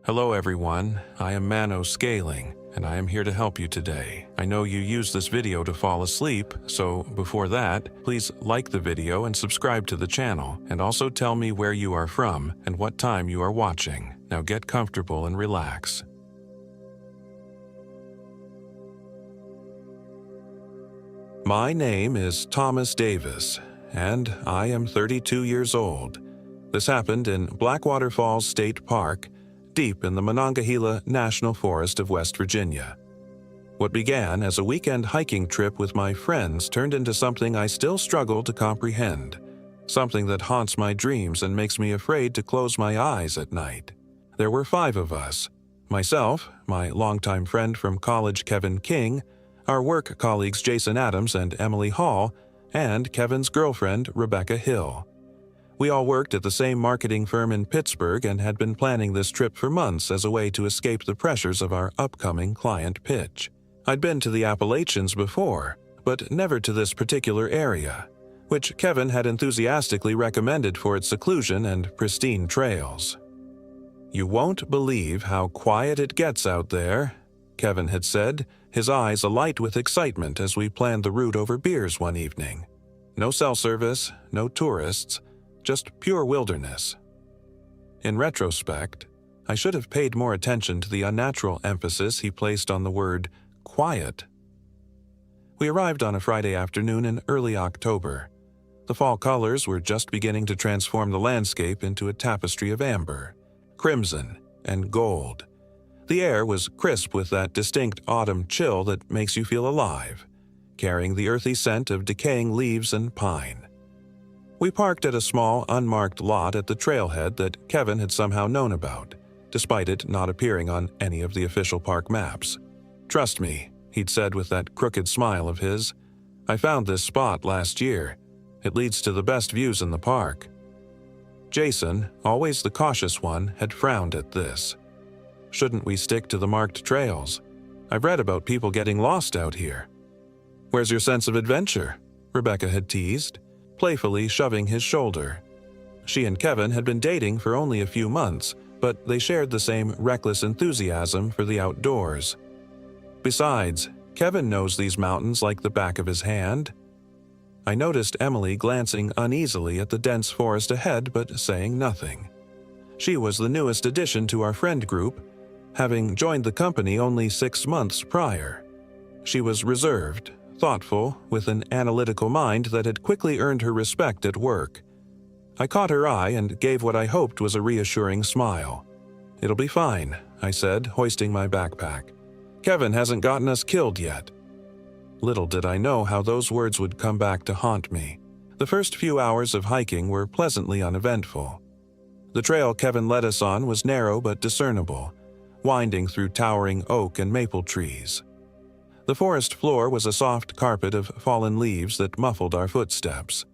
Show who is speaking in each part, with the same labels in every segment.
Speaker 1: Hello everyone, I am Mano Scaling, and I am here to help you today. I know you use this video to fall asleep, so before that, please like the video and subscribe to the channel, and also tell me where you are from and what time you are watching. Now get comfortable and relax. My name is Thomas Davis, and I am 32 years old. This happened in Blackwater Falls State Park, deep in the Monongahela National Forest of West Virginia. What began as a weekend hiking trip with my friends turned into something I still struggle to comprehend, something that haunts my dreams and makes me afraid to close my eyes at night. There were 5 of us: myself, my longtime friend from college Kevin King, our work colleagues Jason Adams and Emily Hall, and Kevin's girlfriend Rebecca Hill. We all worked at the same marketing firm in Pittsburgh and had been planning this trip for months as a way to escape the pressures of our upcoming client pitch. I'd been to the Appalachians before, but never to this particular area, which Kevin had enthusiastically recommended for its seclusion and pristine trails. "You won't believe how quiet it gets out there," Kevin had said, his eyes alight with excitement as we planned the route over beers one evening. No cell service, no tourists, just pure wilderness. In retrospect, I should have paid more attention to the unnatural emphasis he placed on the word quiet. We arrived on a Friday afternoon in early October. The fall colors were just beginning to transform the landscape into a tapestry of amber, crimson, and gold. The air was crisp with that distinct autumn chill that makes you feel alive, carrying the earthy scent of decaying leaves and pine. We parked at a small, unmarked lot at the trailhead that Kevin had somehow known about, despite it not appearing on any of the official park maps. "Trust me," he'd said with that crooked smile of his, "I found this spot last year. It leads to the best views in the park." Jason, always the cautious one, had frowned at this. "Shouldn't we stick to the marked trails? I've read about people getting lost out here." "Where's your sense of adventure?" Rebecca had teased, playfully shoving his shoulder. She and Kevin had been dating for only a few months, but they shared the same reckless enthusiasm for the outdoors. Besides, Kevin knows these mountains like the back of his hand. I noticed Emily glancing uneasily at the dense forest ahead but saying nothing. She was the newest addition to our friend group, having joined the company only 6 months prior. She was reserved, thoughtful, with an analytical mind that had quickly earned her respect at work. I caught her eye and gave what I hoped was a reassuring smile. "It'll be fine," I said, hoisting my backpack. "Kevin hasn't gotten us killed yet." Little did I know how those words would come back to haunt me. The first few hours of hiking were pleasantly uneventful. The trail Kevin led us on was narrow but discernible, winding through towering oak and maple trees. The forest floor was a soft carpet of fallen leaves that muffled our footsteps.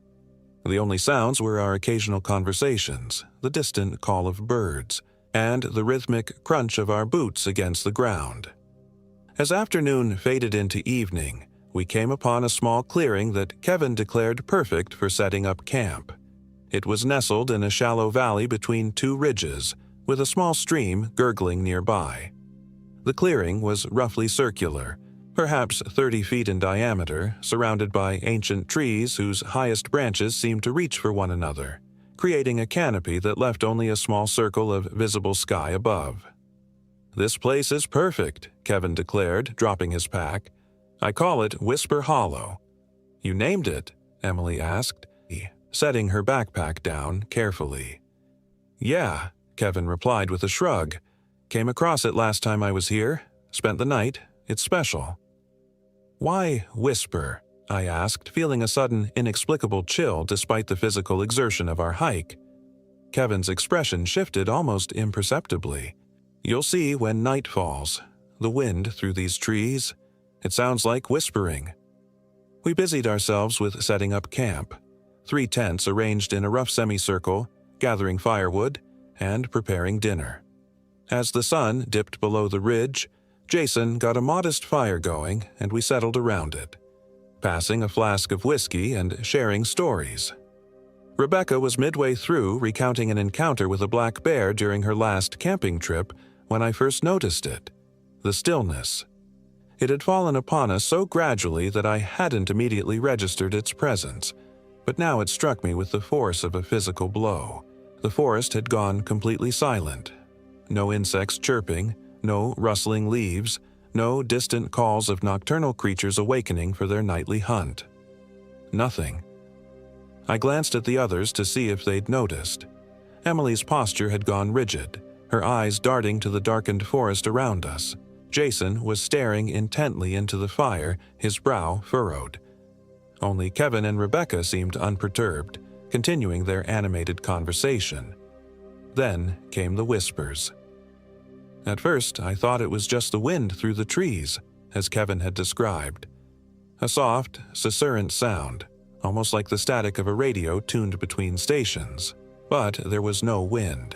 Speaker 1: The only sounds were our occasional conversations, the distant call of birds, and the rhythmic crunch of our boots against the ground. As afternoon faded into evening, we came upon a small clearing that Kevin declared perfect for setting up camp. It was nestled in a shallow valley between 2 ridges, with a small stream gurgling nearby. The clearing was roughly circular, perhaps 30 feet in diameter, surrounded by ancient trees whose highest branches seemed to reach for one another, creating a canopy that left only a small circle of visible sky above. "This place is perfect," Kevin declared, dropping his pack. "I call it Whisper Hollow." "You named it?" Emily asked, setting her backpack down carefully. "Yeah," Kevin replied with a shrug. "Came across it last time I was here. Spent the night. It's special." "Why Whisper?" I asked, feeling a sudden, inexplicable chill despite the physical exertion of our hike. Kevin's expression shifted almost imperceptibly. "You'll see when night falls. The wind through these trees. It sounds like whispering." We busied ourselves with setting up camp. 3 tents arranged in a rough semicircle, gathering firewood, and preparing dinner. As the sun dipped below the ridge, Jason got a modest fire going and we settled around it, passing a flask of whiskey and sharing stories. Rebecca was midway through recounting an encounter with a black bear during her last camping trip when I first noticed it: the stillness. It had fallen upon us so gradually that I hadn't immediately registered its presence, but now it struck me with the force of a physical blow. The forest had gone completely silent. No insects chirping, no rustling leaves, no distant calls of nocturnal creatures awakening for their nightly hunt. Nothing. I glanced at the others to see if they'd noticed. Emily's posture had gone rigid, her eyes darting to the darkened forest around us. Jason was staring intently into the fire, his brow furrowed. Only Kevin and Rebecca seemed unperturbed, continuing their animated conversation. Then came the whispers. At first, I thought it was just the wind through the trees, as Kevin had described. A soft, susurrant sound, almost like the static of a radio tuned between stations. But there was no wind.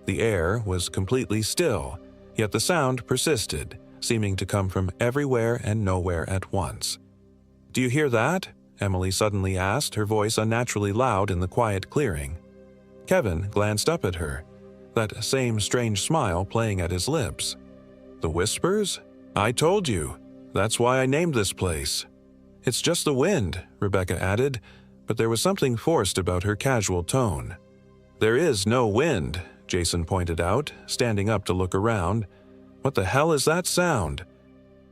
Speaker 1: The air was completely still, yet the sound persisted, seeming to come from everywhere and nowhere at once. "Do you hear that?" Emily suddenly asked, her voice unnaturally loud in the quiet clearing. Kevin glanced up at her, that same strange smile playing at his lips. "The whispers? I told you. That's why I named this place." "It's just the wind," Rebecca added, but there was something forced about her casual tone. "There is no wind," Jason pointed out, standing up to look around. "What the hell is that sound?"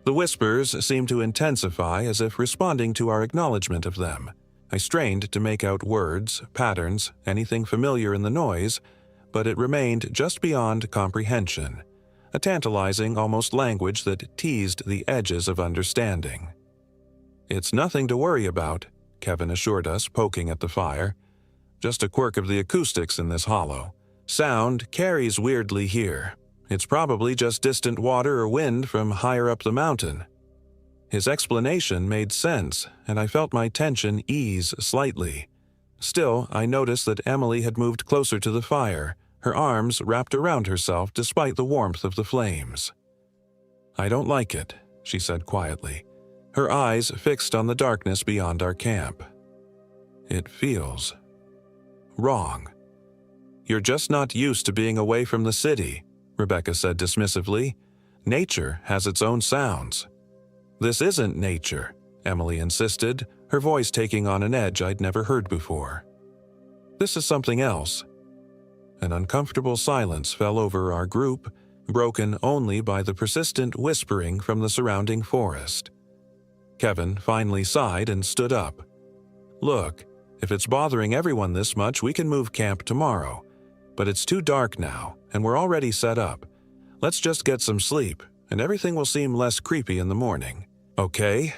Speaker 1: The whispers seemed to intensify, as if responding to our acknowledgement of them. I strained to make out words, patterns, anything familiar in the noise, but it remained just beyond comprehension, a tantalizing, almost language that teased the edges of understanding. "It's nothing to worry about," Kevin assured us, poking at the fire. "Just a quirk of the acoustics in this hollow. Sound carries weirdly here. It's probably just distant water or wind from higher up the mountain." His explanation made sense, and I felt my tension ease slightly. Still, I noticed that Emily had moved closer to the fire, her arms wrapped around herself despite the warmth of the flames. "I don't like it," she said quietly, her eyes fixed on the darkness beyond our camp. "It feels wrong." "You're just not used to being away from the city," Rebecca said dismissively. "Nature has its own sounds." "This isn't nature," Emily insisted, her voice taking on an edge I'd never heard before. "This is something else." An uncomfortable silence fell over our group, broken only by the persistent whispering from the surrounding forest. Kevin finally sighed and stood up. "Look, if it's bothering everyone this much, we can move camp tomorrow. But it's too dark now, and we're already set up. Let's just get some sleep, and everything will seem less creepy in the morning. Okay?"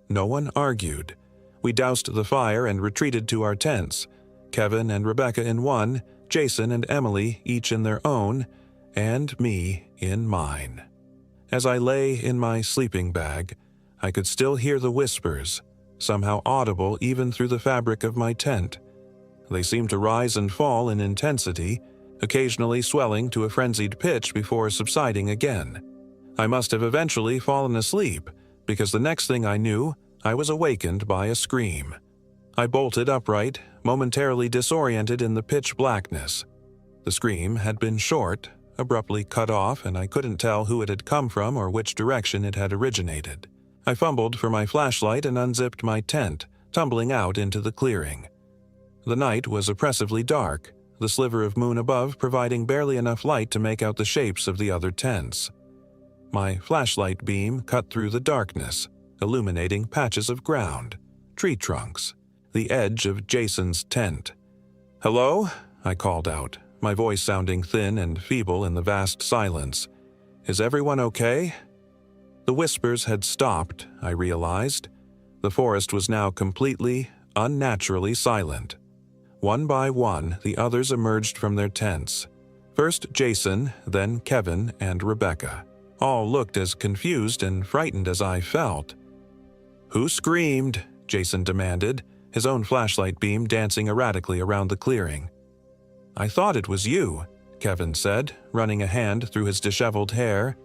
Speaker 1: No one argued. We doused the fire and retreated to our tents, Kevin and Rebecca in one, Jason and Emily each in their own, and me in mine. As I lay in my sleeping bag, I could still hear the whispers, somehow audible even through the fabric of my tent. They seemed to rise and fall in intensity, occasionally swelling to a frenzied pitch before subsiding again. I must have eventually fallen asleep, because the next thing I knew, I was awakened by a scream. I bolted upright, momentarily disoriented in the pitch blackness. The scream had been short, abruptly cut off, and I couldn't tell who it had come from or which direction it had originated. I fumbled for my flashlight and unzipped my tent, tumbling out into the clearing. The night was oppressively dark, the sliver of moon above providing barely enough light to make out the shapes of the other tents. My flashlight beam cut through the darkness, illuminating patches of ground, tree trunks, the edge of Jason's tent. "Hello?" I called out, my voice sounding thin and feeble in the vast silence. "Is everyone okay?" The whispers had stopped, I realized. The forest was now completely, unnaturally silent. One by one, the others emerged from their tents. First Jason, then Kevin and Rebecca. All looked as confused and frightened as I felt. "Who screamed?" Jason demanded, his own flashlight beam dancing erratically around the clearing. "I thought it was you," Kevin said, running a hand through his disheveled hair.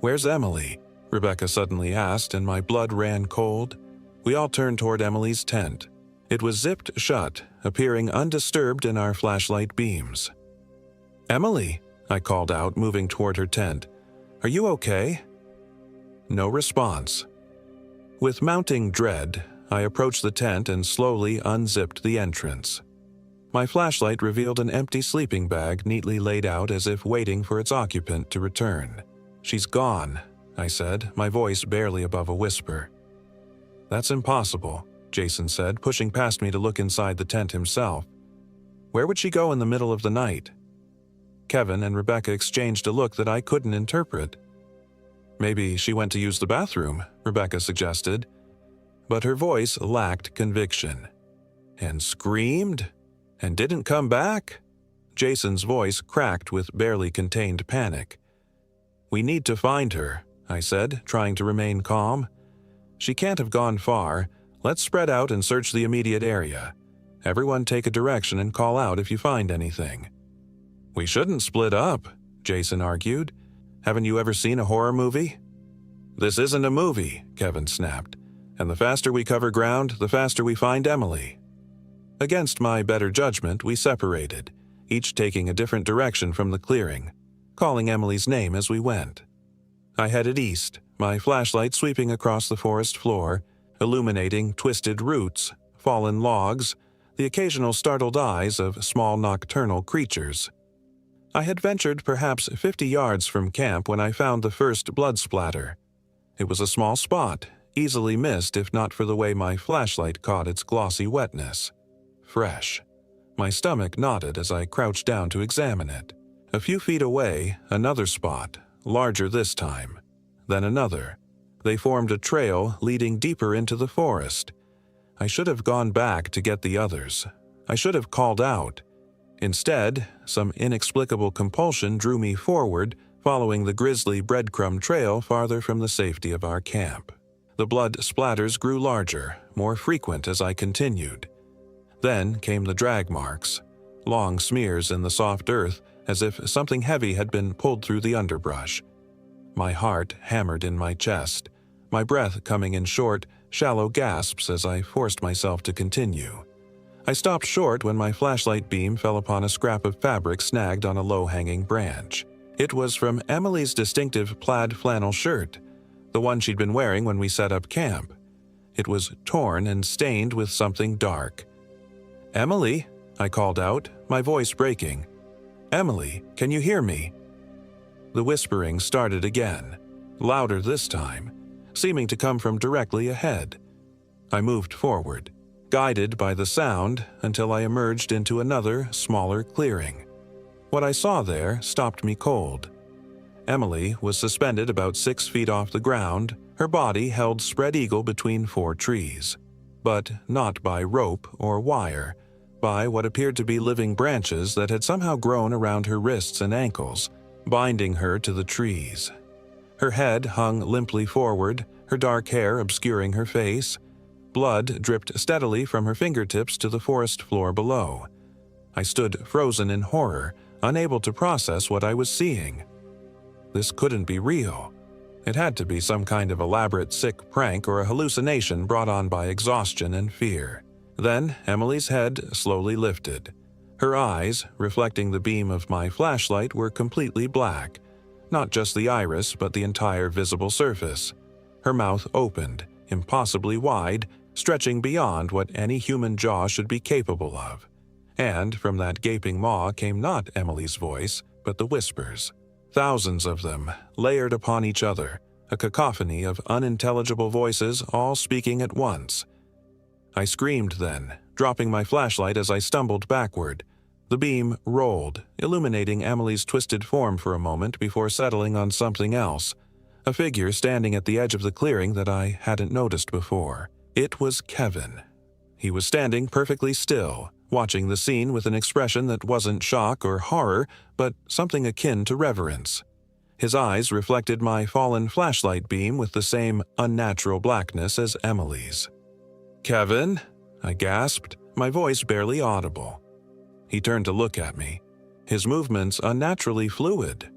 Speaker 1: "Where's Emily?" Rebecca suddenly asked, and my blood ran cold. We all turned toward Emily's tent. It was zipped shut, appearing undisturbed in our flashlight beams. "Emily," I called out, moving toward her tent. "Are you okay?" No response. With mounting dread, I approached the tent and slowly unzipped the entrance. My flashlight revealed an empty sleeping bag neatly laid out as if waiting for its occupant to return. "She's gone," I said, my voice barely above a whisper. "That's impossible," Jason said, pushing past me to look inside the tent himself. "Where would she go in the middle of the night?" Kevin and Rebecca exchanged a look that I couldn't interpret. "Maybe she went to use the bathroom," Rebecca suggested. But her voice lacked conviction. "And screamed? And didn't come back?" Jason's voice cracked with barely contained panic. "We need to find her," I said, trying to remain calm. "She can't have gone far. Let's spread out and search the immediate area. Everyone take a direction and call out if you find anything." "We shouldn't split up," Jason argued. "Haven't you ever seen a horror movie?" "This isn't a movie," Kevin snapped. "And the faster we cover ground, the faster we find Emily." Against my better judgment, we separated, each taking a different direction from the clearing, calling Emily's name as we went. I headed east, my flashlight sweeping across the forest floor, illuminating twisted roots, fallen logs, the occasional startled eyes of small nocturnal creatures. I had ventured perhaps 50 yards from camp when I found the first blood splatter. It was a small spot, easily missed if not for the way my flashlight caught its glossy wetness. Fresh. My stomach knotted as I crouched down to examine it. A few feet away, another spot, larger this time. Then another. They formed a trail leading deeper into the forest. I should have gone back to get the others. I should have called out. Instead, some inexplicable compulsion drew me forward, following the grisly breadcrumb trail farther from the safety of our camp. The blood splatters grew larger, more frequent as I continued. Then came the drag marks, long smears in the soft earth as if something heavy had been pulled through the underbrush. My heart hammered in my chest, my breath coming in short, shallow gasps as I forced myself to continue. I stopped short when my flashlight beam fell upon a scrap of fabric snagged on a low-hanging branch. It was from Emily's distinctive plaid flannel shirt, the one she'd been wearing when we set up camp. It was torn and stained with something dark. "Emily," I called out, my voice breaking. "Emily, can you hear me?" The whispering started again, louder this time, seeming to come from directly ahead. I moved forward, guided by the sound until I emerged into another, smaller clearing. What I saw there stopped me cold. Emily was suspended about 6 feet off the ground, her body held spread eagle between 4 trees. But not by rope or wire, by what appeared to be living branches that had somehow grown around her wrists and ankles, binding her to the trees. Her head hung limply forward, her dark hair obscuring her face. Blood dripped steadily from her fingertips to the forest floor below. I stood frozen in horror, unable to process what I was seeing. This couldn't be real. It had to be some kind of elaborate sick prank or a hallucination brought on by exhaustion and fear. Then Emily's head slowly lifted. Her eyes, reflecting the beam of my flashlight, were completely black. Not just the iris, but the entire visible surface. Her mouth opened, impossibly wide, stretching beyond what any human jaw should be capable of. And from that gaping maw came not Emily's voice, but the whispers. Thousands of them, layered upon each other, a cacophony of unintelligible voices all speaking at once. I screamed then, dropping my flashlight as I stumbled backward. The beam rolled, illuminating Emily's twisted form for a moment before settling on something else, a figure standing at the edge of the clearing that I hadn't noticed before. It was Kevin. He was standing perfectly still, watching the scene with an expression that wasn't shock or horror, but something akin to reverence. His eyes reflected my fallen flashlight beam with the same unnatural blackness as Emily's. "Kevin?" I gasped, my voice barely audible. He turned to look at me, his movements unnaturally fluid.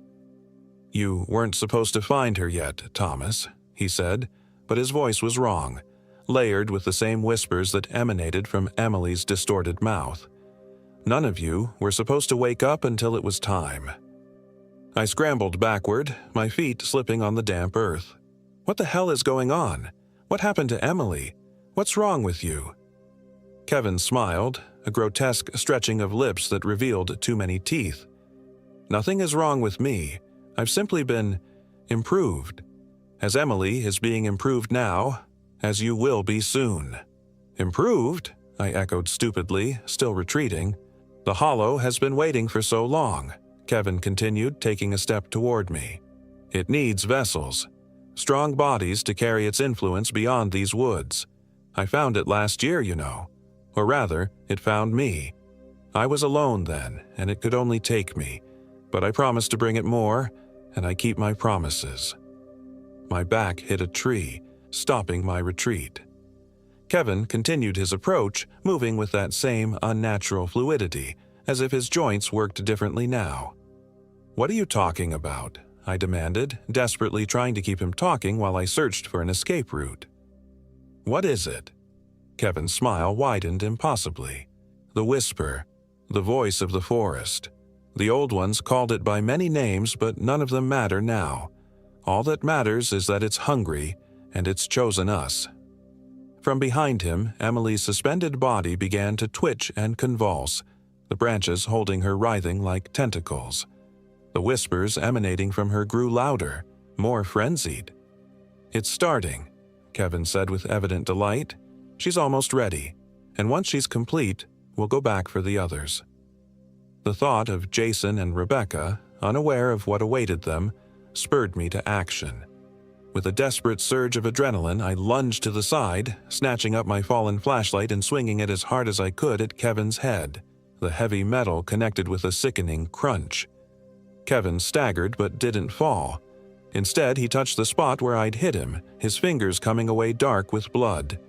Speaker 1: "You weren't supposed to find her yet, Thomas," he said, but his voice was wrong, layered with the same whispers that emanated from Emily's distorted mouth. "None of you were supposed to wake up until it was time." I scrambled backward, my feet slipping on the damp earth. What the hell is going on? What happened to Emily? What's wrong with you? Kevin smiled, a grotesque stretching of lips that revealed too many teeth. Nothing is wrong with me. I've simply been improved. As Emily is being improved now, as you will be soon. Improved? I echoed stupidly, still retreating. The hollow has been waiting for so long, Kevin continued, taking a step toward me. It needs vessels, strong bodies to carry its influence beyond these woods. I found it last year, you know. Or rather, it found me. I was alone then, and it could only take me. But I promised to bring it more, and I keep my promises. My back hit a tree, stopping my retreat. Kevin continued his approach, moving with that same unnatural fluidity, as if his joints worked differently now. "What are you talking about?" I demanded, desperately trying to keep him talking while I searched for an escape route. "What is it?" Kevin's smile widened impossibly. "The whisper, the voice of the forest. The old ones called it by many names, but none of them matter now. All that matters is that it's hungry, and it's chosen us." From behind him, Emily's suspended body began to twitch and convulse, the branches holding her writhing like tentacles. The whispers emanating from her grew louder, more frenzied. "It's starting," Kevin said with evident delight. "She's almost ready, and once she's complete, we'll go back for the others." The thought of Jason and Rebecca, unaware of what awaited them, spurred me to action. With a desperate surge of adrenaline, I lunged to the side, snatching up my fallen flashlight and swinging it as hard as I could at Kevin's head. The heavy metal connected with a sickening crunch. Kevin staggered but didn't fall. Instead, he touched the spot where I'd hit him, his fingers coming away dark with blood.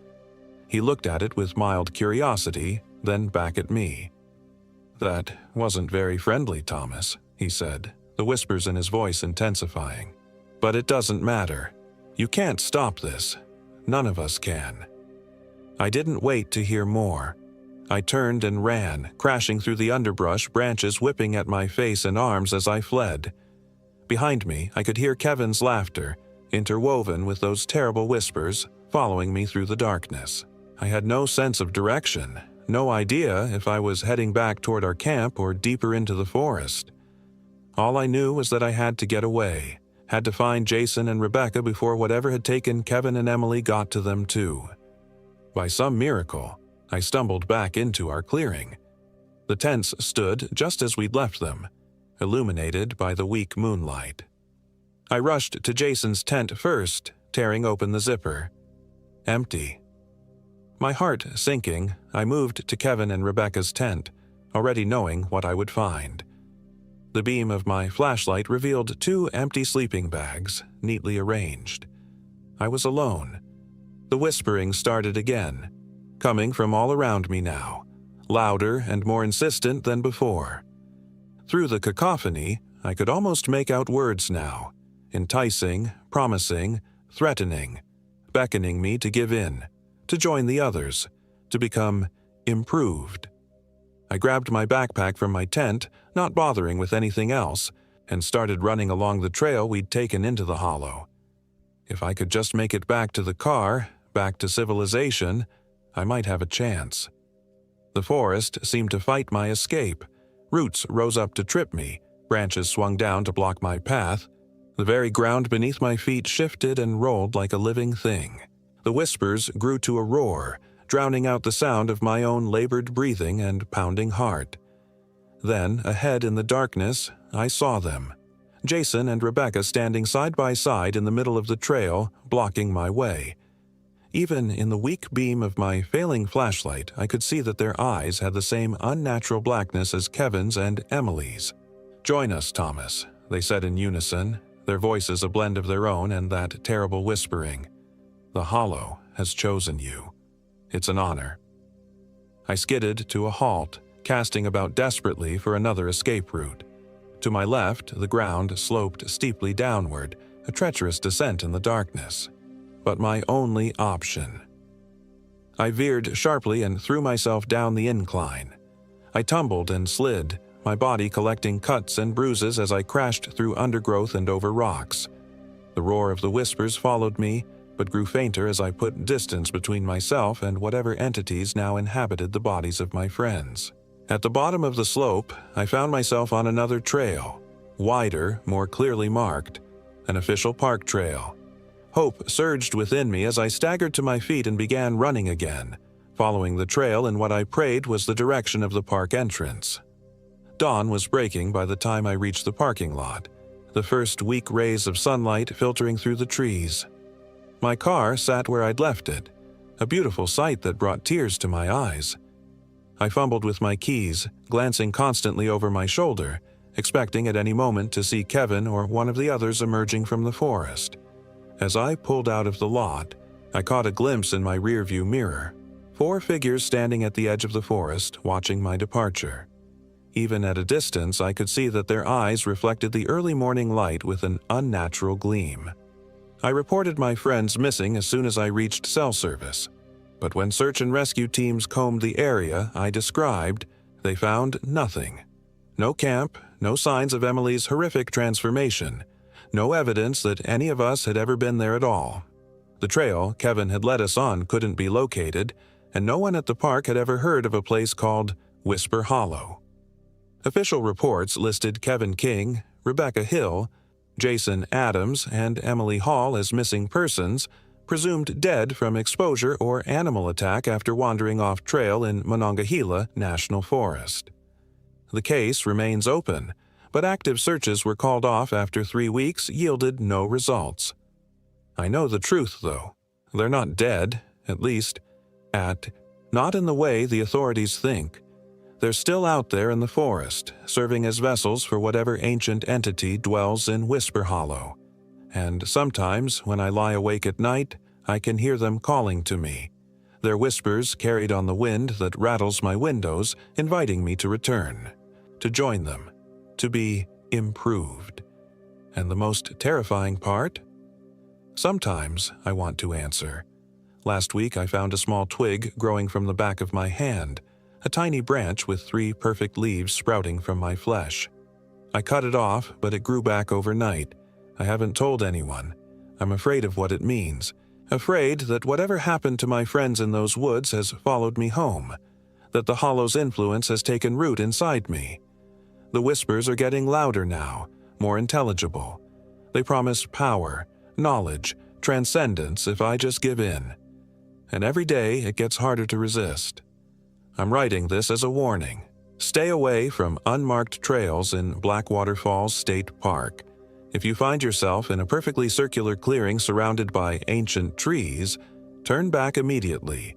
Speaker 1: He looked at it with mild curiosity, then back at me. "That wasn't very friendly, Thomas," he said, the whispers in his voice intensifying. "But it doesn't matter. You can't stop this. None of us can." I didn't wait to hear more. I turned and ran, crashing through the underbrush, branches whipping at my face and arms as I fled. Behind me, I could hear Kevin's laughter, interwoven with those terrible whispers, following me through the darkness. I had no sense of direction, no idea if I was heading back toward our camp or deeper into the forest. All I knew was that I had to get away, had to find Jason and Rebecca before whatever had taken Kevin and Emily got to them too. By some miracle, I stumbled back into our clearing. The tents stood just as we'd left them, illuminated by the weak moonlight. I rushed to Jason's tent first, tearing open the zipper. Empty. My heart sinking, I moved to Kevin and Rebecca's tent, already knowing what I would find. The beam of my flashlight revealed 2 empty sleeping bags, neatly arranged. I was alone. The whispering started again, coming from all around me now, louder and more insistent than before. Through the cacophony, I could almost make out words now, enticing, promising, threatening, beckoning me to give in, to join the others, to become improved. I grabbed my backpack from my tent, not bothering with anything else, and started running along the trail we'd taken into the hollow. If I could just make it back to the car, back to civilization, I might have a chance. The forest seemed to fight my escape. Roots rose up to trip me, branches swung down to block my path. The very ground beneath my feet shifted and rolled like a living thing. The whispers grew to a roar, drowning out the sound of my own labored breathing and pounding heart. Then, ahead in the darkness, I saw them. Jason and Rebecca standing side by side in the middle of the trail, blocking my way. Even in the weak beam of my failing flashlight, I could see that their eyes had the same unnatural blackness as Kevin's and Emily's. "Join us, Thomas," they said in unison, their voices a blend of their own and that terrible whispering. "The Hollow has chosen you. It's an honor." I skidded to a halt, casting about desperately for another escape route. To my left, the ground sloped steeply downward, a treacherous descent in the darkness. But my only option. I veered sharply and threw myself down the incline. I tumbled and slid, my body collecting cuts and bruises as I crashed through undergrowth and over rocks. The roar of the whispers followed me, but grew fainter as I put distance between myself and whatever entities now inhabited the bodies of my friends. At the bottom of the slope, I found myself on another trail, wider, more clearly marked, an official park trail. Hope surged within me as I staggered to my feet and began running again, following the trail in what I prayed was the direction of the park entrance. Dawn was breaking by the time I reached the parking lot, the first weak rays of sunlight filtering through the trees. My car sat where I'd left it, a beautiful sight that brought tears to my eyes. I fumbled with my keys, glancing constantly over my shoulder, expecting at any moment to see Kevin or one of the others emerging from the forest. As I pulled out of the lot, I caught a glimpse in my rearview mirror, 4 figures standing at the edge of the forest, watching my departure. Even at a distance, I could see that their eyes reflected the early morning light with an unnatural gleam. I reported my friends missing as soon as I reached cell service, but when search and rescue teams combed the area I described, they found nothing. No camp, no signs of Emily's horrific transformation, no evidence that any of us had ever been there at all. The trail Kevin had led us on couldn't be located, and no one at the park had ever heard of a place called Whisper Hollow. Official reports listed Kevin King, Rebecca Hill, Jason Adams, and Emily Hall as missing persons, presumed dead from exposure or animal attack after wandering off trail in Monongahela National Forest. The case remains open, but active searches were called off after 3 weeks yielded no results. I know the truth, though. They're not dead, at least, not in the way the authorities think. They're still out there in the forest, serving as vessels for whatever ancient entity dwells in Whisper Hollow. And sometimes, when I lie awake at night, I can hear them calling to me, their whispers carried on the wind that rattles my windows, inviting me to return, to join them, to be improved. And the most terrifying part? Sometimes I want to answer. Last week I found a small twig growing from the back of my hand, a tiny branch with 3 perfect leaves sprouting from my flesh. I cut it off, but it grew back overnight. I haven't told anyone. I'm afraid of what it means. Afraid that whatever happened to my friends in those woods has followed me home, that the Hollow's influence has taken root inside me. The whispers are getting louder now, more intelligible. They promise power, knowledge, transcendence if I just give in. And every day it gets harder to resist. I'm writing this as a warning. Stay away from unmarked trails in Blackwater Falls State Park. If you find yourself in a perfectly circular clearing surrounded by ancient trees, turn back immediately.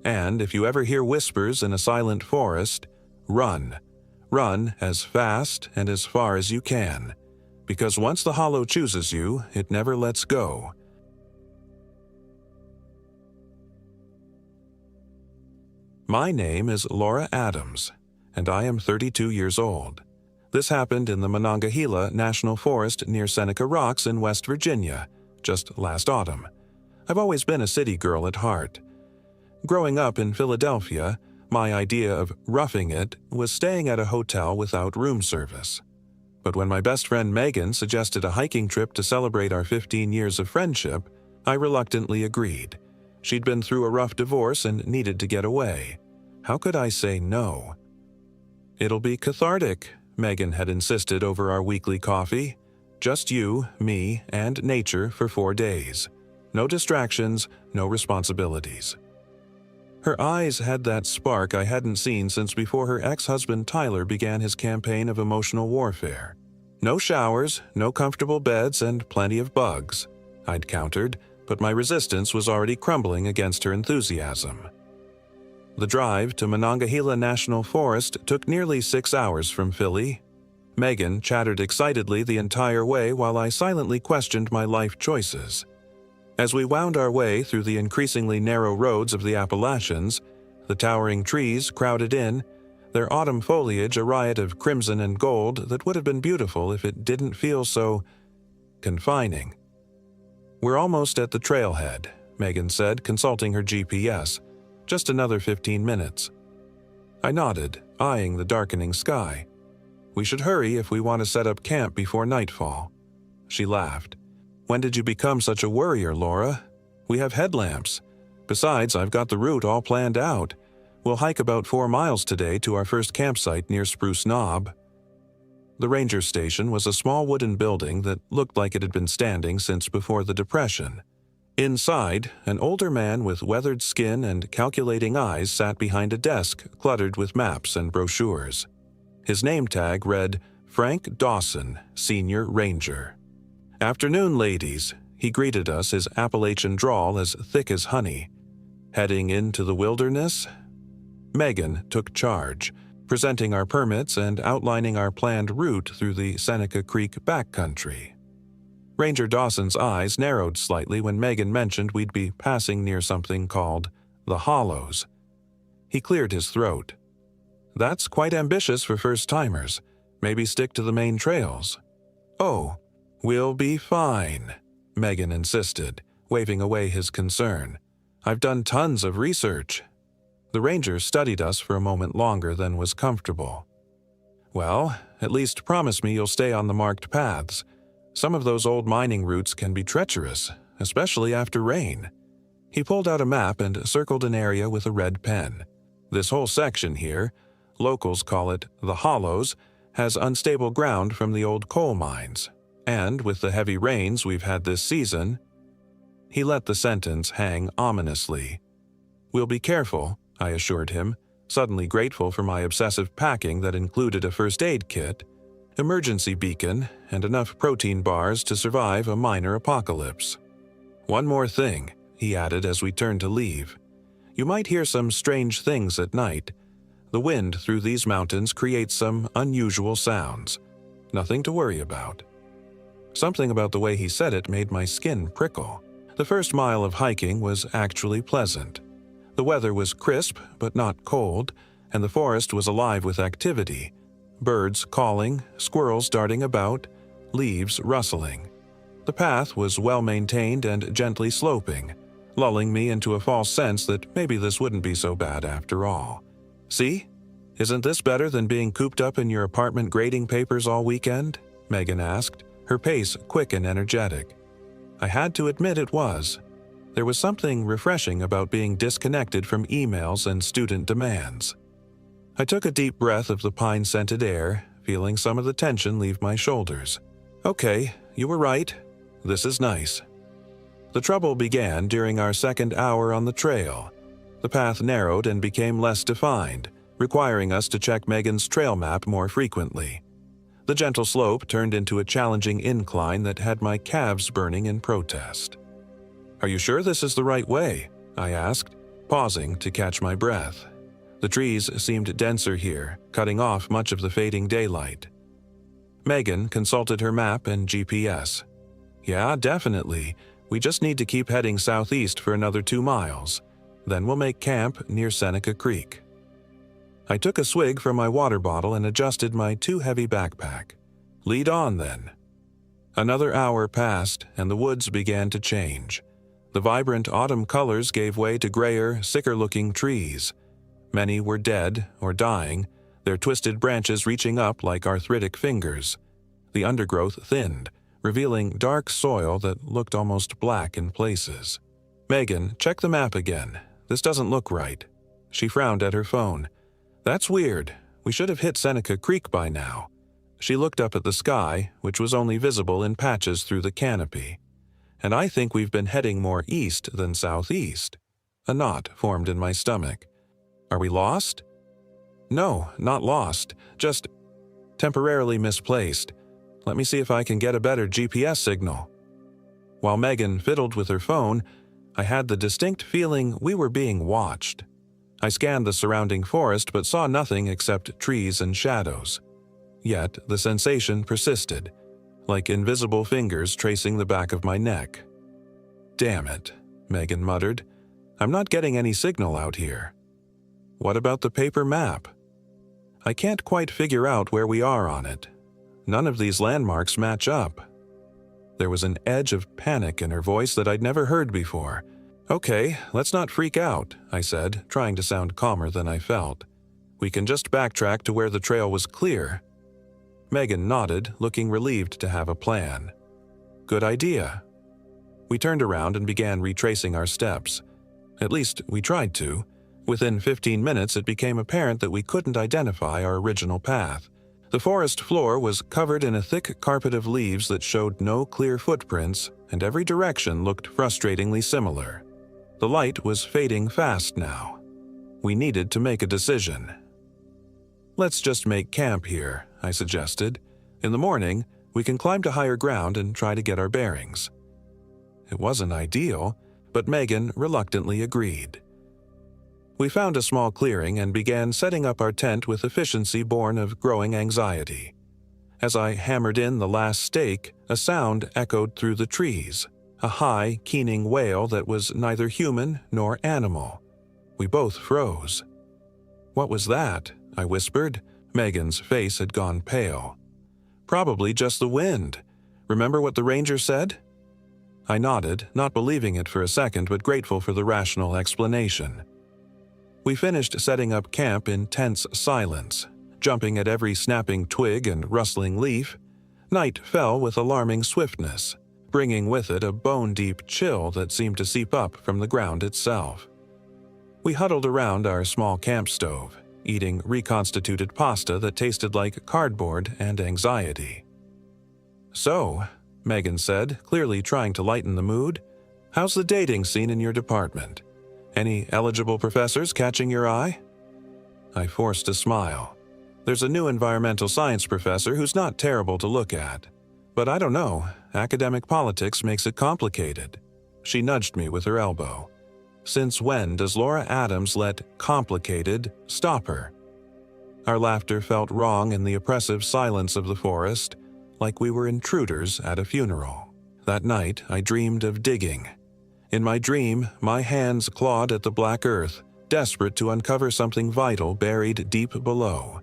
Speaker 1: And if you ever hear whispers in a silent forest, run. Run as fast and as far as you can. Because once the Hollow chooses you, it never lets go. My name is Laura Adams, and I am 32 years old. This happened in the Monongahela National Forest near Seneca Rocks in West Virginia, just last autumn. I've always been a city girl at heart. Growing up in Philadelphia, my idea of roughing it was staying at a hotel without room service. But when my best friend Megan suggested a hiking trip to celebrate our 15 years of friendship, I reluctantly agreed. She'd been through a rough divorce and needed to get away. How could I say no? It'll be cathartic, Megan had insisted over our weekly coffee. Just you, me, and nature for 4 days. No distractions, no responsibilities. Her eyes had that spark I hadn't seen since before her ex-husband Tyler began his campaign of emotional warfare. No showers, no comfortable beds, and plenty of bugs, I'd countered, but my resistance was already crumbling against her enthusiasm. The drive to Monongahela National Forest took nearly 6 hours from Philly. Megan chattered excitedly the entire way while I silently questioned my life choices. As we wound our way through the increasingly narrow roads of the Appalachians, the towering trees crowded in, their autumn foliage a riot of crimson and gold that would have been beautiful if it didn't feel so confining. "We're almost at the trailhead," Megan said, consulting her GPS. "Just another 15 minutes. I nodded, eyeing the darkening sky. We should hurry if we want to set up camp before nightfall." She laughed. "When did you become such a worrier, Laura? We have headlamps. Besides, I've got the route all planned out. We'll hike about 4 miles today to our first campsite near Spruce Knob." The ranger station was a small wooden building that looked like it had been standing since before the Depression. Inside, an older man with weathered skin and calculating eyes sat behind a desk cluttered with maps and brochures. His name tag read, "Frank Dawson, Senior Ranger." "Afternoon, ladies," he greeted us, his Appalachian drawl as thick as honey. "Heading into the wilderness?" Megan took charge, presenting our permits and outlining our planned route through the Seneca Creek backcountry. Ranger Dawson's eyes narrowed slightly when Megan mentioned we'd be passing near something called the Hollows. He cleared his throat. "That's quite ambitious for first-timers. Maybe stick to the main trails." "Oh, we'll be fine," Megan insisted, waving away his concern. "I've done tons of research." The ranger studied us for a moment longer than was comfortable. "Well, at least promise me you'll stay on the marked paths. Some of those old mining routes can be treacherous, especially after rain." He pulled out a map and circled an area with a red pen. "This whole section here, locals call it the Hollows, has unstable ground from the old coal mines. And with the heavy rains we've had this season..." He let the sentence hang ominously. "We'll be careful," I assured him, suddenly grateful for my obsessive packing that included a first aid kit, emergency beacon, and enough protein bars to survive a minor apocalypse. "One more thing," he added as we turned to leave. "You might hear some strange things at night. The wind through these mountains creates some unusual sounds. Nothing to worry about." Something about the way he said it made my skin prickle. The first mile of hiking was actually pleasant. The weather was crisp but not cold, and the forest was alive with activity. Birds calling, squirrels darting about, leaves rustling. The path was well maintained and gently sloping, lulling me into a false sense that maybe this wouldn't be so bad after all. "See? Isn't this better than being cooped up in your apartment grading papers all weekend?" Megan asked, her pace quick and energetic. I had to admit it was. There was something refreshing about being disconnected from emails and student demands. I took a deep breath of the pine-scented air, feeling some of the tension leave my shoulders. "Okay, you were right. This is nice." The trouble began during our second hour on the trail. The path narrowed and became less defined, requiring us to check Megan's trail map more frequently. The gentle slope turned into a challenging incline that had my calves burning in protest. "Are you sure this is the right way?" I asked, pausing to catch my breath. The trees seemed denser here, cutting off much of the fading daylight. Megan consulted her map and GPS. "Yeah, definitely. We just need to keep heading southeast for another 2 miles. Then we'll make camp near Seneca Creek." I took a swig from my water bottle and adjusted my too-heavy backpack. "Lead on, then." Another hour passed, and the woods began to change. The vibrant autumn colors gave way to grayer, sicker-looking trees. Many were dead or dying, their twisted branches reaching up like arthritic fingers. The undergrowth thinned, revealing dark soil that looked almost black in places. "Megan, check the map again. This doesn't look right." She frowned at her phone. "That's weird. We should have hit Seneca Creek by now." She looked up at the sky, which was only visible in patches through the canopy. "And I think we've been heading more east than southeast." A knot formed in my stomach. "Are we lost?" "No, not lost. Just temporarily misplaced. Let me see if I can get a better GPS signal." While Megan fiddled with her phone, I had the distinct feeling we were being watched. I scanned the surrounding forest but saw nothing except trees and shadows. Yet the sensation persisted, like invisible fingers tracing the back of my neck. "Damn it," Megan muttered. "I'm not getting any signal out here." "What about the paper map?" "I can't quite figure out where we are on it. None of these landmarks match up." There was an edge of panic in her voice that I'd never heard before. "Okay, let's not freak out," I said, trying to sound calmer than I felt. "We can just backtrack to where the trail was clear." Megan nodded, looking relieved to have a plan. Good idea. We turned around and began retracing our steps. At least, we tried to. Within 15 minutes, it became apparent that we couldn't identify our original path. The forest floor was covered in a thick carpet of leaves that showed no clear footprints, and every direction looked frustratingly similar. The light was fading fast now. We needed to make a decision. Let's just make camp here, I suggested. In the morning, we can climb to higher ground and try to get our bearings. It wasn't ideal, but Megan reluctantly agreed. We found a small clearing and began setting up our tent with efficiency born of growing anxiety. As I hammered in the last stake, a sound echoed through the trees, a high, keening wail that was neither human nor animal. We both froze. What was that? I whispered. Megan's face had gone pale. Probably just the wind. Remember what the ranger said? I nodded, not believing it for a second but grateful for the rational explanation. We finished setting up camp in tense silence, jumping at every snapping twig and rustling leaf. Night fell with alarming swiftness, bringing with it a bone-deep chill that seemed to seep up from the ground itself. We huddled around our small camp stove, eating reconstituted pasta that tasted like cardboard and anxiety. "So," Megan said, clearly trying to lighten the mood, "how's the dating scene in your department? Any eligible professors catching your eye?" I forced a smile. There's a new environmental science professor who's not terrible to look at. But I don't know, academic politics makes it complicated. She nudged me with her elbow. Since when does Laura Adams let complicated stop her? Our laughter felt wrong in the oppressive silence of the forest, like we were intruders at a funeral. That night, I dreamed of digging. In my dream, my hands clawed at the black earth, desperate to uncover something vital buried deep below.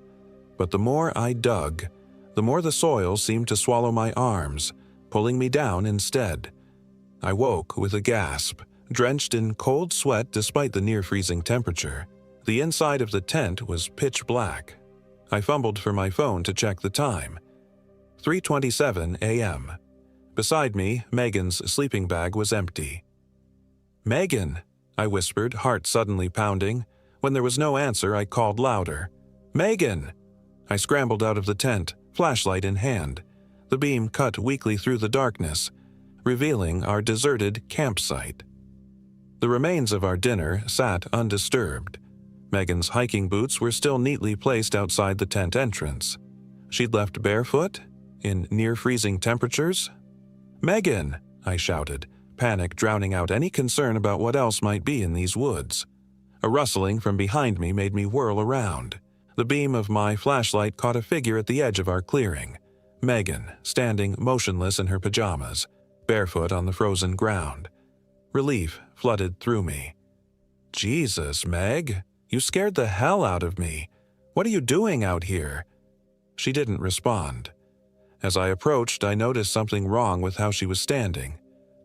Speaker 1: But the more I dug, the more the soil seemed to swallow my arms, pulling me down instead. I woke with a gasp, drenched in cold sweat despite the near-freezing temperature. The inside of the tent was pitch black. I fumbled for my phone to check the time. 3:27 a.m. Beside me, Megan's sleeping bag was empty. "Megan," I whispered, heart suddenly pounding. When there was no answer, I called louder. "Megan!" I scrambled out of the tent, flashlight in hand. The beam cut weakly through the darkness, revealing our deserted campsite. The remains of our dinner sat undisturbed. Megan's hiking boots were still neatly placed outside the tent entrance. She'd left barefoot? In near-freezing temperatures? "Megan!" I shouted, panic drowning out any concern about what else might be in these woods. A rustling from behind me made me whirl around. The beam of my flashlight caught a figure at the edge of our clearing. Megan, standing motionless in her pajamas, barefoot on the frozen ground. Relief flooded through me. "Jesus, Meg, you scared the hell out of me. What are you doing out here?" She didn't respond. As I approached, I noticed something wrong with how she was standing.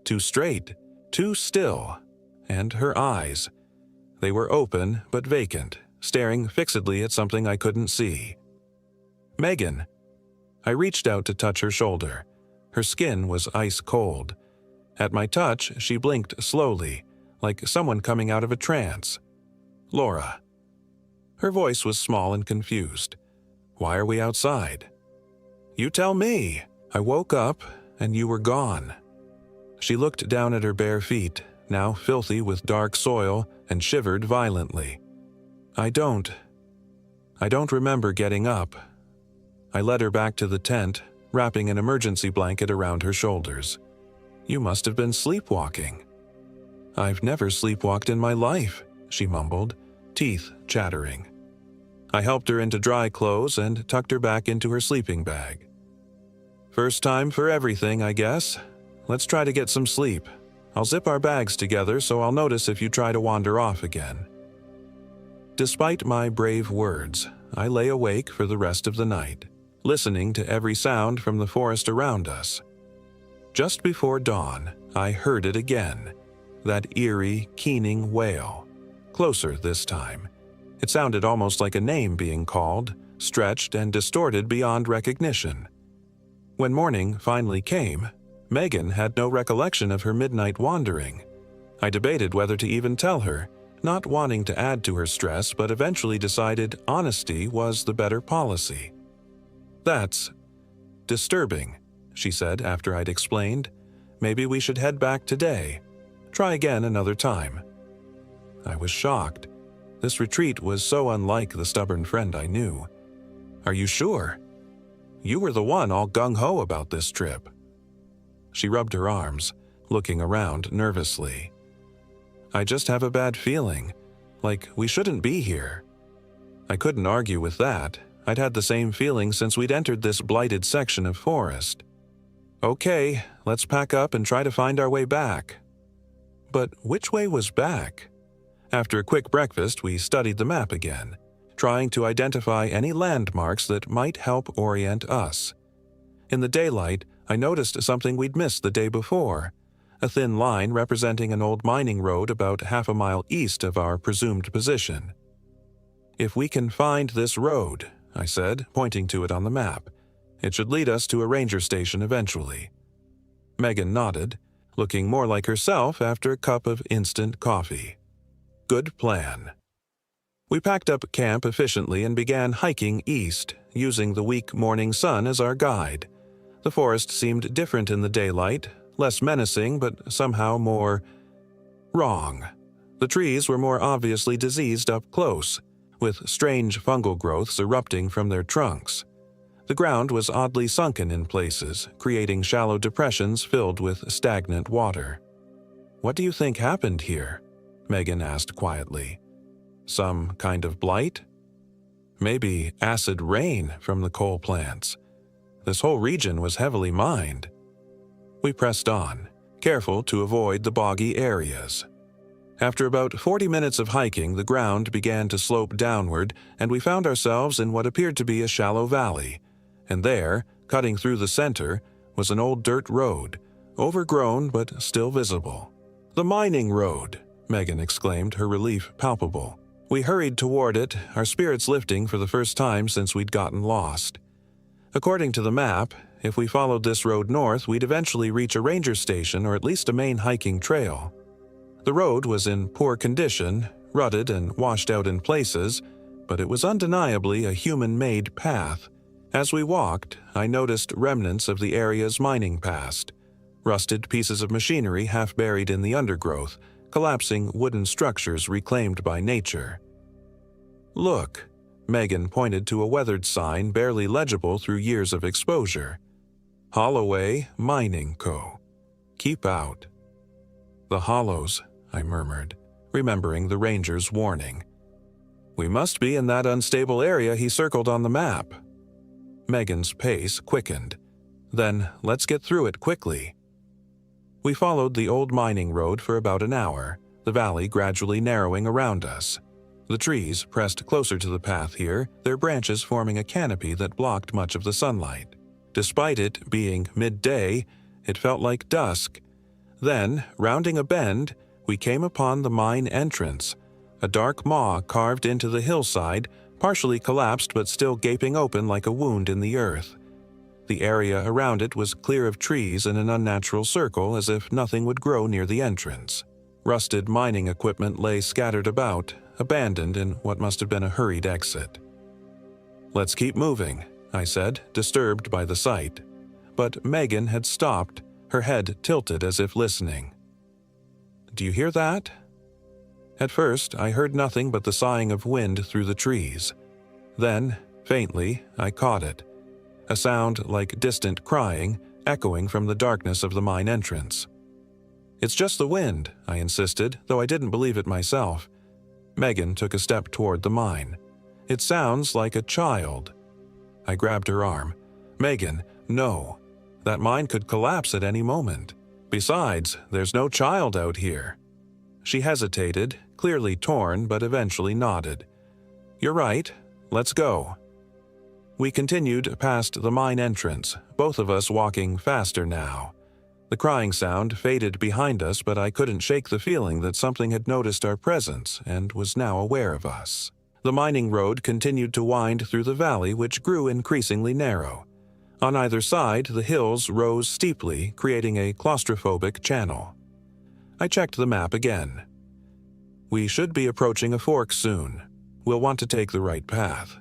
Speaker 1: Too straight, too still, and her eyes. They were open but vacant, staring fixedly at something I couldn't see. "Megan!" I reached out to touch her shoulder. Her skin was ice cold. At my touch, she blinked slowly, like someone coming out of a trance. "Laura." Her voice was small and confused. "Why are we outside?" "You tell me. I woke up, and you were gone." She looked down at her bare feet, now filthy with dark soil, and shivered violently. I don't remember getting up." I led her back to the tent, wrapping an emergency blanket around her shoulders. "You must have been sleepwalking." "I've never sleepwalked in my life," she mumbled, teeth chattering. I helped her into dry clothes and tucked her back into her sleeping bag. "First time for everything, I guess. Let's try to get some sleep. I'll zip our bags together so I'll notice if you try to wander off again." Despite my brave words, I lay awake for the rest of the night, listening to every sound from the forest around us. Just before dawn, I heard it again, that eerie, keening wail. Closer this time. It sounded almost like a name being called, stretched and distorted beyond recognition. When morning finally came, Megan had no recollection of her midnight wandering. I debated whether to even tell her, not wanting to add to her stress, but eventually decided honesty was the better policy. "That's disturbing," she said after I'd explained. "Maybe we should head back today. Try again another time." I was shocked. This retreat was so unlike the stubborn friend I knew. "Are you sure? You were the one all gung-ho about this trip." She rubbed her arms, looking around nervously. "I just have a bad feeling, like we shouldn't be here." I couldn't argue with that. I'd had the same feeling since we'd entered this blighted section of forest. "Okay, let's pack up and try to find our way back." But which way was back? After a quick breakfast, we studied the map again, trying to identify any landmarks that might help orient us. In the daylight, I noticed something we'd missed the day before, a thin line representing an old mining road about half a mile east of our presumed position. "If we can find this road," I said, pointing to it on the map, "it should lead us to a ranger station eventually." Megan nodded, looking more like herself after a cup of instant coffee. Good plan. We packed up camp efficiently and began hiking east, using the weak morning sun as our guide. The forest seemed different in the daylight, less menacing but somehow more wrong. The trees were more obviously diseased up close, with strange fungal growths erupting from their trunks. The ground was oddly sunken in places, creating shallow depressions filled with stagnant water. "What do you think happened here?" Megan asked quietly. "Some kind of blight? Maybe acid rain from the coal plants. This whole region was heavily mined." We pressed on, careful to avoid the boggy areas. After about 40 minutes of hiking, the ground began to slope downward, and we found ourselves in what appeared to be a shallow valley. And there, cutting through the center, was an old dirt road, overgrown but still visible. "The mining road!" Megan exclaimed, her relief palpable. We hurried toward it, our spirits lifting for the first time since we'd gotten lost. According to the map, if we followed this road north, we'd eventually reach a ranger station or at least a main hiking trail. The road was in poor condition, rutted and washed out in places, but it was undeniably a human-made path. As we walked, I noticed remnants of the area's mining past, rusted pieces of machinery half buried in the undergrowth, collapsing wooden structures reclaimed by nature. "Look," Megan pointed to a weathered sign barely legible through years of exposure. "Holloway Mining Co. Keep out." "The Hollows," I murmured, remembering the ranger's warning. "We must be in that unstable area he circled on the map." Megan's pace quickened. "Then let's get through it quickly." We followed the old mining road for about an hour, the valley gradually narrowing around us. The trees pressed closer to the path here, their branches forming a canopy that blocked much of the sunlight. Despite it being midday, it felt like dusk. Then, rounding a bend, we came upon the mine entrance, a dark maw carved into the hillside, partially collapsed but still gaping open like a wound in the earth. The area around it was clear of trees in an unnatural circle, as if nothing would grow near the entrance. Rusted mining equipment lay scattered about, abandoned in what must have been a hurried exit. "Let's keep moving," I said, disturbed by the sight. But Megan had stopped, her head tilted as if listening. "Do you hear that?" At first, I heard nothing but the sighing of wind through the trees. Then, faintly, I caught it. A sound like distant crying, echoing from the darkness of the mine entrance. "It's just the wind," I insisted, though I didn't believe it myself. Megan took a step toward the mine. "It sounds like a child." I grabbed her arm. "Megan, no. That mine could collapse at any moment. Besides, there's no child out here." She hesitated, clearly torn, but eventually nodded. "You're right. Let's go." We continued past the mine entrance, both of us walking faster now. The crying sound faded behind us, but I couldn't shake the feeling that something had noticed our presence and was now aware of us. The mining road continued to wind through the valley, which grew increasingly narrow. On either side, the hills rose steeply, creating a claustrophobic channel. I checked the map again. We should be approaching a fork soon. We'll want to take the right path.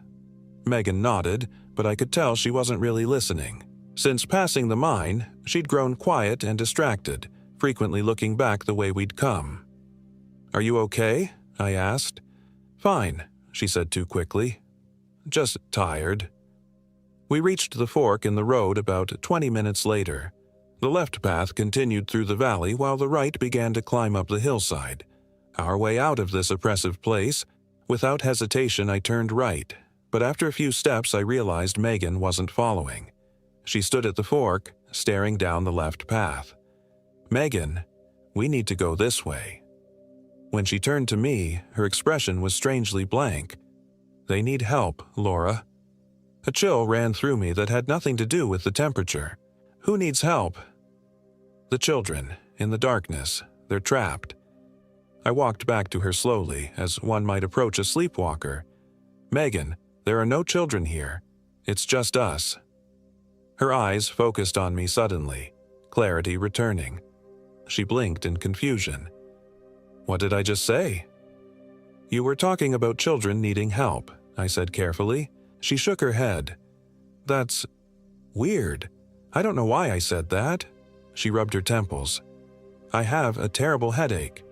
Speaker 1: Megan nodded, but I could tell she wasn't really listening. Since passing the mine, she'd grown quiet and distracted, frequently looking back the way we'd come. "Are you okay?" I asked. "Fine," she said too quickly. "Just tired." We reached the fork in the road about 20 minutes later. The left path continued through the valley while the right began to climb up the hillside. Our way out of this oppressive place, without hesitation I turned right, but after a few steps I realized Megan wasn't following. She stood at the fork, staring down the left path. "Megan, we need to go this way." When she turned to me, her expression was strangely blank. "They need help, Laura." A chill ran through me that had nothing to do with the temperature. "Who needs help?" "The children, in the darkness. They're trapped." I walked back to her slowly, as one might approach a sleepwalker. "Megan, there are no children here. It's just us." Her eyes focused on me suddenly, clarity returning. She blinked in confusion. "What did I just say?" "You were talking about children needing help," I said carefully. She shook her head. "That's weird. I don't know why I said that." She rubbed her temples. "I have a terrible headache."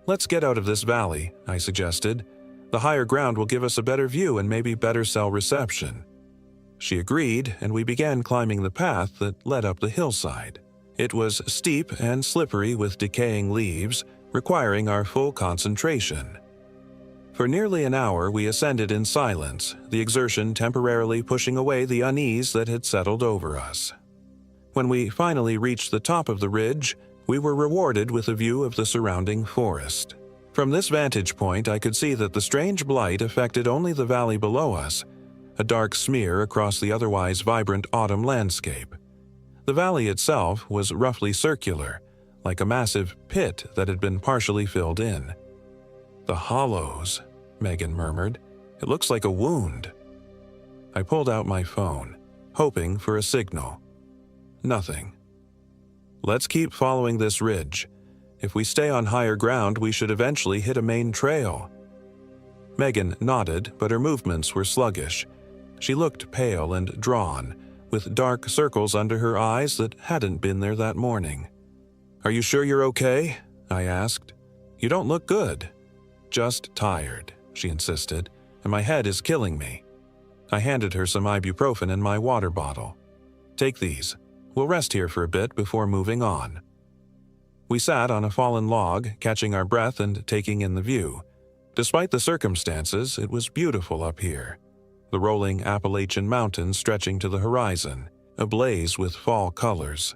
Speaker 1: "Let's get out of this valley," I suggested. "The higher ground will give us a better view and maybe better cell reception." She agreed, and we began climbing the path that led up the hillside. It was steep and slippery with decaying leaves, requiring our full concentration. For nearly an hour we ascended in silence, the exertion temporarily pushing away the unease that had settled over us. When we finally reached the top of the ridge, we were rewarded with a view of the surrounding forest. From this vantage point I could see that the strange blight affected only the valley below us, a dark smear across the otherwise vibrant autumn landscape. The valley itself was roughly circular, like a massive pit that had been partially filled in. "The hollows," Megan murmured. "It looks like a wound." I pulled out my phone, hoping for a signal. Nothing. "Let's keep following this ridge. If we stay on higher ground, we should eventually hit a main trail." Megan nodded, but her movements were sluggish. She looked pale and drawn, with dark circles under her eyes that hadn't been there that morning. "Are you sure you're okay?" I asked. "You don't look good." "Just tired," she insisted, "and my head is killing me." I handed her some ibuprofen and my water bottle. "Take these. We'll rest here for a bit before moving on." We sat on a fallen log, catching our breath and taking in the view. Despite the circumstances, it was beautiful up here. The rolling Appalachian mountains stretching to the horizon, ablaze with fall colors.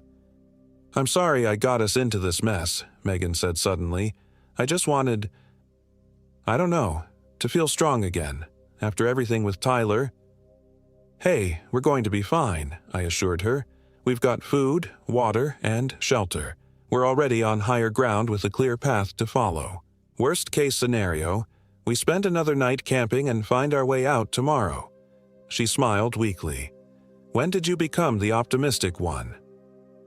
Speaker 1: "I'm sorry I got us into this mess," Megan said suddenly. "I just wanted, I don't know, to feel strong again, after everything with Tyler." "Hey, we're going to be fine," I assured her. "We've got food, water, and shelter. We're already on higher ground with a clear path to follow. Worst case scenario, we spend another night camping and find our way out tomorrow." She smiled weakly. "When did you become the optimistic one?"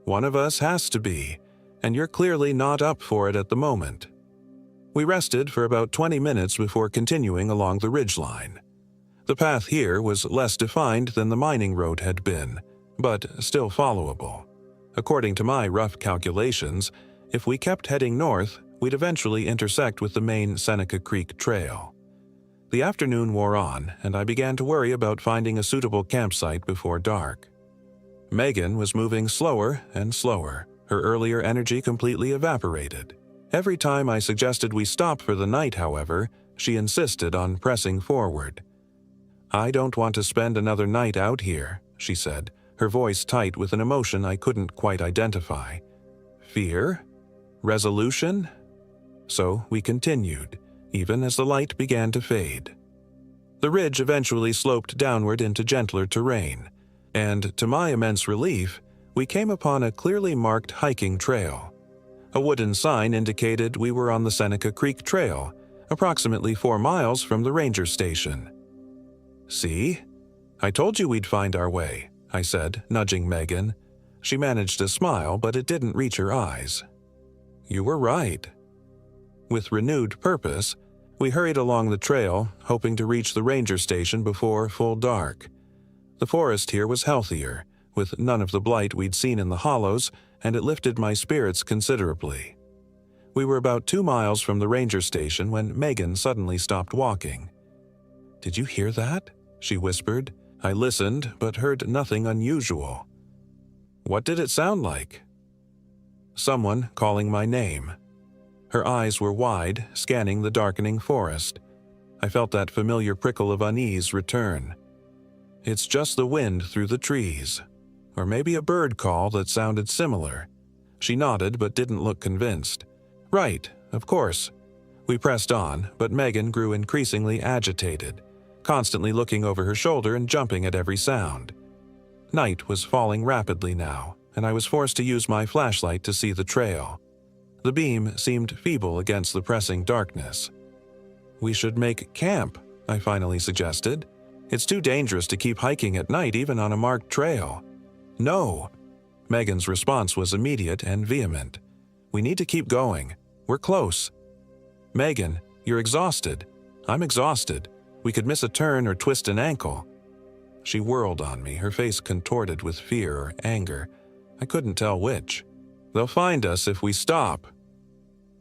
Speaker 1: "One of us has to be, and you're clearly not up for it at the moment." We rested for about 20 minutes before continuing along the ridgeline. The path here was less defined than the mining road had been, but still followable. According to my rough calculations, if we kept heading north, we'd eventually intersect with the main Seneca Creek Trail. The afternoon wore on, and I began to worry about finding a suitable campsite before dark. Megan was moving slower and slower, her earlier energy completely evaporated. Every time I suggested we stop for the night, however, she insisted on pressing forward. "I don't want to spend another night out here," she said, her voice tight with an emotion I couldn't quite identify. Fear? Resolution? So we continued, even as the light began to fade. The ridge eventually sloped downward into gentler terrain, and to my immense relief, we came upon a clearly marked hiking trail. A wooden sign indicated we were on the Seneca Creek Trail, approximately 4 miles from the ranger station. "See? I told you we'd find our way," I said, nudging Megan. She managed to smile, but it didn't reach her eyes. "You were right." With renewed purpose, we hurried along the trail, hoping to reach the ranger station before full dark. The forest here was healthier, with none of the blight we'd seen in the hollows, and it lifted my spirits considerably. We were about 2 miles from the ranger station when Megan suddenly stopped walking. "Did you hear that?" she whispered. I listened, but heard nothing unusual. "What did it sound like?" "Someone calling my name." Her eyes were wide, scanning the darkening forest. I felt that familiar prickle of unease return. "It's just the wind through the trees. Or maybe a bird call that sounded similar." She nodded but didn't look convinced. "Right, of course." We pressed on, but Megan grew increasingly agitated, constantly looking over her shoulder and jumping at every sound. Night was falling rapidly now, and I was forced to use my flashlight to see the trail. The beam seemed feeble against the pressing darkness. "We should make camp," I finally suggested. "It's too dangerous to keep hiking at night even on a marked trail." "No." Megan's response was immediate and vehement. "We need to keep going. We're close." "Megan, you're exhausted. I'm exhausted. We could miss a turn or twist an ankle." She whirled on me, her face contorted with fear or anger. I couldn't tell which. "They'll find us if we stop."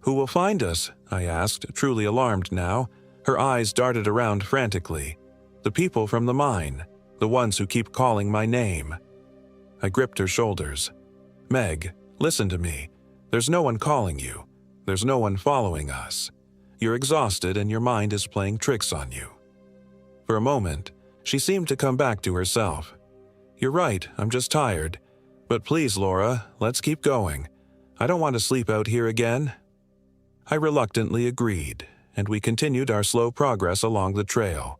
Speaker 1: "Who will find us?" I asked, truly alarmed now. Her eyes darted around frantically. "The people from the mine. The ones who keep calling my name." I gripped her shoulders. "Meg, listen to me. There's no one calling you. There's no one following us. You're exhausted and your mind is playing tricks on you." For a moment, she seemed to come back to herself. "You're right, I'm just tired. But please, Laura, let's keep going. I don't want to sleep out here again." I reluctantly agreed, and we continued our slow progress along the trail.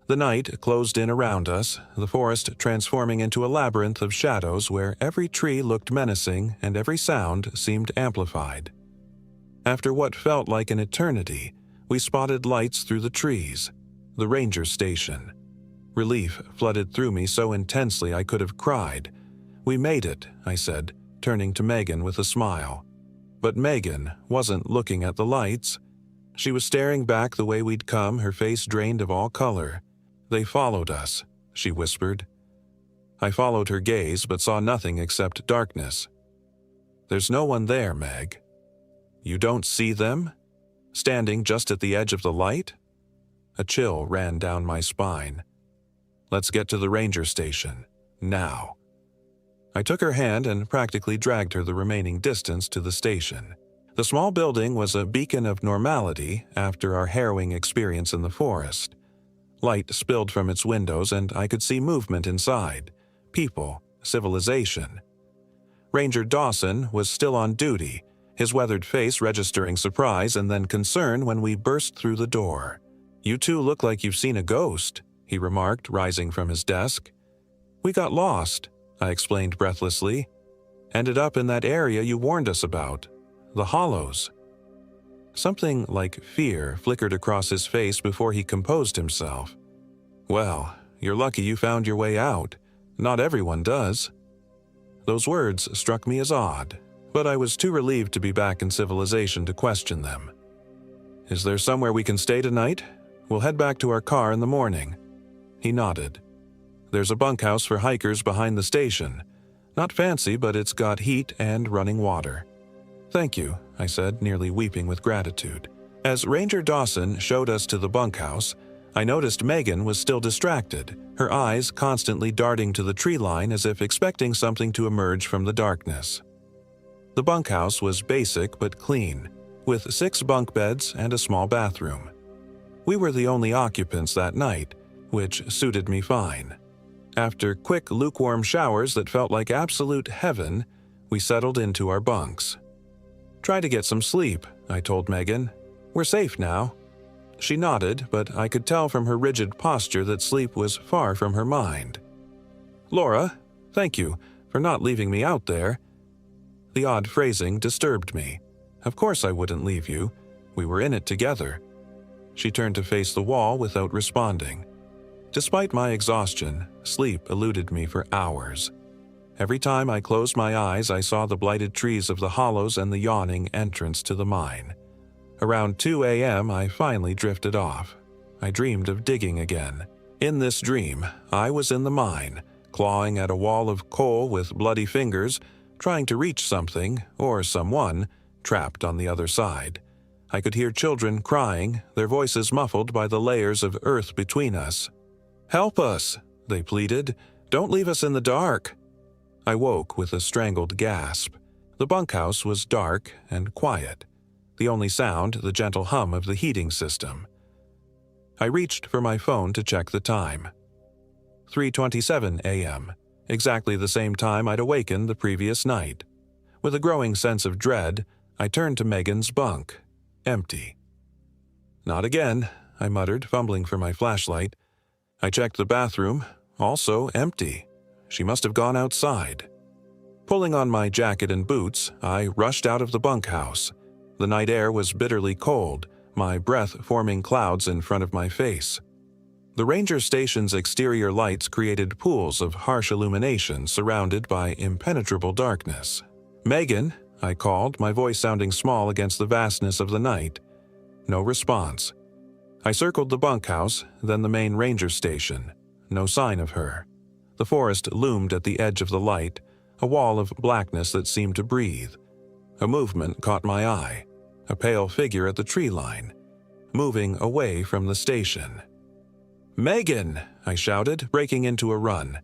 Speaker 1: The night closed in around us, the forest transforming into a labyrinth of shadows where every tree looked menacing and every sound seemed amplified. After what felt like an eternity, we spotted lights through the trees. The ranger station. Relief flooded through me so intensely I could have cried. "We made it," I said, turning to Megan with a smile. But Megan wasn't looking at the lights. She was staring back the way we'd come, her face drained of all color. "They followed us," she whispered. I followed her gaze but saw nothing except darkness. "There's no one there, Meg." "You don't see them? Standing just at the edge of the light?" A chill ran down my spine. "Let's get to the ranger station. Now." I took her hand and practically dragged her the remaining distance to the station. The small building was a beacon of normality after our harrowing experience in the forest. Light spilled from its windows and I could see movement inside. People, civilization. Ranger Dawson was still on duty, his weathered face registering surprise and then concern when we burst through the door. "You two look like you've seen a ghost," he remarked, rising from his desk. "We got lost," I explained breathlessly. "Ended up in that area you warned us about. The hollows." Something like fear flickered across his face before he composed himself. "Well, you're lucky you found your way out. Not everyone does." Those words struck me as odd, but I was too relieved to be back in civilization to question them. "Is there somewhere we can stay tonight? We'll head back to our car in the morning." He nodded. "There's a bunkhouse for hikers behind the station. Not fancy, but it's got heat and running water." "Thank you," I said, nearly weeping with gratitude. As Ranger Dawson showed us to the bunkhouse, I noticed Megan was still distracted, her eyes constantly darting to the tree line as if expecting something to emerge from the darkness. The bunkhouse was basic but clean, with 6 bunk beds and a small bathroom. We were the only occupants that night, which suited me fine. After quick, lukewarm showers that felt like absolute heaven, we settled into our bunks. "Try to get some sleep," I told Megan. "We're safe now." She nodded, but I could tell from her rigid posture that sleep was far from her mind. "Laura, thank you for not leaving me out there." The odd phrasing disturbed me. Of course I wouldn't leave you. We were in it together. She turned to face the wall without responding. Despite my exhaustion, sleep eluded me for hours. Every time I closed my eyes, I saw the blighted trees of the hollows and the yawning entrance to the mine. Around 2 a.m., I finally drifted off. I dreamed of digging again. In this dream, I was in the mine, clawing at a wall of coal with bloody fingers, trying to reach something, or someone, trapped on the other side. I could hear children crying, their voices muffled by the layers of earth between us. "Help us," they pleaded. "Don't leave us in the dark." I woke with a strangled gasp. The bunkhouse was dark and quiet. The only sound, the gentle hum of the heating system. I reached for my phone to check the time. 3:27 a.m., exactly the same time I'd awakened the previous night. With a growing sense of dread, I turned to Megan's bunk. Empty. "Not again," I muttered, fumbling for my flashlight. I checked the bathroom, also empty. She must have gone outside. Pulling on my jacket and boots, I rushed out of the bunkhouse. The night air was bitterly cold, my breath forming clouds in front of my face. The ranger station's exterior lights created pools of harsh illumination surrounded by impenetrable darkness. "Megan," I called, my voice sounding small against the vastness of the night. No response. I circled the bunkhouse, then the main ranger station. No sign of her. The forest loomed at the edge of the light, a wall of blackness that seemed to breathe. A movement caught my eye. A pale figure at the tree line, moving away from the station. "Megan!" I shouted, breaking into a run.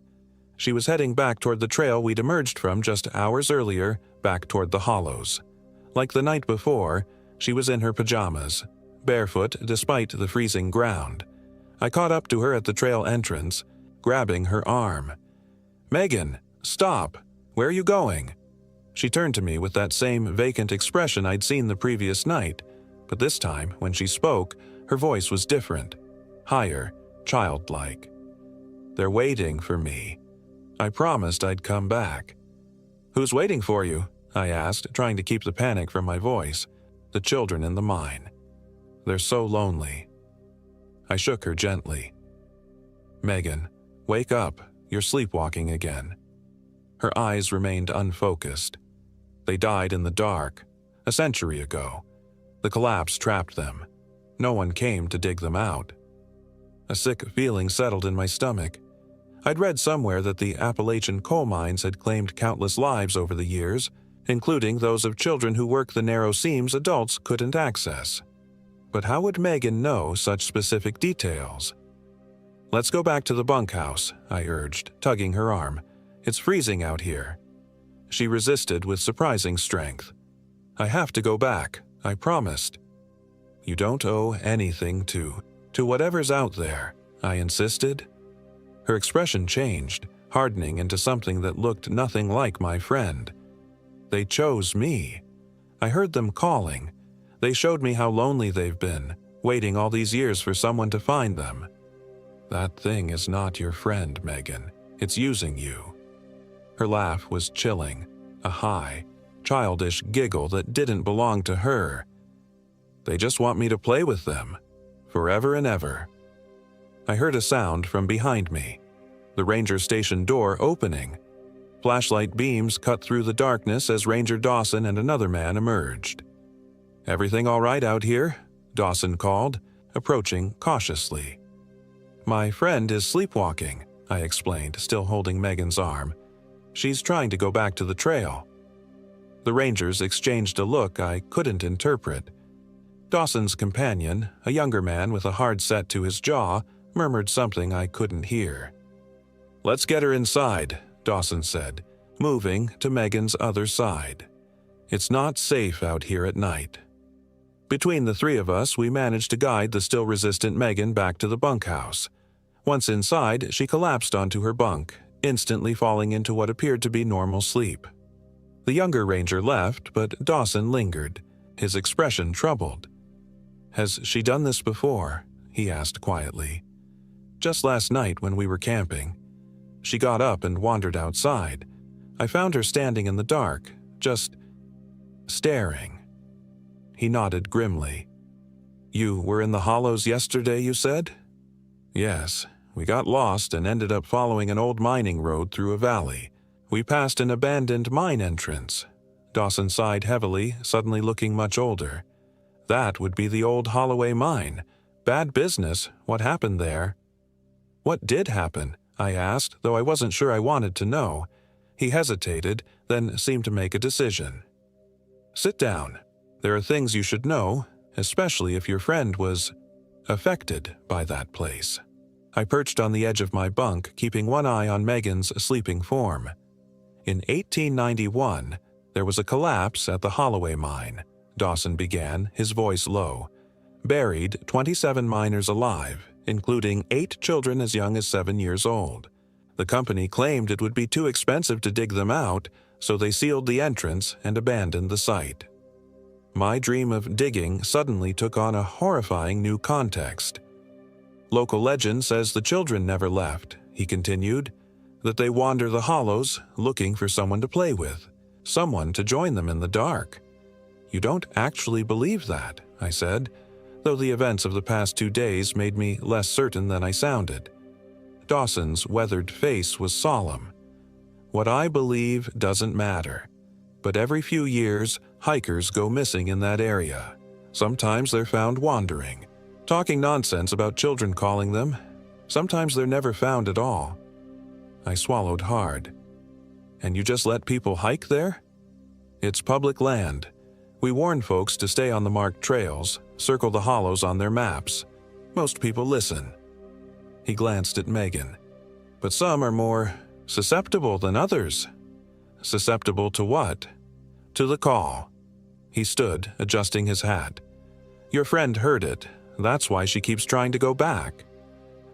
Speaker 1: She was heading back toward the trail we'd emerged from just hours earlier, back toward the hollows. Like the night before, she was in her pajamas, barefoot despite the freezing ground. I caught up to her at the trail entrance, grabbing her arm. "Megan, stop! Where are you going?" She turned to me with that same vacant expression I'd seen the previous night, but this time, when she spoke, her voice was different, higher, childlike. "They're waiting for me. I promised I'd come back." "Who's waiting for you?" I asked, trying to keep the panic from my voice. "The children in the mine. They're so lonely." I shook her gently. "Megan, wake up. You're sleepwalking again." Her eyes remained unfocused. They died in the dark, a century ago. The collapse trapped them. No one came to dig them out. A sick feeling settled in my stomach. I'd read somewhere that the Appalachian coal mines had claimed countless lives over the years, including those of children who worked the narrow seams adults couldn't access. But how would Megan know such specific details? "Let's go back to the bunkhouse," I urged, tugging her arm. "It's freezing out here." She resisted with surprising strength. "I have to go back, I promised." "You don't owe anything to whatever's out there," I insisted. Her expression changed, hardening into something that looked nothing like my friend. "They chose me. I heard them calling. They showed me how lonely they've been, waiting all these years for someone to find them. That thing is not your friend, Megan. It's using you." Her laugh was chilling, a high, childish giggle that didn't belong to her. "They just want me to play with them, forever and ever." I heard a sound from behind me, the ranger station door opening. Flashlight beams cut through the darkness as Ranger Dawson and another man emerged. "Everything all right out here?" Dawson called, approaching cautiously. "My friend is sleepwalking," I explained, still holding Megan's arm. "She's trying to go back to the trail." The rangers exchanged a look I couldn't interpret. Dawson's companion, a younger man with a hard set to his jaw, murmured something I couldn't hear. "Let's get her inside," Dawson said, moving to Megan's other side. "It's not safe out here at night." Between the three of us, we managed to guide the still resistant Megan back to the bunkhouse. Once inside, she collapsed onto her bunk, instantly falling into what appeared to be normal sleep. The younger ranger left, but Dawson lingered, his expression troubled. "Has she done this before?" he asked quietly. "Just last night when we were camping. She got up and wandered outside. I found her standing in the dark, just staring." He nodded grimly. You were in the hollows yesterday, you said? Yes. We got lost and ended up following an old mining road through a valley. We passed an abandoned mine entrance. Dawson sighed heavily, suddenly looking much older. That would be the old Holloway mine. Bad business. What happened there? What did happen? I asked, though I wasn't sure I wanted to know. He hesitated, then seemed to make a decision. Sit down. There are things you should know, especially if your friend was affected by that place. I perched on the edge of my bunk, keeping one eye on Megan's sleeping form. In 1891, there was a collapse at the Holloway mine, Dawson began, his voice low. Buried 27 miners alive, including 8 children as young as 7 years old. The company claimed it would be too expensive to dig them out, so they sealed the entrance and abandoned the site. My dream of digging suddenly took on a horrifying new context. Local legend says the children never left, he continued, that they wander the hollows looking for someone to play with, someone to join them in the dark. You don't actually believe that, I said, though the events of the past 2 days made me less certain than I sounded. Dawson's weathered face was solemn. What I believe doesn't matter, but every few years, hikers go missing in that area. Sometimes they're found wandering, talking nonsense about children calling them. Sometimes they're never found at all. I swallowed hard. And you just let people hike there? It's public land. We warn folks to stay on the marked trails, circle the hollows on their maps. Most people listen. He glanced at Megan. But some are more susceptible than others. Susceptible to what? To the call. He stood, adjusting his hat. Your friend heard it. That's why she keeps trying to go back.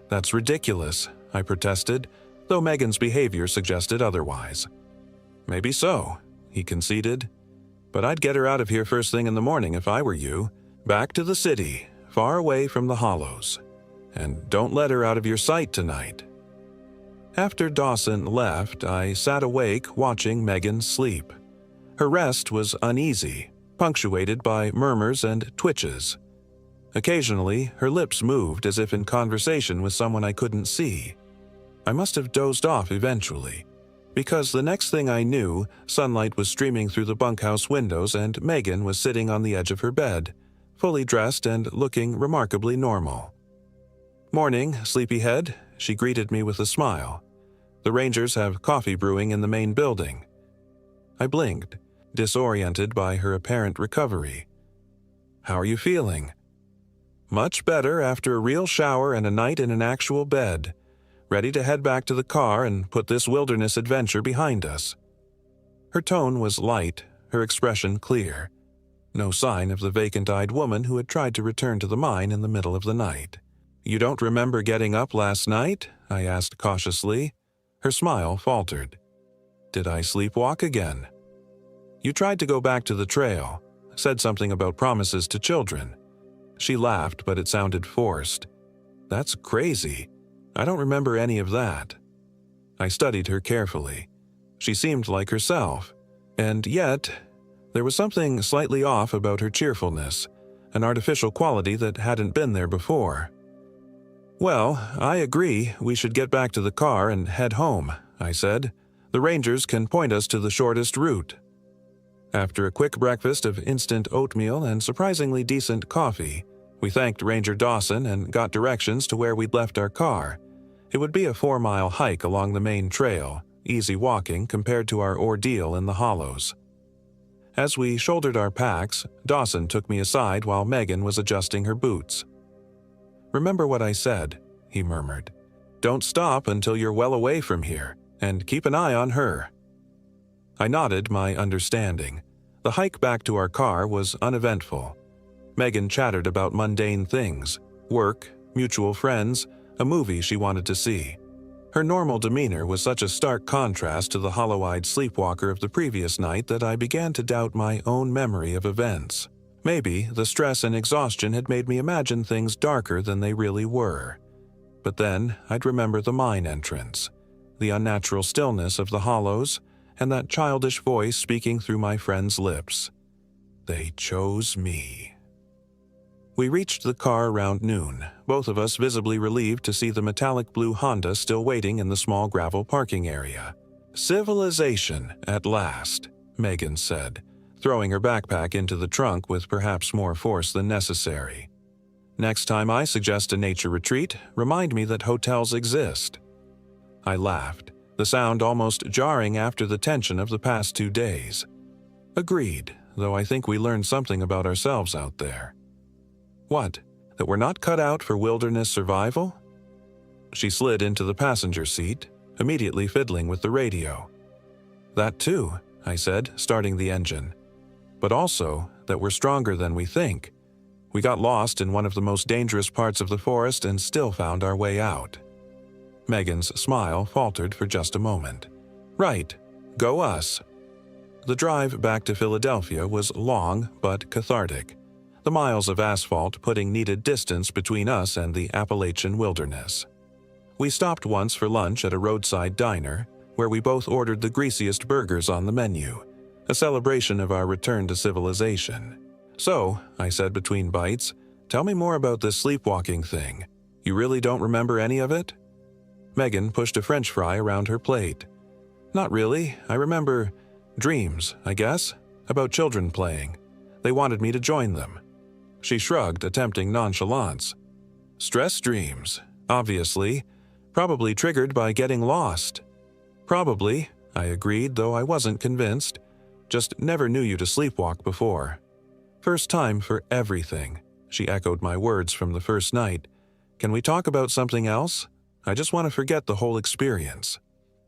Speaker 1: That's ridiculous, I protested, though Megan's behavior suggested otherwise. Maybe so, he conceded. But I'd get her out of here first thing in the morning if I were you. Back to the city, far away from the hollows. And don't let her out of your sight tonight. After Dawson left, I sat awake watching Megan sleep. Her rest was uneasy, punctuated by murmurs and twitches. Occasionally, her lips moved as if in conversation with someone I couldn't see. I must have dozed off eventually, because the next thing I knew, sunlight was streaming through the bunkhouse windows and Megan was sitting on the edge of her bed, fully dressed and looking remarkably normal. Morning, sleepyhead, she greeted me with a smile. The Rangers have coffee brewing in the main building. I blinked, disoriented by her apparent recovery. How are you feeling? Much better after a real shower and a night in an actual bed. Ready to head back to the car and put this wilderness adventure behind us. Her tone was light, her expression clear. No sign of the vacant-eyed woman who had tried to return to the mine in the middle of the night. You don't remember getting up last night? I asked cautiously. Her smile faltered. Did I sleepwalk again? You tried to go back to the trail, said something about promises to children. She laughed, but it sounded forced. That's crazy. I don't remember any of that. I studied her carefully. She seemed like herself, and yet there was something slightly off about her cheerfulness, an artificial quality that hadn't been there before. Well, I agree we should get back to the car and head home, I said. The Rangers can point us to the shortest route. After a quick breakfast of instant oatmeal and surprisingly decent coffee, we thanked Ranger Dawson and got directions to where we'd left our car. It would be a 4-mile hike along the main trail, easy walking compared to our ordeal in the hollows. As we shouldered our packs, Dawson took me aside while Megan was adjusting her boots. Remember what I said, he murmured. Don't stop until you're well away from here, and keep an eye on her. I nodded my understanding. The hike back to our car was uneventful. Megan chattered about mundane things, work, mutual friends, a movie she wanted to see. Her normal demeanor was such a stark contrast to the hollow-eyed sleepwalker of the previous night that I began to doubt my own memory of events. Maybe the stress and exhaustion had made me imagine things darker than they really were. But then I'd remember the mine entrance, the unnatural stillness of the hollows, and that childish voice speaking through my friend's lips. They chose me. We reached the car around noon, both of us visibly relieved to see the metallic blue Honda still waiting in the small gravel parking area. "Civilization, at last," Megan said, throwing her backpack into the trunk with perhaps more force than necessary. "Next time I suggest a nature retreat, remind me that hotels exist." I laughed, the sound almost jarring after the tension of the past 2 days. Agreed, though I think we learned something about ourselves out there. What? That we're not cut out for wilderness survival? She slid into the passenger seat, immediately fiddling with the radio. "That too," I said, starting the engine. "But also that we're stronger than we think. We got lost in one of the most dangerous parts of the forest and still found our way out." Megan's smile faltered for just a moment. "Right. Go us." The drive back to Philadelphia was long but cathartic, the miles of asphalt putting needed distance between us and the Appalachian wilderness. We stopped once for lunch at a roadside diner, where we both ordered the greasiest burgers on the menu, a celebration of our return to civilization. "So," I said between bites, "tell me more about this sleepwalking thing. You really don't remember any of it?" Megan pushed a French fry around her plate. "Not really. I remember dreams, I guess, about children playing. They wanted me to join them." She shrugged, attempting nonchalance. "Stress dreams, obviously. Probably triggered by getting lost." "Probably," I agreed, though I wasn't convinced. "Just never knew you to sleepwalk before." "First time for everything," she echoed my words from the first night. "Can we talk about something else? I just want to forget the whole experience."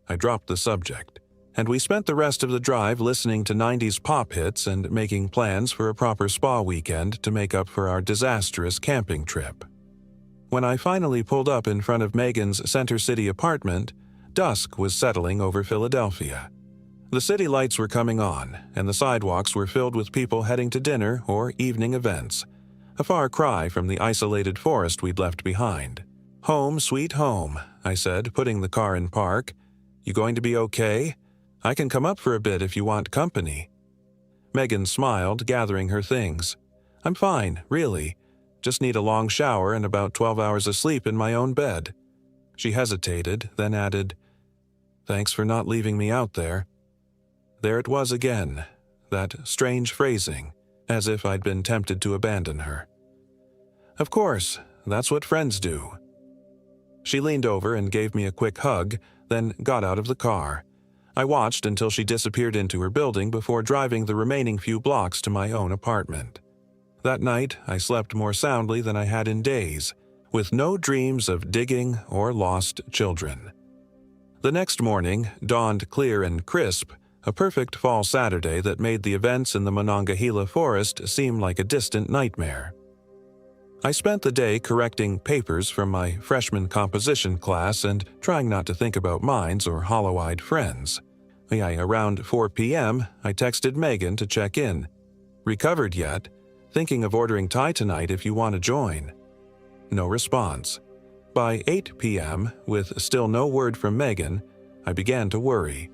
Speaker 1: I dropped the subject, and we spent the rest of the drive listening to 90s pop hits and making plans for a proper spa weekend to make up for our disastrous camping trip. When I finally pulled up in front of Megan's Center City apartment, dusk was settling over Philadelphia. The city lights were coming on, and the sidewalks were filled with people heading to dinner or evening events, a far cry from the isolated forest we'd left behind. "Home, sweet home," I said, putting the car in park. "You going to be okay? I can come up for a bit if you want company." Megan smiled, gathering her things. "I'm fine, really. Just need a long shower and about 12 hours of sleep in my own bed." She hesitated, then added, "Thanks for not leaving me out there." There it was again, that strange phrasing, as if I'd been tempted to abandon her. "Of course, that's what friends do." She leaned over and gave me a quick hug, then got out of the car. I watched until she disappeared into her building before driving the remaining few blocks to my own apartment. That night, I slept more soundly than I had in days, with no dreams of digging or lost children. The next morning dawned clear and crisp, a perfect fall Saturday that made the events in the Monongahela forest seem like a distant nightmare. I spent the day correcting papers from my freshman composition class and trying not to think about mines or hollow-eyed friends. Around 4 p.m., I texted Megan to check in. "Recovered yet? Thinking of ordering Thai tonight if you want to join." No response. By 8 p.m., with still no word from Megan, I began to worry.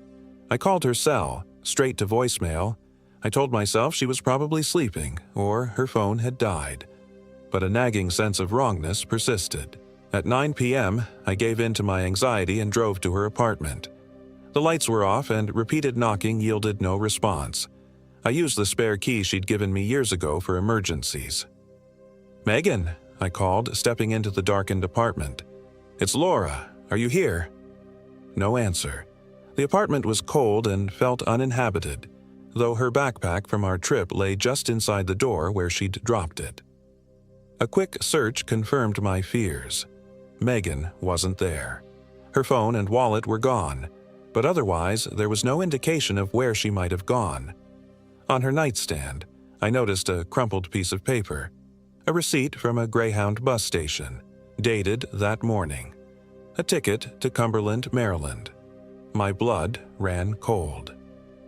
Speaker 1: I called her cell, straight to voicemail. I told myself she was probably sleeping, or her phone had died. But a nagging sense of wrongness persisted. At 9 p.m., I gave in to my anxiety and drove to her apartment. The lights were off and repeated knocking yielded no response. I used the spare key she'd given me years ago for emergencies. "Megan," I called, stepping into the darkened apartment. "It's Laura. Are you here?" No answer. The apartment was cold and felt uninhabited, though her backpack from our trip lay just inside the door where she'd dropped it. A quick search confirmed my fears. Megan wasn't there. Her phone and wallet were gone, but otherwise there was no indication of where she might have gone. On her nightstand, I noticed a crumpled piece of paper, a receipt from a Greyhound bus station, dated that morning, a ticket to Cumberland, Maryland. My blood ran cold.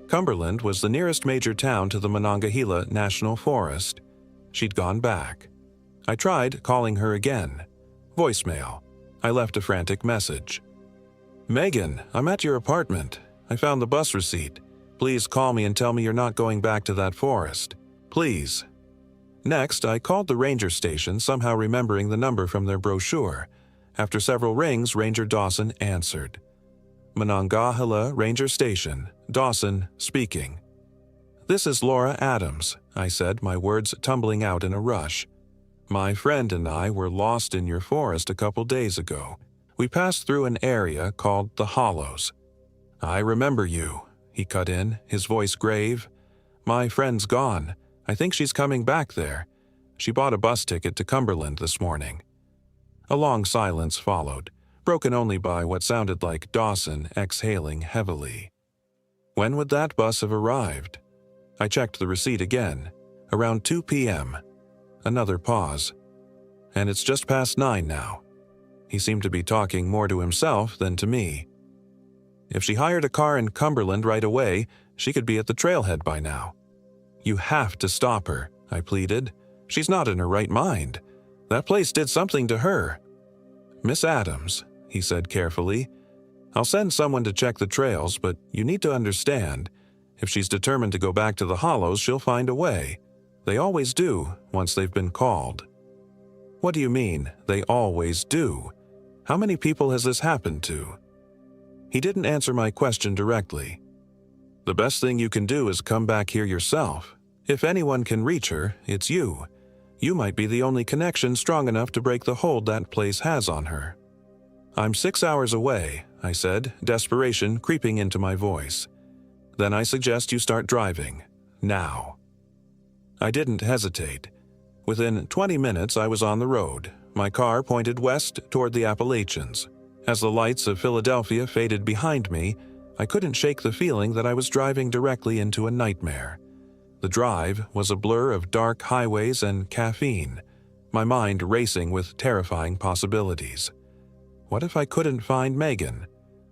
Speaker 1: Cumberland was the nearest major town to the Monongahela National Forest. She'd gone back. I tried calling her again. Voicemail. I left a frantic message. "Megan, I'm at your apartment. I found the bus receipt. Please call me and tell me you're not going back to that forest. Please." Next, I called the ranger station, somehow remembering the number from their brochure. After several rings, Ranger Dawson answered. Monongahela Ranger Station, Dawson speaking. "This is Laura Adams," I said, my words tumbling out in a rush. "My friend and I were lost in your forest a couple days ago. We passed through an area called the Hollows." "I remember you," he cut in, his voice grave. "My friend's gone. I think she's coming back there. She bought a bus ticket to Cumberland this morning." A long silence followed, broken only by what sounded like Dawson exhaling heavily. When would that bus have arrived? I checked the receipt again. Around 2 p.m. Another pause. "And it's just past 9 now." He seemed to be talking more to himself than to me. "If she hired a car in Cumberland right away, she could be at the trailhead by now." "You have to stop her," I pleaded. "She's not in her right mind. That place did something to her." "Miss Adams," he said carefully, "I'll send someone to check the trails, but you need to understand, if she's determined to go back to the Hollows, she'll find a way. They always do, once they've been called." "What do you mean, they always do? How many people has this happened to?" He didn't answer my question directly. "The best thing you can do is come back here yourself. If anyone can reach her, it's you. You might be the only connection strong enough to break the hold that place has on her." "I'm 6 hours away," I said, desperation creeping into my voice. "Then I suggest you start driving. Now." I didn't hesitate. Within 20 minutes I was on the road, my car pointed west toward the Appalachians. As the lights of Philadelphia faded behind me, I couldn't shake the feeling that I was driving directly into a nightmare. The drive was a blur of dark highways and caffeine, my mind racing with terrifying possibilities. What if I couldn't find Megan?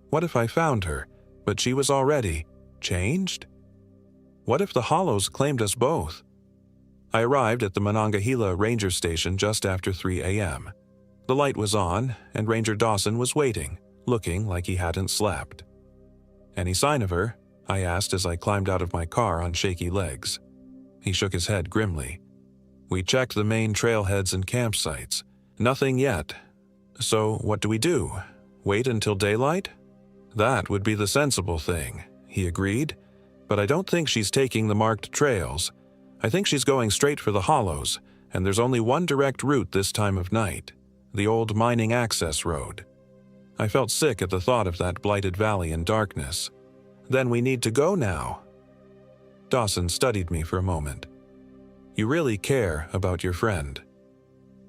Speaker 1: What if I found her, but she was already changed? What if the Hollows claimed us both? I arrived at the Monongahela Ranger Station just after 3 a.m. The light was on, and Ranger Dawson was waiting, looking like he hadn't slept. "Any sign of her?" I asked as I climbed out of my car on shaky legs. He shook his head grimly. "We checked the main trailheads and campsites. Nothing yet. So what do we do? Wait until daylight?" "That would be the sensible thing," he agreed. "But I don't think she's taking the marked trails. I think she's going straight for the Hollows, and there's only one direct route this time of night, the old mining access road." I felt sick at the thought of that blighted valley in darkness. "Then we need to go now." Dawson studied me for a moment. "You really care about your friend?"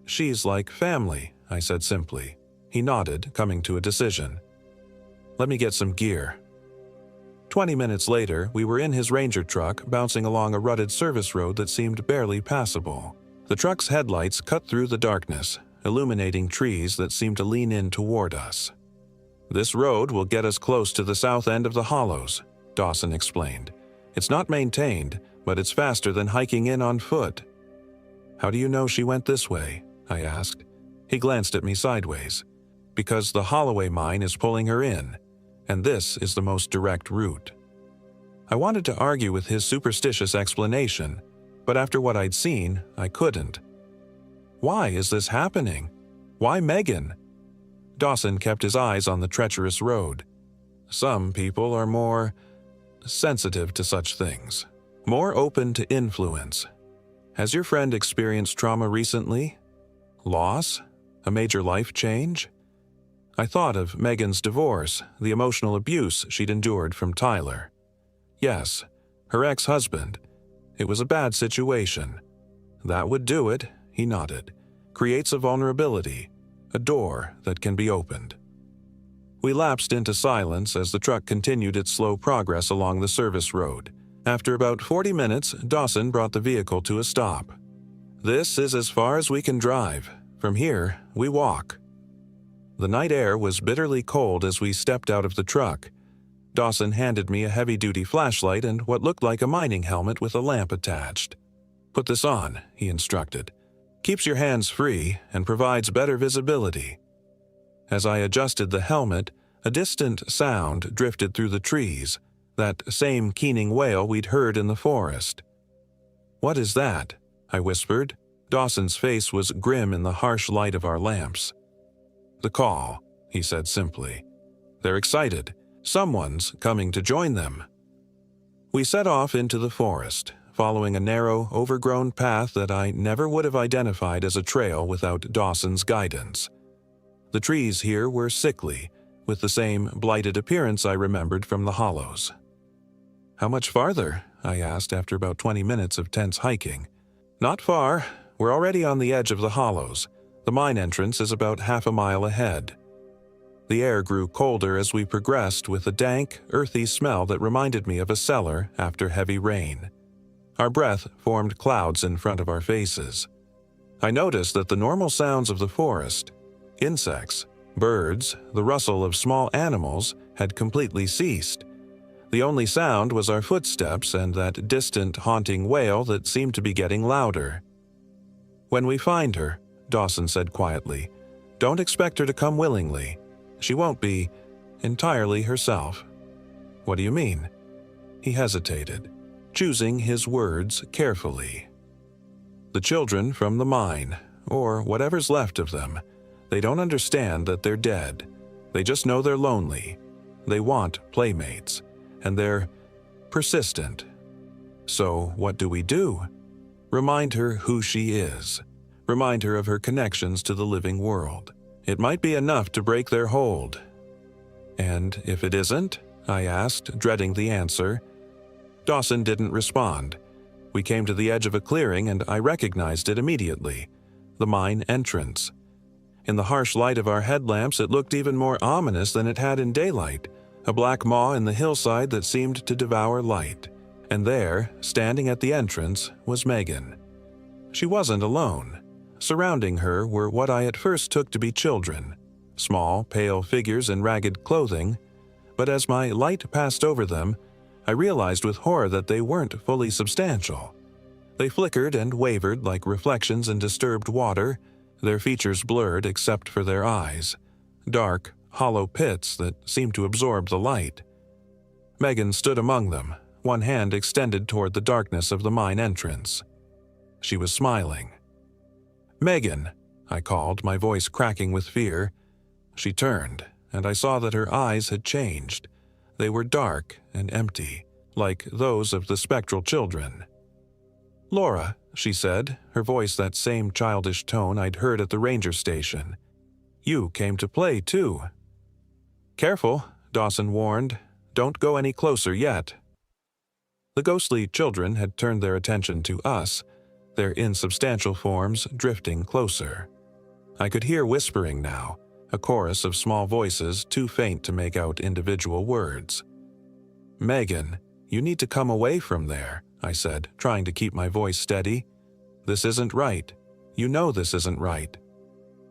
Speaker 1: "She's like family," I said simply. He nodded, coming to a decision. "Let me get some gear." 20 minutes later, we were in his ranger truck, bouncing along a rutted service road that seemed barely passable. The truck's headlights cut through the darkness, illuminating trees that seemed to lean in toward us. "This road will get us close to the south end of the Hollows," Dawson explained. "It's not maintained, but it's faster than hiking in on foot." "How do you know she went this way?" I asked. He glanced at me sideways. "Because the Holloway mine is pulling her in, and this is the most direct route." I wanted to argue with his superstitious explanation, but after what I'd seen, I couldn't. "Why is this happening? Why Megan?" Dawson kept his eyes on the treacherous road. "Some people are more sensitive to such things, more open to influence. Has your friend experienced trauma recently? Loss? A major life change?" I thought of Megan's divorce, the emotional abuse she'd endured from Tyler. "Yes, her ex-husband. It was a bad situation." "That would do it," he nodded. "Creates a vulnerability, a door that can be opened." We lapsed into silence as the truck continued its slow progress along the service road. After about 40 minutes, Dawson brought the vehicle to a stop. "This is as far as we can drive. From here, we walk." The night air was bitterly cold as we stepped out of the truck. Dawson handed me a heavy-duty flashlight and what looked like a mining helmet with a lamp attached. "Put this on," he instructed. "Keeps your hands free and provides better visibility." As I adjusted the helmet, a distant sound drifted through the trees, that same keening wail we'd heard in the forest. "What is that?" I whispered. Dawson's face was grim in the harsh light of our lamps. "The call," he said simply. "They're excited. Someone's coming to join them." We set off into the forest, following a narrow, overgrown path that I never would have identified as a trail without Dawson's guidance. The trees here were sickly, with the same blighted appearance I remembered from the hollows. "How much farther?" I asked after about 20 minutes of tense hiking. "Not far. We're already on the edge of the hollows. The mine entrance is about half a mile ahead." The air grew colder as we progressed, with a dank, earthy smell that reminded me of a cellar after heavy rain. Our breath formed clouds in front of our faces. I noticed that the normal sounds of the forest, insects, birds, the rustle of small animals, had completely ceased. The only sound was our footsteps and that distant, haunting wail that seemed to be getting louder. "When we find her," Dawson said quietly, "don't expect her to come willingly. She won't be entirely herself." "What do you mean?" He hesitated, choosing his words carefully. "The children from the mine, or whatever's left of them, they don't understand that they're dead. They just know they're lonely. They want playmates, and they're persistent. So what do we do? Remind her who she is. Remind her of her connections to the living world. It might be enough to break their hold." "And if it isn't?" I asked, dreading the answer. Dawson didn't respond. We came to the edge of a clearing and I recognized it immediately. The mine entrance. In the harsh light of our headlamps, it looked even more ominous than it had in daylight, a black maw in the hillside that seemed to devour light. And there, standing at the entrance, was Megan. She wasn't alone. Surrounding her were what I at first took to be children, small, pale figures in ragged clothing, but as my light passed over them, I realized with horror that they weren't fully substantial. They flickered and wavered like reflections in disturbed water, their features blurred except for their eyes, dark, hollow pits that seemed to absorb the light. Megan stood among them, one hand extended toward the darkness of the mine entrance. She was smiling. "Megan," I called, my voice cracking with fear. She turned, and I saw that her eyes had changed. They were dark and empty, like those of the spectral children. "Laura," she said, her voice that same childish tone I'd heard at the ranger station. "You came to play, too." "Careful," Dawson warned. "Don't go any closer yet." The ghostly children had turned their attention to us, their insubstantial forms drifting closer. I could hear whispering now, a chorus of small voices too faint to make out individual words. "Megan, you need to come away from there," I said, trying to keep my voice steady. "This isn't right. You know this isn't right."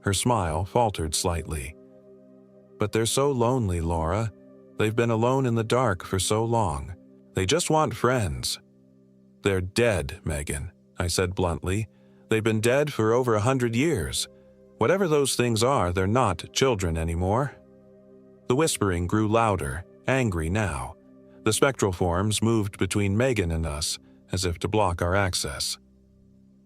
Speaker 1: Her smile faltered slightly. "But they're so lonely, Laura. They've been alone in the dark for so long. They just want friends." "They're dead, Megan," I said bluntly. "They've been dead for over 100 years. Whatever those things are, they're not children anymore." The whispering grew louder, angry now. The spectral forms moved between Megan and us, as if to block our access.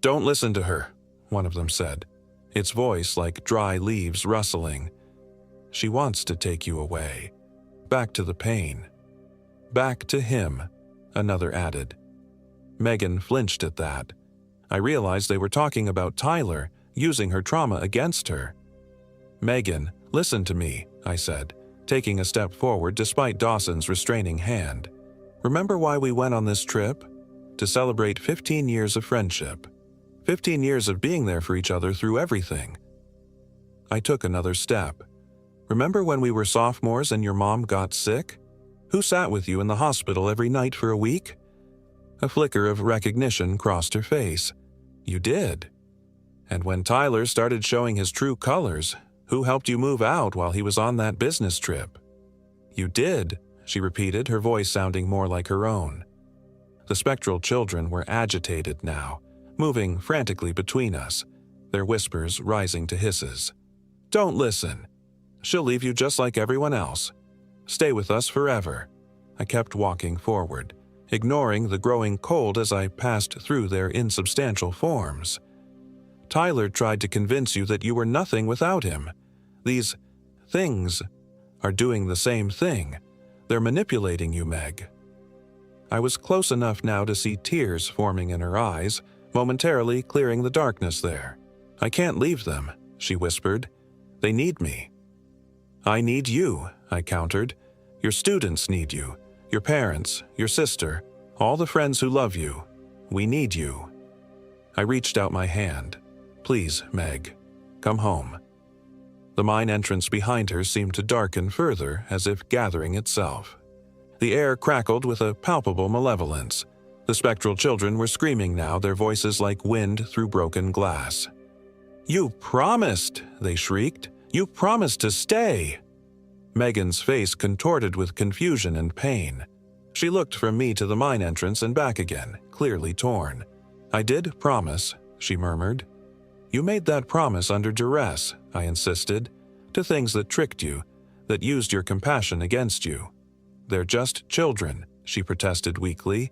Speaker 1: "Don't listen to her," one of them said, its voice like dry leaves rustling. "She wants to take you away. Back to the pain." "Back to him," another added. Megan flinched at that. I realized they were talking about Tyler, using her trauma against her. "Megan, listen to me," I said, taking a step forward despite Dawson's restraining hand. "Remember why we went on this trip? To celebrate 15 years of friendship. 15 years of being there for each other through everything." I took another step. "Remember when we were sophomores and your mom got sick? Who sat with you in the hospital every night for a week?" A flicker of recognition crossed her face. "You did." "And when Tyler started showing his true colors, who helped you move out while he was on that business trip?" "You did," she repeated, her voice sounding more like her own. The spectral children were agitated now, moving frantically between us, their whispers rising to hisses. "Don't listen. She'll leave you just like everyone else. Stay with us forever." I kept walking forward, ignoring the growing cold as I passed through their insubstantial forms. Tyler tried to convince you that you were nothing without him. These things are doing the same thing. They're manipulating you, Meg." I was close enough now to see tears forming in her eyes, momentarily clearing the darkness there. "I can't leave them," she whispered. "They need me." "I need you," I countered. "Your students need you. Your parents, your sister, all the friends who love you. We need you." I reached out my hand. "Please, Meg, come home." The mine entrance behind her seemed to darken further, as if gathering itself. The air crackled with a palpable malevolence. The spectral children were screaming now, their voices like wind through broken glass. "You promised!" they shrieked. "You promised to stay!" Megan's face contorted with confusion and pain. She looked from me to the mine entrance and back again, clearly torn. "I did promise," she murmured. "You made that promise under duress," I insisted, "to things that tricked you, that used your compassion against you." "They're just children," she protested weakly.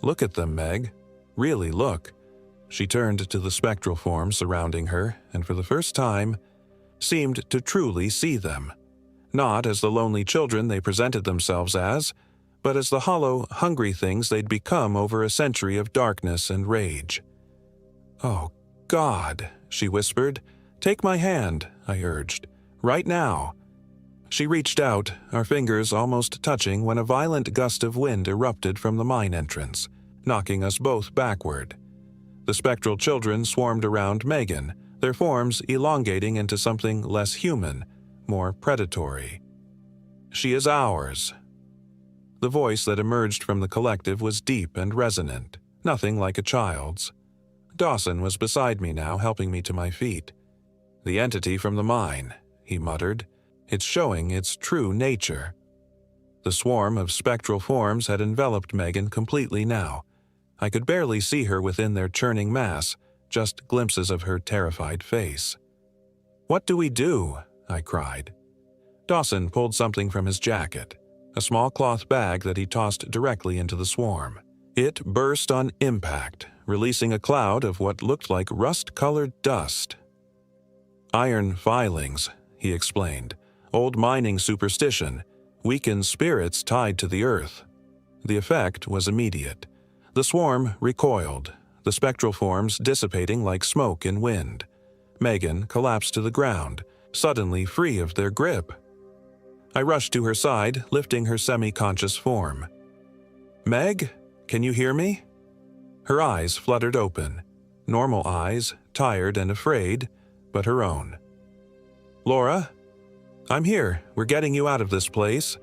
Speaker 1: "Look at them, Meg. Really look." She turned to the spectral forms surrounding her, and for the first time, seemed to truly see them. Not as the lonely children they presented themselves as, but as the hollow, hungry things they'd become over a century of darkness and rage. "Oh, God," she whispered. "Take my hand," I urged. "Right now." She reached out, our fingers almost touching when a violent gust of wind erupted from the mine entrance, knocking us both backward. The spectral children swarmed around Megan, their forms elongating into something less human, more predatory. "She is ours." The voice that emerged from the collective was deep and resonant, nothing like a child's. Dawson was beside me now, helping me to my feet. "The entity from the mine," he muttered. "It's showing its true nature." The swarm of spectral forms had enveloped Megan completely now. I could barely see her within their churning mass, just glimpses of her terrified face. "What do we do?" I cried. Dawson pulled something from his jacket, a small cloth bag that he tossed directly into the swarm. It burst on impact, releasing a cloud of what looked like rust-colored dust. "Iron filings," he explained. "Old mining superstition. Weakened spirits tied to the earth." The effect was immediate. The swarm recoiled, the spectral forms dissipating like smoke in wind. Megan collapsed to the ground, suddenly free of their grip. I rushed to her side, lifting her semi-conscious form. "Meg, can you hear me?" Her eyes fluttered open. Normal eyes, tired and afraid, but her own. "Laura? I'm here. We're getting you out of this place."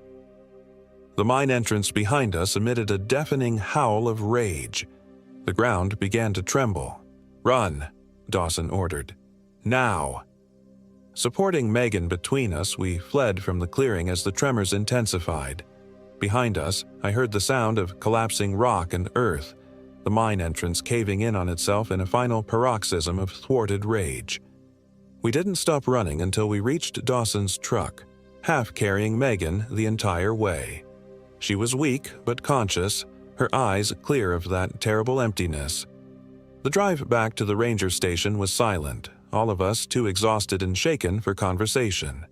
Speaker 1: The mine entrance behind us emitted a deafening howl of rage. The ground began to tremble. "Run," Dawson ordered. "Now." Supporting Megan between us, we fled from the clearing as the tremors intensified. Behind us, I heard the sound of collapsing rock and earth, the mine entrance caving in on itself in a final paroxysm of thwarted rage. We didn't stop running until we reached Dawson's truck, half carrying Megan the entire way. She was weak but conscious, her eyes clear of that terrible emptiness. The drive back to the ranger station was silent, all of us too exhausted and shaken for conversation.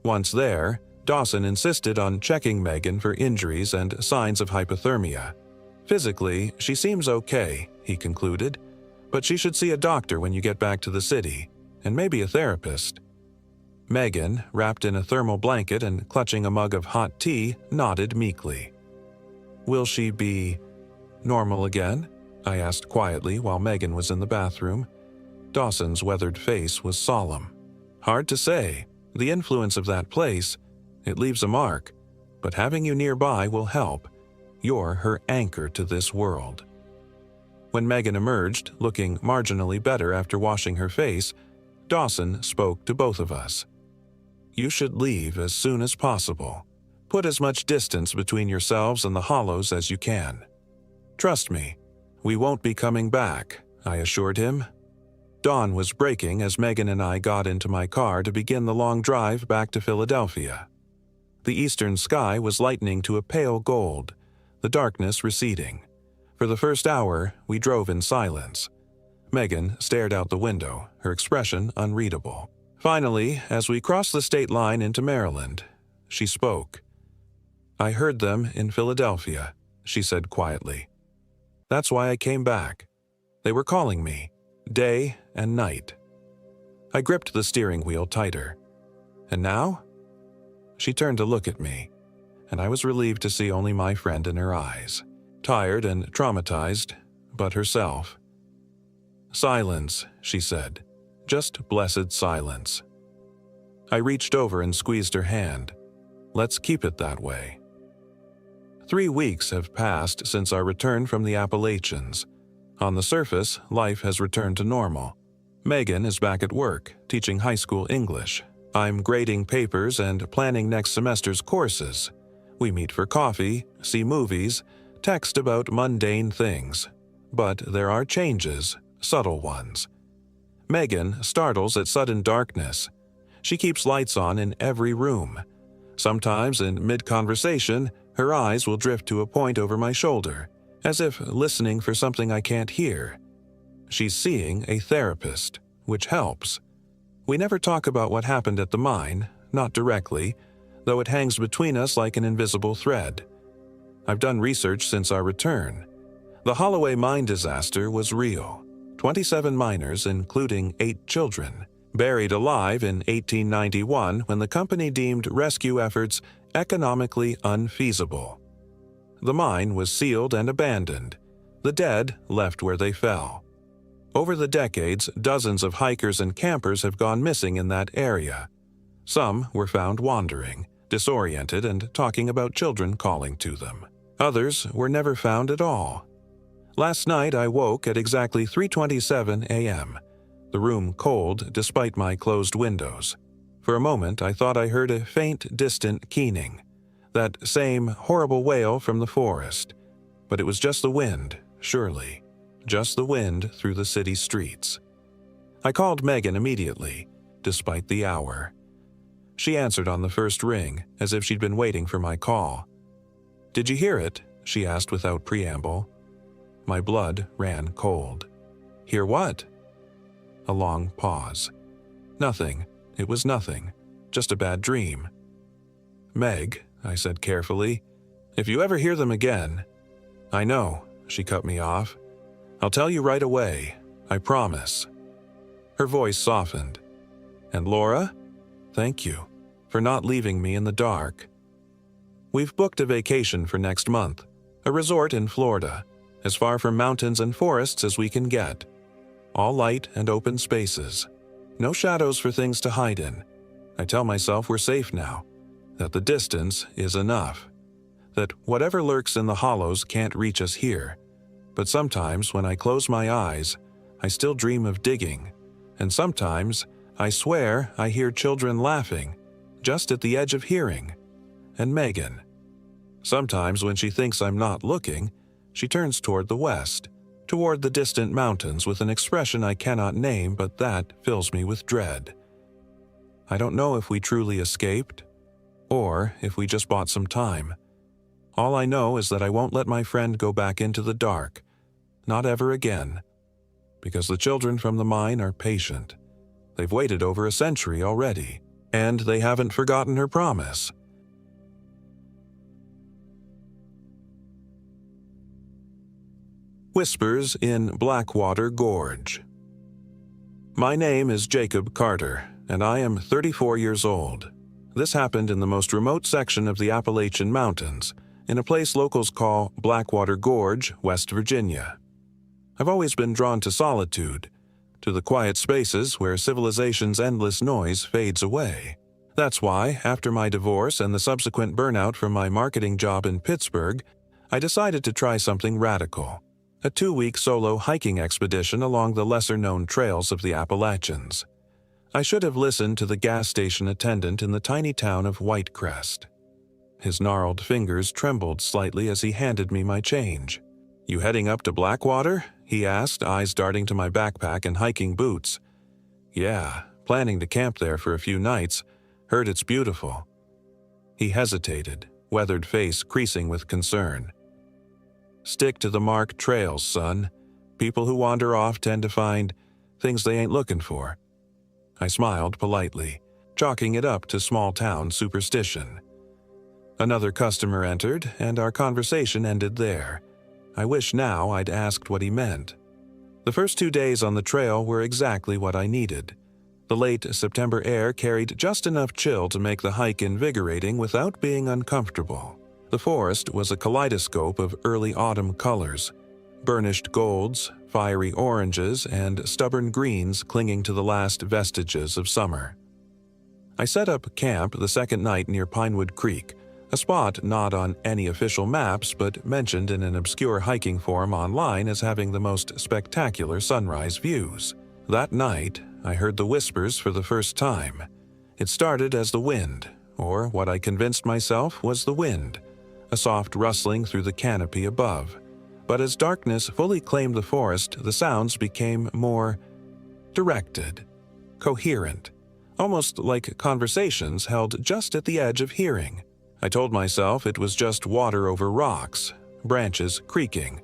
Speaker 1: Once there, Dawson insisted on checking Megan for injuries and signs of hypothermia. "Physically, she seems okay," he concluded, "but she should see a doctor when you get back to the city, and maybe a therapist." Megan, wrapped in a thermal blanket and clutching a mug of hot tea, nodded meekly. "Will she be normal again?" I asked quietly while Megan was in the bathroom. Dawson's weathered face was solemn. "Hard to say. The influence of that place, it leaves a mark, but having you nearby will help. You're her anchor to this world." When Megan emerged, looking marginally better after washing her face, Dawson spoke to both of us. "You should leave as soon as possible. Put as much distance between yourselves and the hollows as you can." "Trust me, we won't be coming back," I assured him. Dawn was breaking as Megan and I got into my car to begin the long drive back to Philadelphia. The eastern sky was lightening to a pale gold, the darkness receding. For the first hour, we drove in silence. Megan stared out the window, her expression unreadable. Finally, as we crossed the state line into Maryland, she spoke. "I heard them in Philadelphia," she said quietly. "That's why I came back. They were calling me, day and night." I gripped the steering wheel tighter. "And now?" She turned to look at me, and I was relieved to see only my friend in her eyes, tired and traumatized, but herself. "Silence," she said. "Just blessed silence." I reached over and squeezed her hand. "Let's keep it that way." 3 weeks have passed since our return from the Appalachians. On the surface, life has returned to normal. Megan is back at work, teaching high school English. I'm grading papers and planning next semester's courses. We meet for coffee, see movies, text about mundane things. But there are changes, subtle ones. Megan startles at sudden darkness. She keeps lights on in every room. Sometimes in mid-conversation, her eyes will drift to a point over my shoulder, as if listening for something I can't hear. She's seeing a therapist, which helps. We never talk about what happened at the mine, not directly, though it hangs between us like an invisible thread. I've done research since our return. The Holloway mine disaster was real. 27 miners, including 8 children, buried alive in 1891 when the company deemed rescue efforts economically unfeasible. The mine was sealed and abandoned. The dead left where they fell. Over the decades, dozens of hikers and campers have gone missing in that area. Some were found wandering, disoriented, and talking about children calling to them. Others were never found at all. Last night I woke at exactly 3:27 a.m., the room cold despite my closed windows. For a moment I thought I heard a faint, distant keening, that same horrible wail from the forest. But it was just the wind, surely. Just the wind through the city streets. I called Megan immediately, despite the hour. She answered on the first ring, as if she'd been waiting for my call. "Did you hear it?" she asked without preamble. My blood ran cold. "Hear what?" A long pause. "Nothing. It was nothing. Just a bad dream." "Meg," I said carefully, "if you ever hear them again—" "I know," she cut me off. "I'll tell you right away. I promise." Her voice softened. "And Laura? Thank you for not leaving me in the dark." We've booked a vacation for next month, a resort in Florida, as far from mountains and forests as we can get. All light and open spaces. No shadows for things to hide in. I tell myself we're safe now, that the distance is enough, that whatever lurks in the hollows can't reach us here. But sometimes when I close my eyes, I still dream of digging, and sometimes I swear I hear children laughing, just at the edge of hearing. And Megan. Sometimes when she thinks I'm not looking, she turns toward the west, toward the distant mountains with an expression I cannot name, but that fills me with dread. I don't know if we truly escaped, or if we just bought some time. All I know is that I won't let my friend go back into the dark. Not ever again. Because the children from the mine are patient. They've waited over a century already, and they haven't forgotten her promise. Whispers in Blackwater Gorge. My name is Jacob Carter, and I am 34 years old. This happened in the most remote section of the Appalachian Mountains, in a place locals call Blackwater Gorge, West Virginia. I've always been drawn to solitude, to the quiet spaces where civilization's endless noise fades away. That's why, after my divorce and the subsequent burnout from my marketing job in Pittsburgh, I decided to try something radical. A 2-week solo hiking expedition along the lesser-known trails of the Appalachians. I should have listened to the gas station attendant in the tiny town of Whitecrest. His gnarled fingers trembled slightly as he handed me my change. "You heading up to Blackwater?" he asked, eyes darting to my backpack and hiking boots. "Yeah, planning to camp there for a few nights. Heard it's beautiful." He hesitated, weathered face creasing with concern. "Stick to the marked trails, son. People who wander off tend to find things they ain't looking for." I smiled politely, chalking it up to small-town superstition. Another customer entered, and our conversation ended there. I wish now I'd asked what he meant. The first 2 days on the trail were exactly what I needed. The late September air carried just enough chill to make the hike invigorating without being uncomfortable. The forest was a kaleidoscope of early autumn colors: burnished golds, fiery oranges, and stubborn greens clinging to the last vestiges of summer. I set up camp the second night near Pinewood Creek, a spot not on any official maps but mentioned in an obscure hiking forum online as having the most spectacular sunrise views. That night, I heard the whispers for the first time. It started as the wind, or what I convinced myself was the wind, a soft rustling through the canopy above. But as darkness fully claimed the forest, the sounds became more directed, coherent, almost like conversations held just at the edge of hearing. I told myself it was just water over rocks, branches creaking,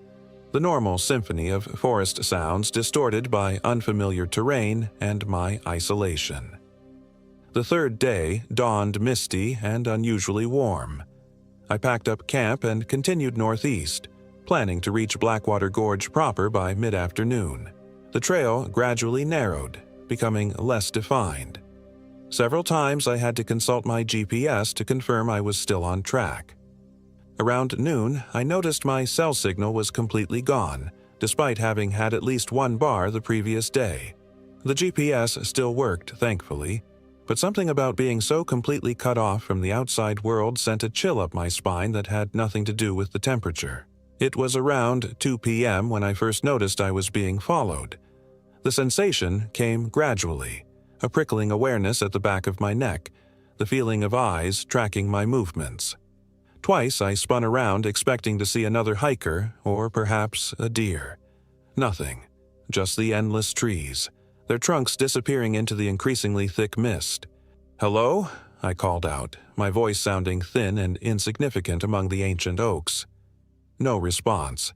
Speaker 1: the normal symphony of forest sounds distorted by unfamiliar terrain and my isolation. The third day dawned misty and unusually warm. I packed up camp and continued northeast, planning to reach Blackwater Gorge proper by mid-afternoon. The trail gradually narrowed, becoming less defined. Several times I had to consult my GPS to confirm I was still on track. Around noon, I noticed my cell signal was completely gone, despite having had at least one bar the previous day. The GPS still worked, thankfully, but something about being so completely cut off from the outside world sent a chill up my spine that had nothing to do with the temperature. It was around 2 p.m. when I first noticed I was being followed. The sensation came gradually, a prickling awareness at the back of my neck, the feeling of eyes tracking my movements. Twice I spun around expecting to see another hiker or perhaps a deer. Nothing, just the endless trees, their trunks disappearing into the increasingly thick mist. "Hello?" I called out, my voice sounding thin and insignificant among the ancient oaks. No response.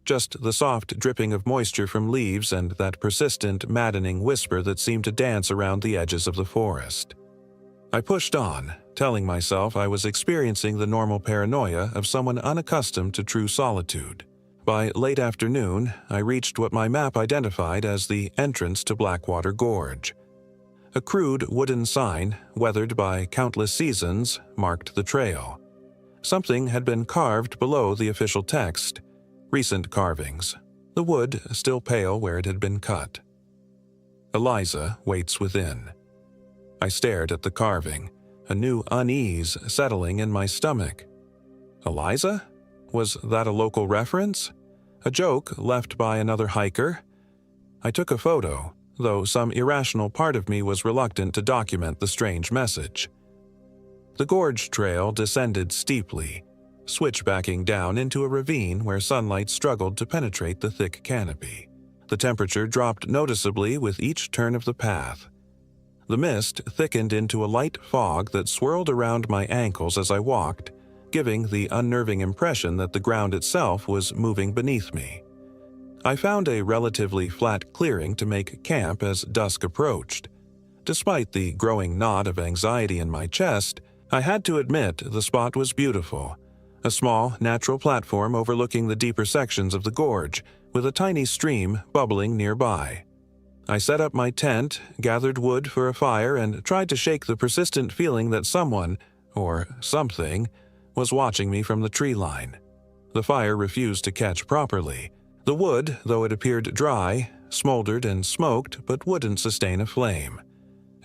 Speaker 1: Just the soft dripping of moisture from leaves and that persistent, maddening whisper that seemed to dance around the edges of the forest. I pushed on, telling myself I was experiencing the normal paranoia of someone unaccustomed to true solitude. By late afternoon, I reached what my map identified as the entrance to Blackwater Gorge. A crude wooden sign, weathered by countless seasons, marked the trail. Something had been carved below the official text. Recent carvings, the wood still pale where it had been cut. "Eliza waits within." I stared at the carving, a new unease settling in my stomach. Eliza? Was that a local reference? A joke left by another hiker? I took a photo, though some irrational part of me was reluctant to document the strange message. The gorge trail descended steeply, switchbacking down into a ravine where sunlight struggled to penetrate the thick canopy. The temperature dropped noticeably with each turn of the path. The mist thickened into a light fog that swirled around my ankles as I walked, giving the unnerving impression that the ground itself was moving beneath me. I found a relatively flat clearing to make camp as dusk approached. Despite the growing knot of anxiety in my chest, I had to admit the spot was beautiful. A small, natural platform overlooking the deeper sections of the gorge, with a tiny stream bubbling nearby. I set up my tent, gathered wood for a fire, and tried to shake the persistent feeling that someone, or something, was watching me from the tree line. The fire refused to catch properly. The wood, though it appeared dry, smoldered and smoked but wouldn't sustain a flame.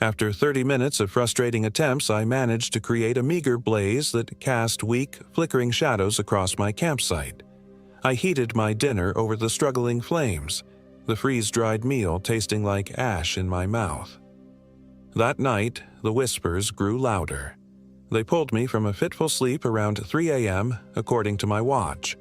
Speaker 1: After 30 minutes of frustrating attempts, I managed to create a meager blaze that cast weak, flickering shadows across my campsite. I heated my dinner over the struggling flames, the freeze-dried meal tasting like ash in my mouth. That night, the whispers grew louder. They pulled me from a fitful sleep around 3 a.m., according to my watch.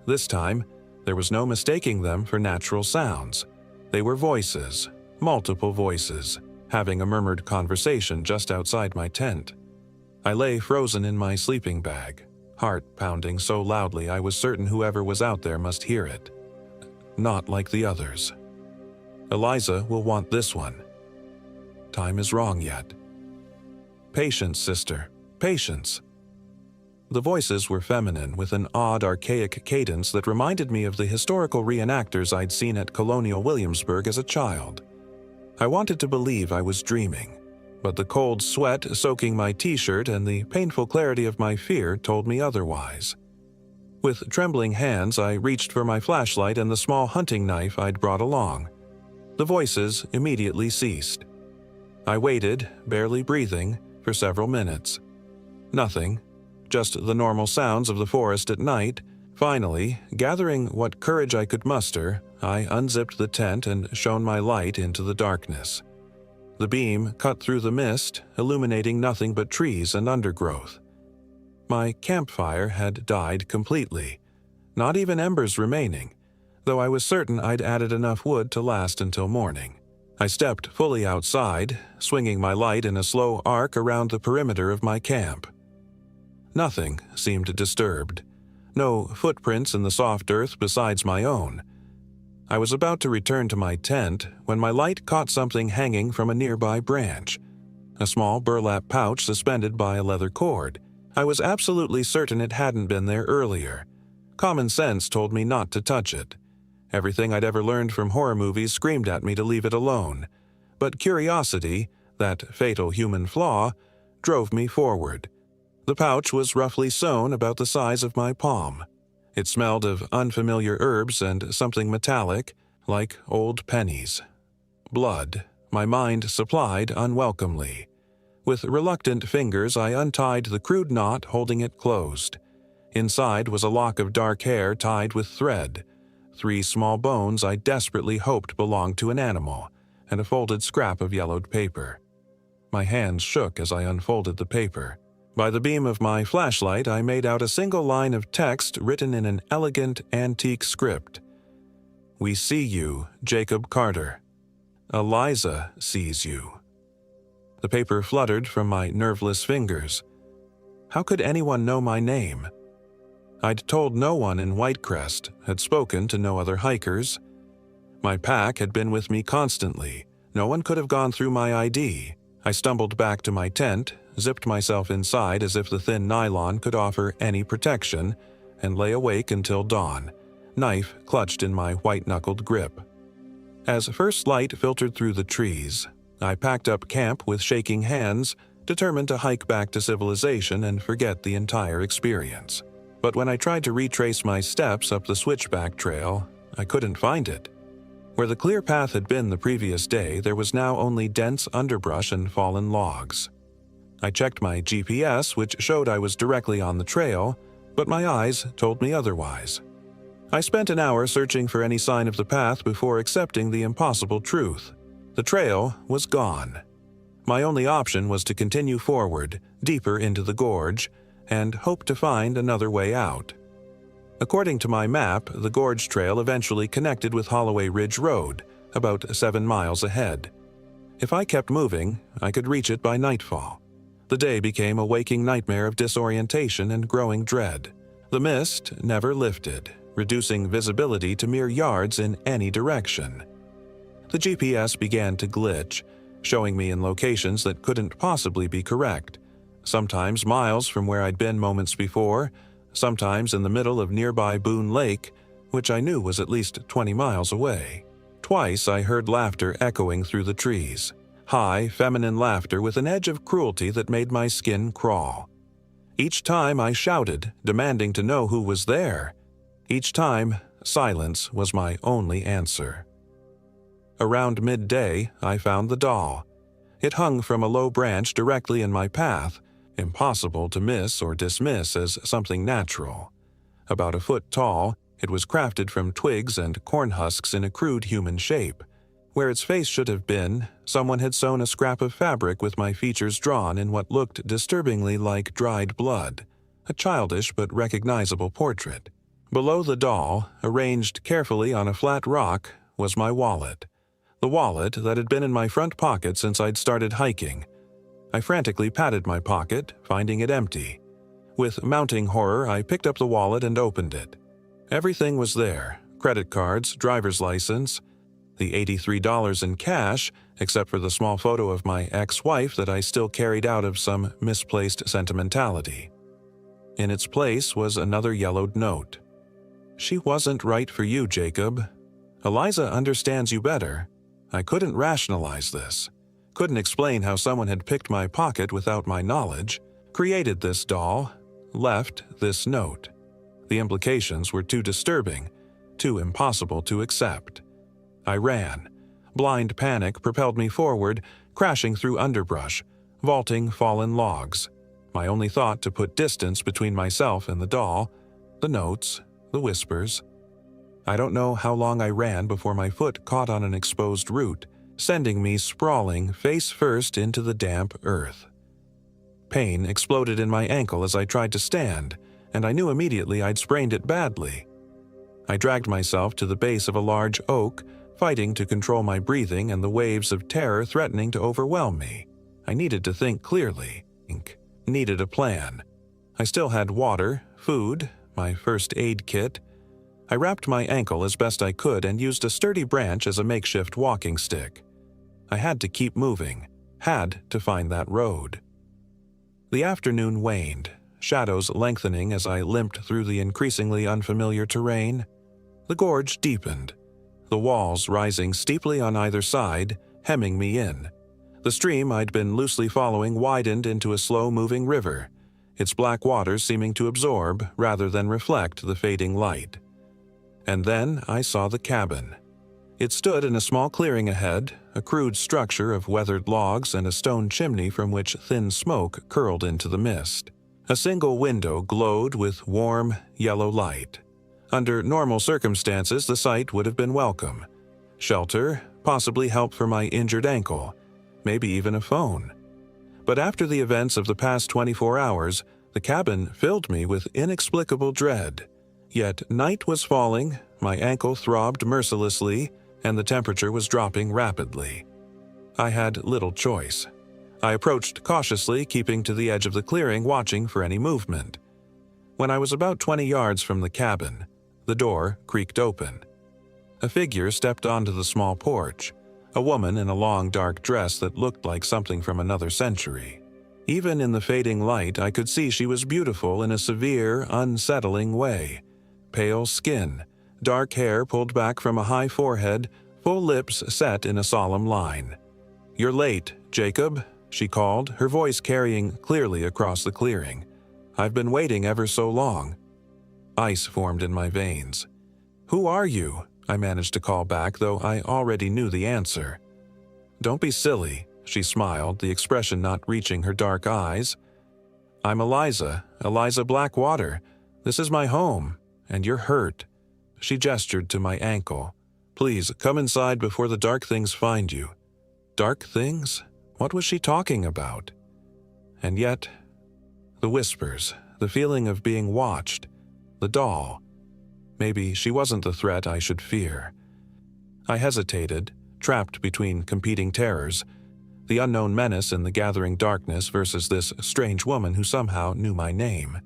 Speaker 1: This time, there was no mistaking them for natural sounds. They were voices, multiple voices, having a murmured conversation just outside my tent. I lay frozen in my sleeping bag, heart pounding so loudly I was certain whoever was out there must hear it. not like the others. Eliza will want this one. Time is wrong yet. Patience, sister, patience. The voices were feminine, with an odd, archaic cadence that reminded me of the historical reenactors I'd seen at Colonial Williamsburg as a child. I wanted to believe I was dreaming, but the cold sweat soaking my t-shirt and the painful clarity of my fear told me otherwise. With trembling hands, I reached for my flashlight and the small hunting knife I'd brought along. The voices immediately ceased. I waited, barely breathing, for several minutes. Nothing, just the normal sounds of the forest at night. Finally, gathering what courage I could muster, I unzipped the tent and shone my light into the darkness. The beam cut through the mist, illuminating nothing but trees and undergrowth. My campfire had died completely, not even embers remaining, though I was certain I'd added enough wood to last until morning. I stepped fully outside, swinging my light in a slow arc around the perimeter of my camp. Nothing seemed disturbed. No footprints in the soft earth besides my own. I was about to return to my tent when my light caught something hanging from a nearby branch. A small burlap pouch suspended by a leather cord. I was absolutely certain it hadn't been there earlier. Common sense told me not to touch it. Everything I'd ever learned from horror movies screamed at me to leave it alone. But curiosity, that fatal human flaw, drove me forward. The pouch was roughly sewn about the size of my palm. It smelled of unfamiliar herbs and something metallic, like old pennies. Blood, my mind supplied unwelcomely. With reluctant fingers, I untied the crude knot holding it closed. Inside was a lock of dark hair tied with thread, 3 small bones I desperately hoped belonged to an animal, and a folded scrap of yellowed paper. My hands shook as I unfolded the paper. By the beam of my flashlight, I made out a single line of text written in an elegant, antique script. "We see you, Jacob Carter. Eliza sees you." The paper fluttered from my nerveless fingers. How could anyone know my name? I'd told no one in Whitecrest, had spoken to no other hikers. My pack had been with me constantly. No one could have gone through my ID. I stumbled back to my tent, zipped myself inside as if the thin nylon could offer any protection, and lay awake until dawn, knife clutched in my white-knuckled grip. As first light filtered through the trees, I packed up camp with shaking hands, determined to hike back to civilization and forget the entire experience. But when I tried to retrace my steps up the switchback trail, I couldn't find it. Where the clear path had been the previous day, there was now only dense underbrush and fallen logs. I checked my GPS, which showed I was directly on the trail, but my eyes told me otherwise. I spent an hour searching for any sign of the path before accepting the impossible truth. The trail was gone. My only option was to continue forward, deeper into the gorge, and hope to find another way out. According to my map, the gorge trail eventually connected with Holloway Ridge Road, about 7 miles ahead. If I kept moving, I could reach it by nightfall. The day became a waking nightmare of disorientation and growing dread. The mist never lifted, reducing visibility to mere yards in any direction. The GPS began to glitch, showing me in locations that couldn't possibly be correct, sometimes miles from where I'd been moments before, sometimes in the middle of nearby Boone Lake, which I knew was at least 20 miles away. Twice I heard laughter echoing through the trees, high, feminine laughter with an edge of cruelty that made my skin crawl. Each time I shouted, demanding to know who was there. Each time, silence was my only answer. Around midday, I found the doll. It hung from a low branch directly in my path, impossible to miss or dismiss as something natural. About a foot tall, it was crafted from twigs and corn husks in a crude human shape. Where its face should have been, someone had sewn a scrap of fabric with my features drawn in what looked disturbingly like dried blood, a childish but recognizable portrait. Below the doll, arranged carefully on a flat rock, was my wallet. The wallet that had been in my front pocket since I'd started hiking. I frantically patted my pocket, finding it empty. With mounting horror, I picked up the wallet and opened it. Everything was there, credit cards, driver's license, the $83 in cash, except for the small photo of my ex-wife that I still carried out of some misplaced sentimentality. In its place was another yellowed note. "She wasn't right for you, Jacob. Eliza understands you better. I couldn't rationalize this. Couldn't explain how someone had picked my pocket without my knowledge, created this doll, left this note. The implications were too disturbing, too impossible to accept. I ran. Blind panic propelled me forward, crashing through underbrush, vaulting fallen logs. My only thought to put distance between myself and the doll, the notes, the whispers. I don't know how long I ran before my foot caught on an exposed root, sending me sprawling face first into the damp earth. Pain exploded in my ankle as I tried to stand, and I knew immediately I'd sprained it badly. I dragged myself to the base of a large oak, fighting to control my breathing and the waves of terror threatening to overwhelm me. I needed to think clearly. Needed a plan. I still had water, food, my first aid kit. I wrapped my ankle as best I could and used a sturdy branch as a makeshift walking stick. I had to keep moving, had to find that road. The afternoon waned, shadows lengthening as I limped through the increasingly unfamiliar terrain. The gorge deepened, the walls rising steeply on either side, hemming me in. The stream I'd been loosely following widened into a slow-moving river, its black waters seeming to absorb rather than reflect the fading light. And then I saw the cabin. It stood in a small clearing ahead, a crude structure of weathered logs and a stone chimney from which thin smoke curled into the mist. A single window glowed with warm, yellow light. Under normal circumstances, the sight would have been welcome. Shelter, possibly help for my injured ankle, maybe even a phone. But after the events of the past 24 hours, the cabin filled me with inexplicable dread. Yet night was falling, my ankle throbbed mercilessly, and the temperature was dropping rapidly. I had little choice. I approached cautiously, keeping to the edge of the clearing, watching for any movement. When I was about 20 yards from the cabin, the door creaked open. A figure stepped onto the small porch, a woman in a long dark dress that looked like something from another century. Even in the fading light, I could see she was beautiful in a severe, unsettling way. Pale skin, dark hair pulled back from a high forehead, full lips set in a solemn line. "You're late, Jacob," she called, her voice carrying clearly across the clearing. "I've been waiting ever so long." Ice formed in my veins. "Who are you?" I managed to call back, though I already knew the answer. "Don't be silly," she smiled, the expression not reaching her dark eyes. "I'm Eliza Blackwater. This is my home, and you're hurt." She gestured to my ankle. "Please, come inside before the dark things find you." Dark things? What was she talking about? And yet, the whispers, the feeling of being watched, the doll. Maybe she wasn't the threat I should fear. I hesitated, trapped between competing terrors, the unknown menace in the gathering darkness versus this strange woman who somehow knew my name.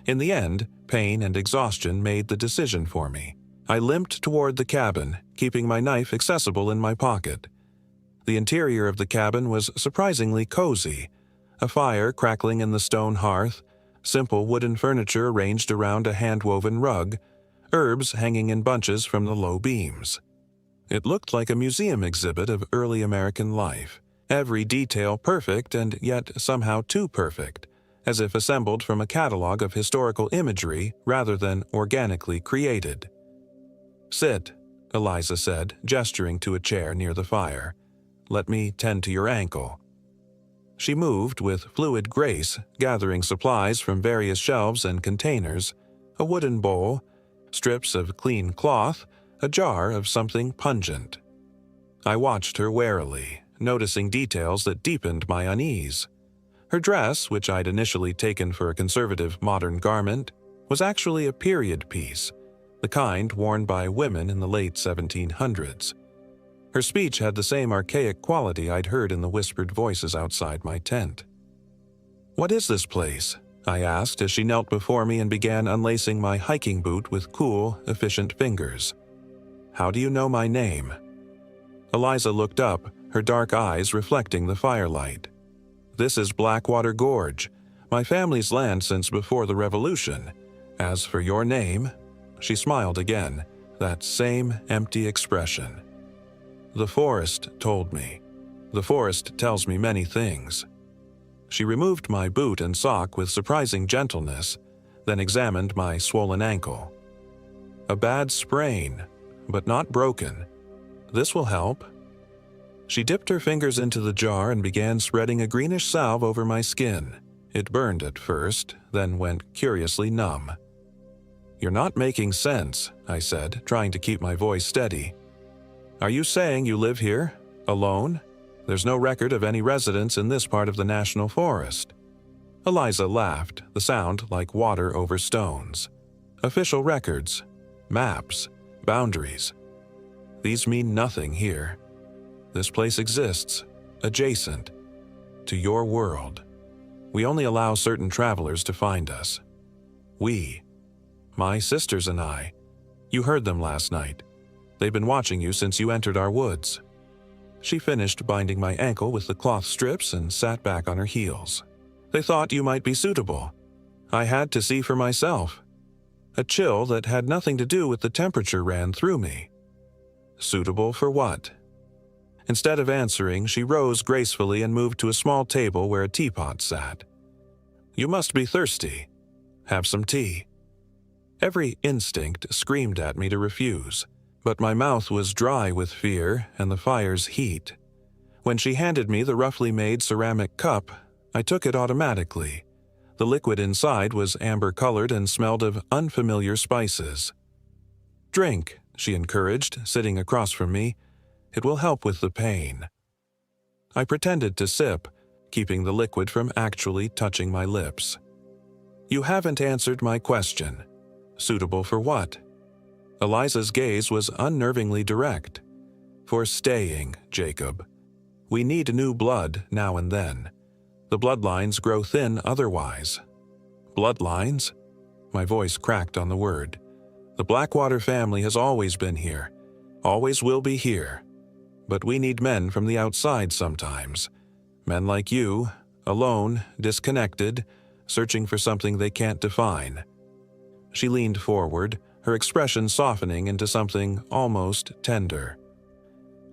Speaker 1: In the end, pain and exhaustion made the decision for me. I limped toward the cabin, keeping my knife accessible in my pocket. The interior of the cabin was surprisingly cozy, a fire crackling in the stone hearth, simple wooden furniture arranged around a hand-woven rug, herbs hanging in bunches from the low beams. It looked like a museum exhibit of early American life, every detail perfect and yet somehow too perfect, as if assembled from a catalog of historical imagery rather than organically created. "Sit," Eliza said, gesturing to a chair near the fire. "Let me tend to your ankle." She moved with fluid grace, gathering supplies from various shelves and containers, a wooden bowl, strips of clean cloth, a jar of something pungent. I watched her warily, noticing details that deepened my unease. Her dress, which I'd initially taken for a conservative modern garment, was actually a period piece, the kind worn by women in the late 1700s. Her speech had the same archaic quality I'd heard in the whispered voices outside my tent. "What is this place?" I asked as she knelt before me and began unlacing my hiking boot with cool, efficient fingers. How do you know my name?" Eliza looked up, her dark eyes reflecting the firelight. "This is Blackwater Gorge, my family's land since before the Revolution. As for your name," she smiled again, that same empty expression. "The forest told me. The forest tells me many things." She removed my boot and sock with surprising gentleness, then examined my swollen ankle. "A bad sprain, but not broken. This will help." She dipped her fingers into the jar and began spreading a greenish salve over my skin. It burned at first, then went curiously numb. "You're not making sense," I said, trying to keep my voice steady. "Are you saying you live here, alone? There's no record of any residents in this part of the National Forest." Eliza laughed, the sound like water over stones. "Official records, maps, boundaries. These mean nothing here. This place exists, adjacent, to your world. We only allow certain travelers to find us. We, my sisters and I, you heard them last night. They've been watching you since you entered our woods." She finished binding my ankle with the cloth strips and sat back on her heels. "They thought you might be suitable. I had to see for myself. A chill that had nothing to do with the temperature ran through me." "Suitable for what?" Instead of answering, she rose gracefully and moved to a small table where a teapot sat. "You must be thirsty. Have some tea." Every instinct screamed at me to refuse, but my mouth was dry with fear and the fire's heat. When she handed me the roughly made ceramic cup, I took it automatically. The liquid inside was amber-colored and smelled of unfamiliar spices. "Drink," she encouraged, sitting across from me. "It will help with the pain." I pretended to sip, keeping the liquid from actually touching my lips. "You haven't answered my question. Suitable for what?" Eliza's gaze was unnervingly direct. "For staying, Jacob. We need new blood now and then. The bloodlines grow thin otherwise." "Bloodlines?" My voice cracked on the word. "The Blackwater family has always been here, always will be here. But we need men from the outside sometimes. Men like you, alone, disconnected, searching for something they can't define." She leaned forward, her expression softening into something almost tender.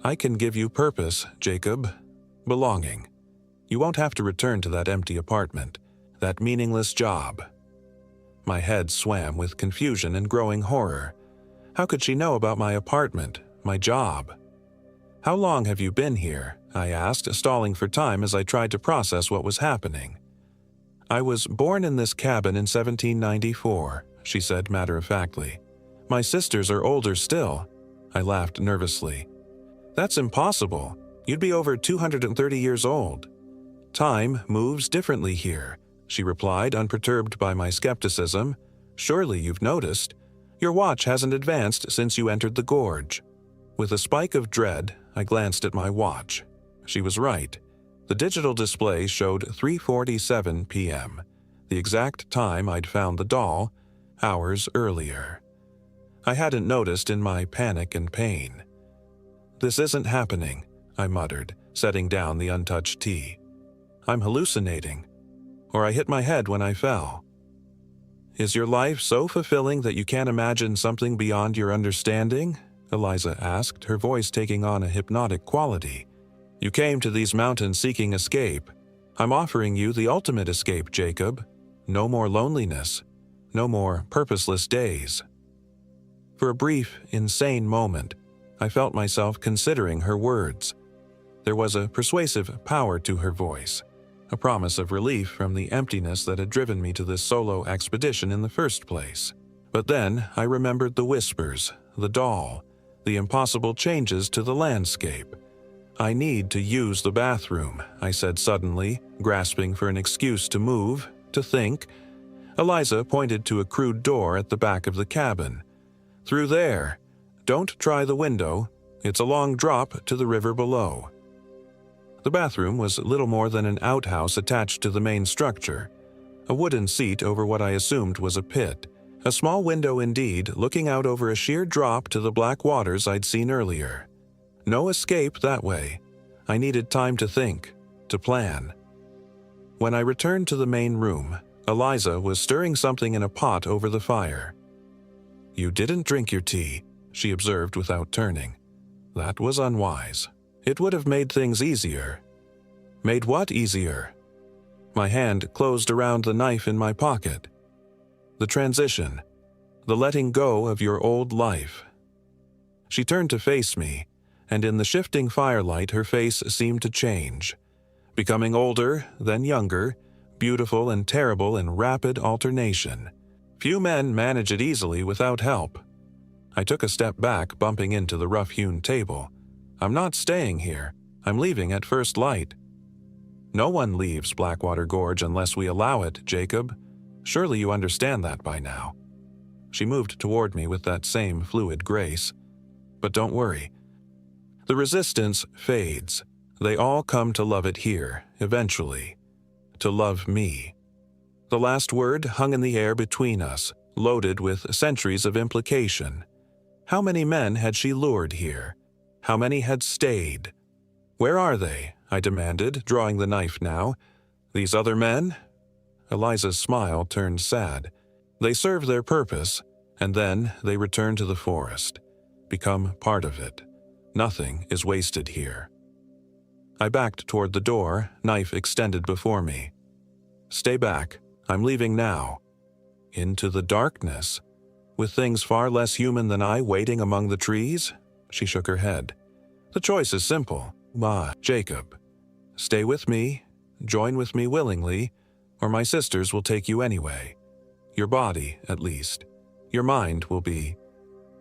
Speaker 1: "I can give you purpose, Jacob. Belonging. You won't have to return to that empty apartment, that meaningless job." My head swam with confusion and growing horror. How could she know about my apartment, my job? "How long have you been here?" I asked, stalling for time as I tried to process what was happening. "I was born in this cabin in 1794, she said matter-of-factly. "My sisters are older still." I laughed nervously. "That's impossible. You'd be over 230 years old." "Time moves differently here," she replied, unperturbed by my skepticism. "Surely you've noticed. Your watch hasn't advanced since you entered the gorge." With a spike of dread, I glanced at my watch. She was right. The digital display showed 3:47 p.m., the exact time I'd found the doll, hours earlier. I hadn't noticed in my panic and pain. "This isn't happening," I muttered, setting down the untouched tea. "I'm hallucinating. Or I hit my head when I fell." "Is your life so fulfilling that you can't imagine something beyond your understanding?" Eliza asked, her voice taking on a hypnotic quality. "You came to these mountains seeking escape. I'm offering you the ultimate escape, Jacob. No more loneliness. No more purposeless days." For a brief, insane moment, I felt myself considering her words. There was a persuasive power to her voice, a promise of relief from the emptiness that had driven me to this solo expedition in the first place. But then I remembered the whispers, the doll, the impossible changes to the landscape. "I need to use the bathroom," I said suddenly, grasping for an excuse to move, to think. Eliza pointed to a crude door at the back of the cabin. "Through there. Don't try the window. It's a long drop to the river below." The bathroom was little more than an outhouse attached to the main structure, a wooden seat over what I assumed was a pit, A small window indeed, looking out over a sheer drop to the black waters I'd seen earlier. No escape that way. I needed time to think, to plan. When I returned to the main room, Eliza was stirring something in a pot over the fire. "You didn't drink your tea," she observed without turning. That was unwise. It would have made things easier. Made what easier? My hand closed around the knife in my pocket. The transition, the letting go of your old life. She turned to face me, and in the shifting firelight her face seemed to change, becoming older, then younger, beautiful and terrible in rapid alternation. Few men manage it easily without help. I took a step back, bumping into the rough-hewn table. "I'm not staying here. I'm leaving at first light." "No one leaves Blackwater Gorge unless we allow it, Jacob. Surely you understand that by now." She moved toward me with that same fluid grace. "But don't worry. The resistance fades. They all come to love it here, eventually. To love me." The last word hung in the air between us, loaded with centuries of implication. How many men had she lured here? How many had stayed? "Where are they?" I demanded, drawing the knife now. "These other men?" Eliza's smile turned sad. "They serve their purpose, and then they return to the forest. Become part of it. Nothing is wasted here." I backed toward the door, knife extended before me. "Stay back. I'm leaving now." Into the darkness? With things far less human than I waiting among the trees? She shook her head. "The choice is simple. Jacob. Stay with me, join with me willingly, or my sisters will take you anyway. Your body, at least. Your mind will be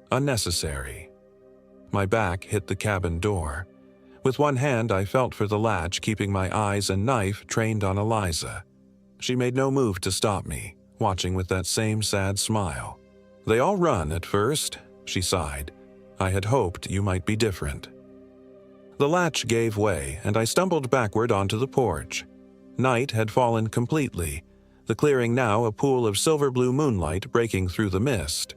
Speaker 1: unnecessary." My back hit the cabin door. With one hand I felt for the latch, keeping my eyes and knife trained on Eliza. She made no move to stop me, watching with that same sad smile. "They all run at first," she sighed. "I had hoped you might be different." The latch gave way, and I stumbled backward onto the porch. Night had fallen completely, the clearing now a pool of silver-blue moonlight breaking through the mist.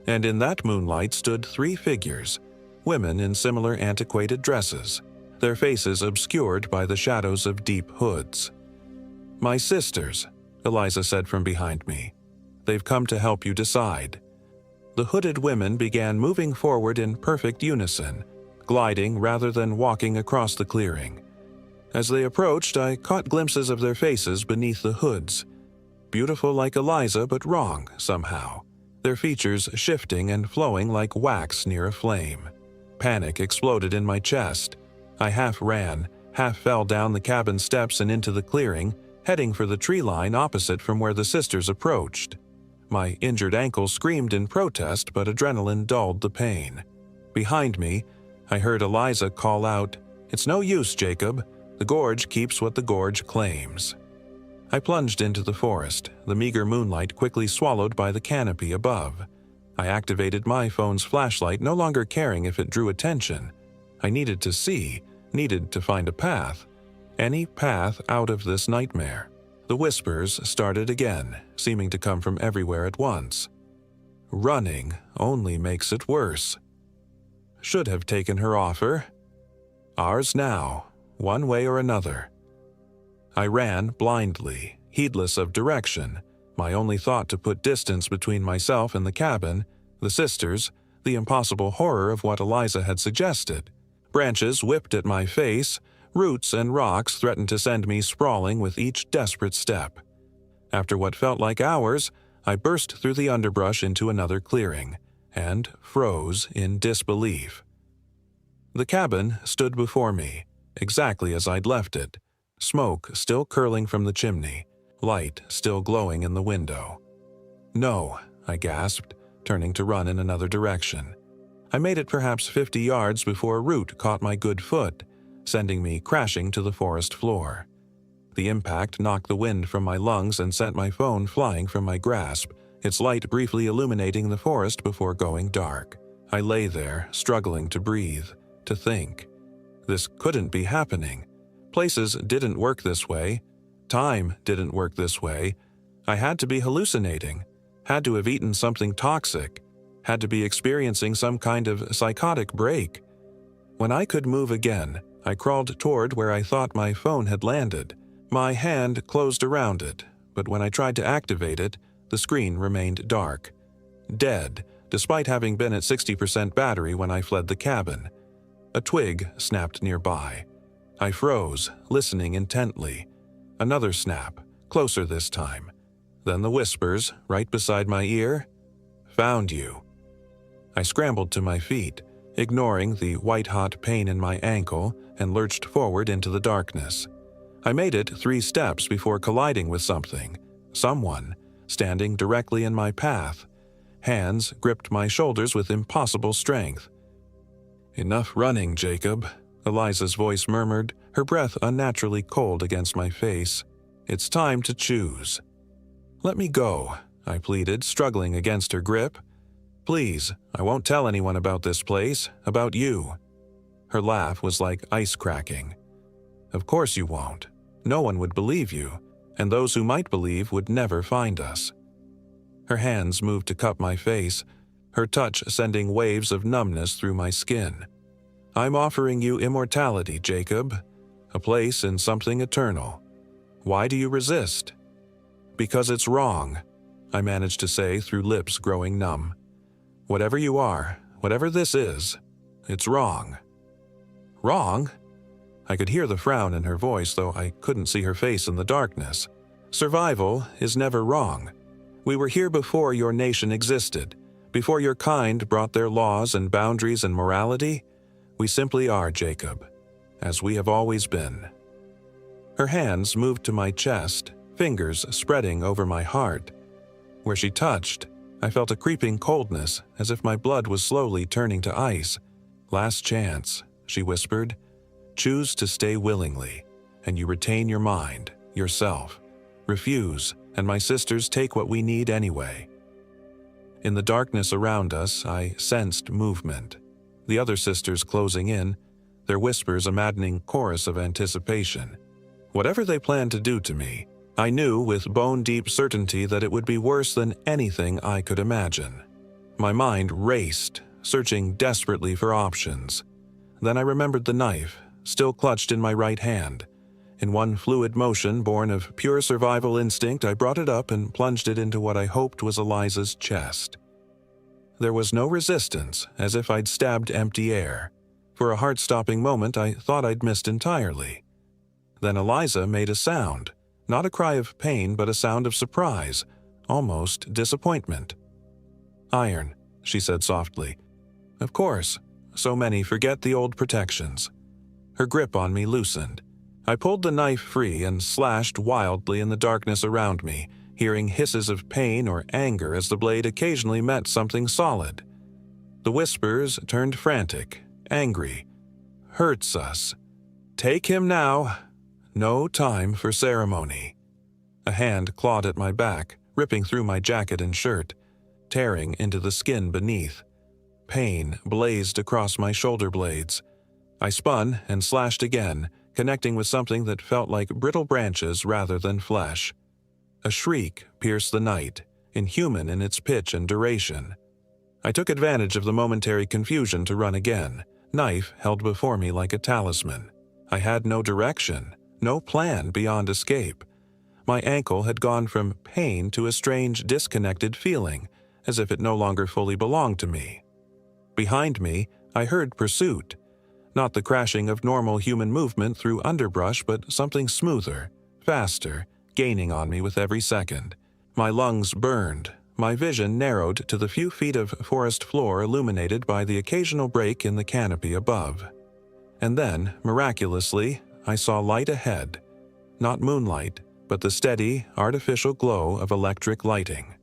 Speaker 1: And in that moonlight stood 3 figures, women in similar antiquated dresses, their faces obscured by the shadows of deep hoods. "My sisters," Eliza said from behind me. "They've come to help you decide." The hooded women began moving forward in perfect unison, gliding rather than walking across the clearing. As they approached, I caught glimpses of their faces beneath the hoods. Beautiful like Eliza, but wrong, somehow. Their features shifting and flowing like wax near a flame. Panic exploded in my chest. I half ran, half fell down the cabin steps and into the clearing, heading for the tree line opposite from where the sisters approached. My injured ankle screamed in protest, but adrenaline dulled the pain. Behind me, I heard Eliza call out, "It's no use, Jacob. The gorge keeps what the gorge claims." I plunged into the forest, the meager moonlight quickly swallowed by the canopy above. I activated my phone's flashlight, no longer caring if it drew attention. I needed to see, needed to find a path. Any path out of this nightmare. The whispers started again, seeming to come from everywhere at once. Running only makes it worse. Should have taken her offer. Ours now, one way or another. I ran blindly, heedless of direction, my only thought to put distance between myself and the cabin, the sisters, the impossible horror of what Eliza had suggested. Branches whipped at my face, roots and rocks threatened to send me sprawling with each desperate step. After what felt like hours, I burst through the underbrush into another clearing, and froze in disbelief. The cabin stood before me, exactly as I'd left it, smoke still curling from the chimney, light still glowing in the window. "No," I gasped, turning to run in another direction. I made it perhaps 50 yards before a root caught my good foot, sending me crashing to the forest floor. The impact knocked the wind from my lungs and sent my phone flying from my grasp, its light briefly illuminating the forest before going dark. I lay there, struggling to breathe, to think. This couldn't be happening. Places didn't work this way. Time didn't work this way. I had to be hallucinating. Had to have eaten something toxic. Had to be experiencing some kind of psychotic break. When I could move again, I crawled toward where I thought my phone had landed. My hand closed around it, but when I tried to activate it, the screen remained dark. Dead, despite having been at 60% battery when I fled the cabin. A twig snapped nearby. I froze, listening intently. Another snap, closer this time. Then the whispers, right beside my ear. "Found you." I scrambled to my feet, ignoring the white-hot pain in my ankle, and lurched forward into the darkness. I made it 3 steps before colliding with someone, standing directly in my path. Hands gripped my shoulders with impossible strength. "Enough running, Jacob," Eliza's voice murmured, her breath unnaturally cold against my face. "It's time to choose." "Let me go," I pleaded, struggling against her grip. "Please, I won't tell anyone about this place, about you." Her laugh was like ice cracking. "Of course you won't. No one would believe you, and those who might believe would never find us." Her hands moved to cup my face, her touch sending waves of numbness through my skin. "I'm offering you immortality, Jacob, a place in something eternal. Why do you resist?" "Because it's wrong," I managed to say through lips growing numb. "Whatever you are, whatever this is, it's wrong." "Wrong?" I could hear the frown in her voice, though I couldn't see her face in the darkness. "Survival is never wrong. We were here before your nation existed, before your kind brought their laws and boundaries and morality. We simply are, Jacob, as we have always been." Her hands moved to my chest, fingers spreading over my heart. Where she touched, I felt a creeping coldness, as if my blood was slowly turning to ice. "Last chance," she whispered. "Choose to stay willingly, and you retain your mind, yourself. Refuse, and my sisters take what we need anyway." In the darkness around us, I sensed movement. The other sisters closing in, their whispers a maddening chorus of anticipation. Whatever they planned to do to me, I knew with bone-deep certainty that it would be worse than anything I could imagine. My mind raced, searching desperately for options. Then I remembered the knife, still clutched in my right hand. In one fluid motion born of pure survival instinct, I brought it up and plunged it into what I hoped was Eliza's chest. There was no resistance, as if I'd stabbed empty air. For a heart-stopping moment, I thought I'd missed entirely. Then Eliza made a sound, not a cry of pain, but a sound of surprise, almost disappointment. "Iron," she said softly. "Of course, so many forget the old protections." Her grip on me loosened. I pulled the knife free and slashed wildly in the darkness around me, hearing hisses of pain or anger as the blade occasionally met something solid. The whispers turned frantic, angry. "Hurts us. Take him now. No time for ceremony." A hand clawed at my back, ripping through my jacket and shirt, tearing into the skin beneath. Pain blazed across my shoulder blades. I spun and slashed again, connecting with something that felt like brittle branches rather than flesh. A shriek pierced the night, inhuman in its pitch and duration. I took advantage of the momentary confusion to run again, knife held before me like a talisman. I had no direction, no plan beyond escape. My ankle had gone from pain to a strange disconnected feeling, as if it no longer fully belonged to me. Behind me, I heard pursuit. Not the crashing of normal human movement through underbrush, but something smoother, faster, gaining on me with every second. My lungs burned, my vision narrowed to the few feet of forest floor illuminated by the occasional break in the canopy above. And then, miraculously, I saw light ahead. Not moonlight, but the steady, artificial glow of electric lighting.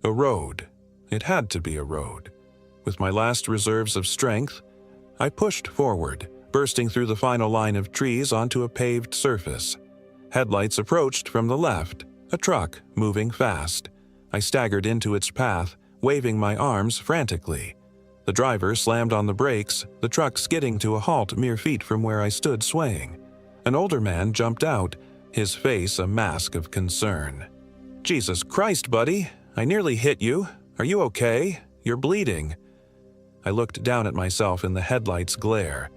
Speaker 1: A road. It had to be a road. With my last reserves of strength, I pushed forward, bursting through the final line of trees onto a paved surface. Headlights approached from the left, a truck moving fast. I staggered into its path, waving my arms frantically. The driver slammed on the brakes, the truck skidding to a halt mere feet from where I stood swaying. An older man jumped out, his face a mask of concern. "Jesus Christ, buddy!" I nearly hit you. Are you okay? You're bleeding." I looked down at myself in the headlight's glare.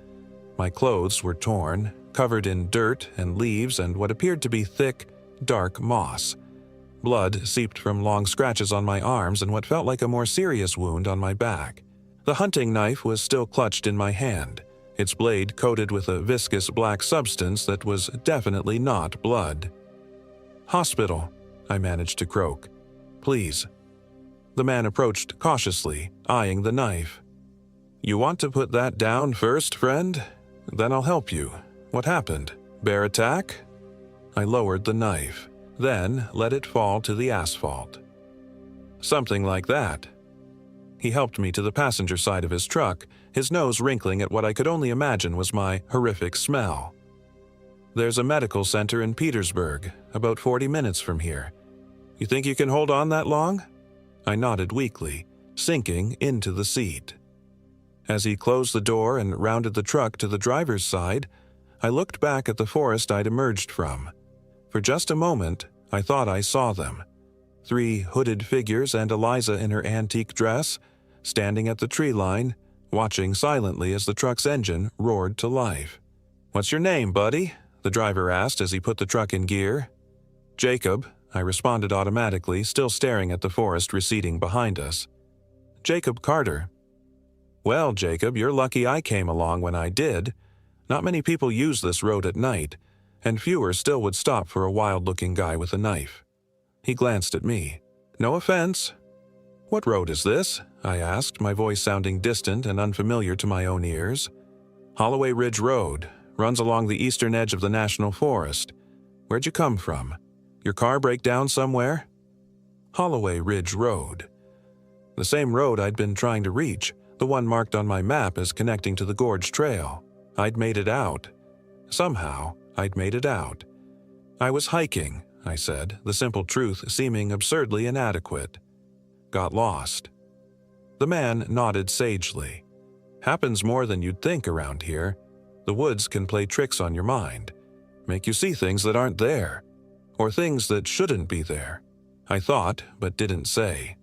Speaker 1: My clothes were torn, covered in dirt and leaves and what appeared to be thick, dark moss. Blood seeped from long scratches on my arms and what felt like a more serious wound on my back. The hunting knife was still clutched in my hand, its blade coated with a viscous black substance that was definitely not blood. "Hospital," I managed to croak. "Please." The man approached cautiously, eyeing the knife. "You want to put that down first, friend? Then I'll help you. What happened? Bear attack?" I lowered the knife, then let it fall to the asphalt. "Something like that." He helped me to the passenger side of his truck, his nose wrinkling at what I could only imagine was my horrific smell. "There's a medical center in Petersburg, about 40 minutes from here. You think you can hold on that long?" I nodded weakly, sinking into the seat. As he closed the door and rounded the truck to the driver's side, I looked back at the forest I'd emerged from. For just a moment, I thought I saw them. 3 hooded figures and Eliza in her antique dress, standing at the tree line, watching silently as the truck's engine roared to life. "What's your name, buddy?" the driver asked as he put the truck in gear. "Jacob," I responded automatically, still staring at the forest receding behind us. "Jacob Carter." "Well, Jacob, you're lucky I came along when I did. Not many people use this road at night, and fewer still would stop for a wild-looking guy with a knife." He glanced at me. "No offense." "What road is this?" I asked, my voice sounding distant and unfamiliar to my own ears. "Holloway Ridge Road. Runs along the eastern edge of the National Forest. Where'd you come from? Your car break down somewhere?" Holloway Ridge Road. The same road I'd been trying to reach, the one marked on my map as connecting to the Gorge Trail. I'd made it out. Somehow, I'd made it out. "I was hiking," I said, the simple truth seeming absurdly inadequate. "Got lost." The man nodded sagely. "Happens more than you'd think around here. The woods can play tricks on your mind, make you see things that aren't there, or things that shouldn't be there." I thought, but didn't say.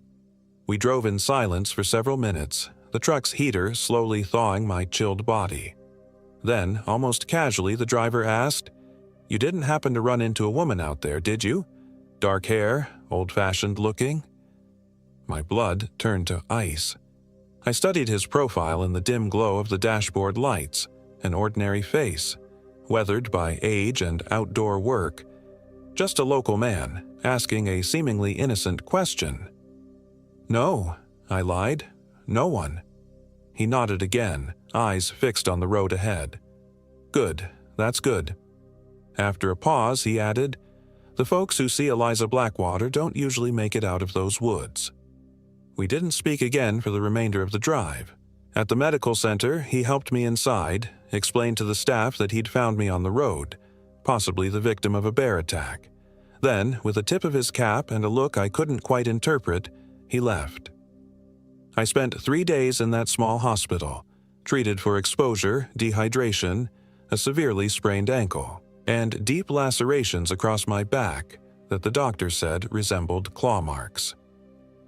Speaker 1: We drove in silence for several minutes, the truck's heater slowly thawing my chilled body. Then, almost casually, the driver asked, "You didn't happen to run into a woman out there, did you? Dark hair, old-fashioned looking?" My blood turned to ice. I studied his profile in the dim glow of the dashboard lights, an ordinary face, weathered by age and outdoor work. Just a local man, asking a seemingly innocent question. "No," I lied. "No one." He nodded again, eyes fixed on the road ahead. "Good, that's good." After a pause, he added, "The folks who see Eliza Blackwater don't usually make it out of those woods." We didn't speak again for the remainder of the drive. At the medical center, he helped me inside, explained to the staff that he'd found me on the road, possibly the victim of a bear attack. Then, with a tip of his cap and a look I couldn't quite interpret, he left. I spent 3 days in that small hospital, treated for exposure, dehydration, a severely sprained ankle, and deep lacerations across my back that the doctor said resembled claw marks.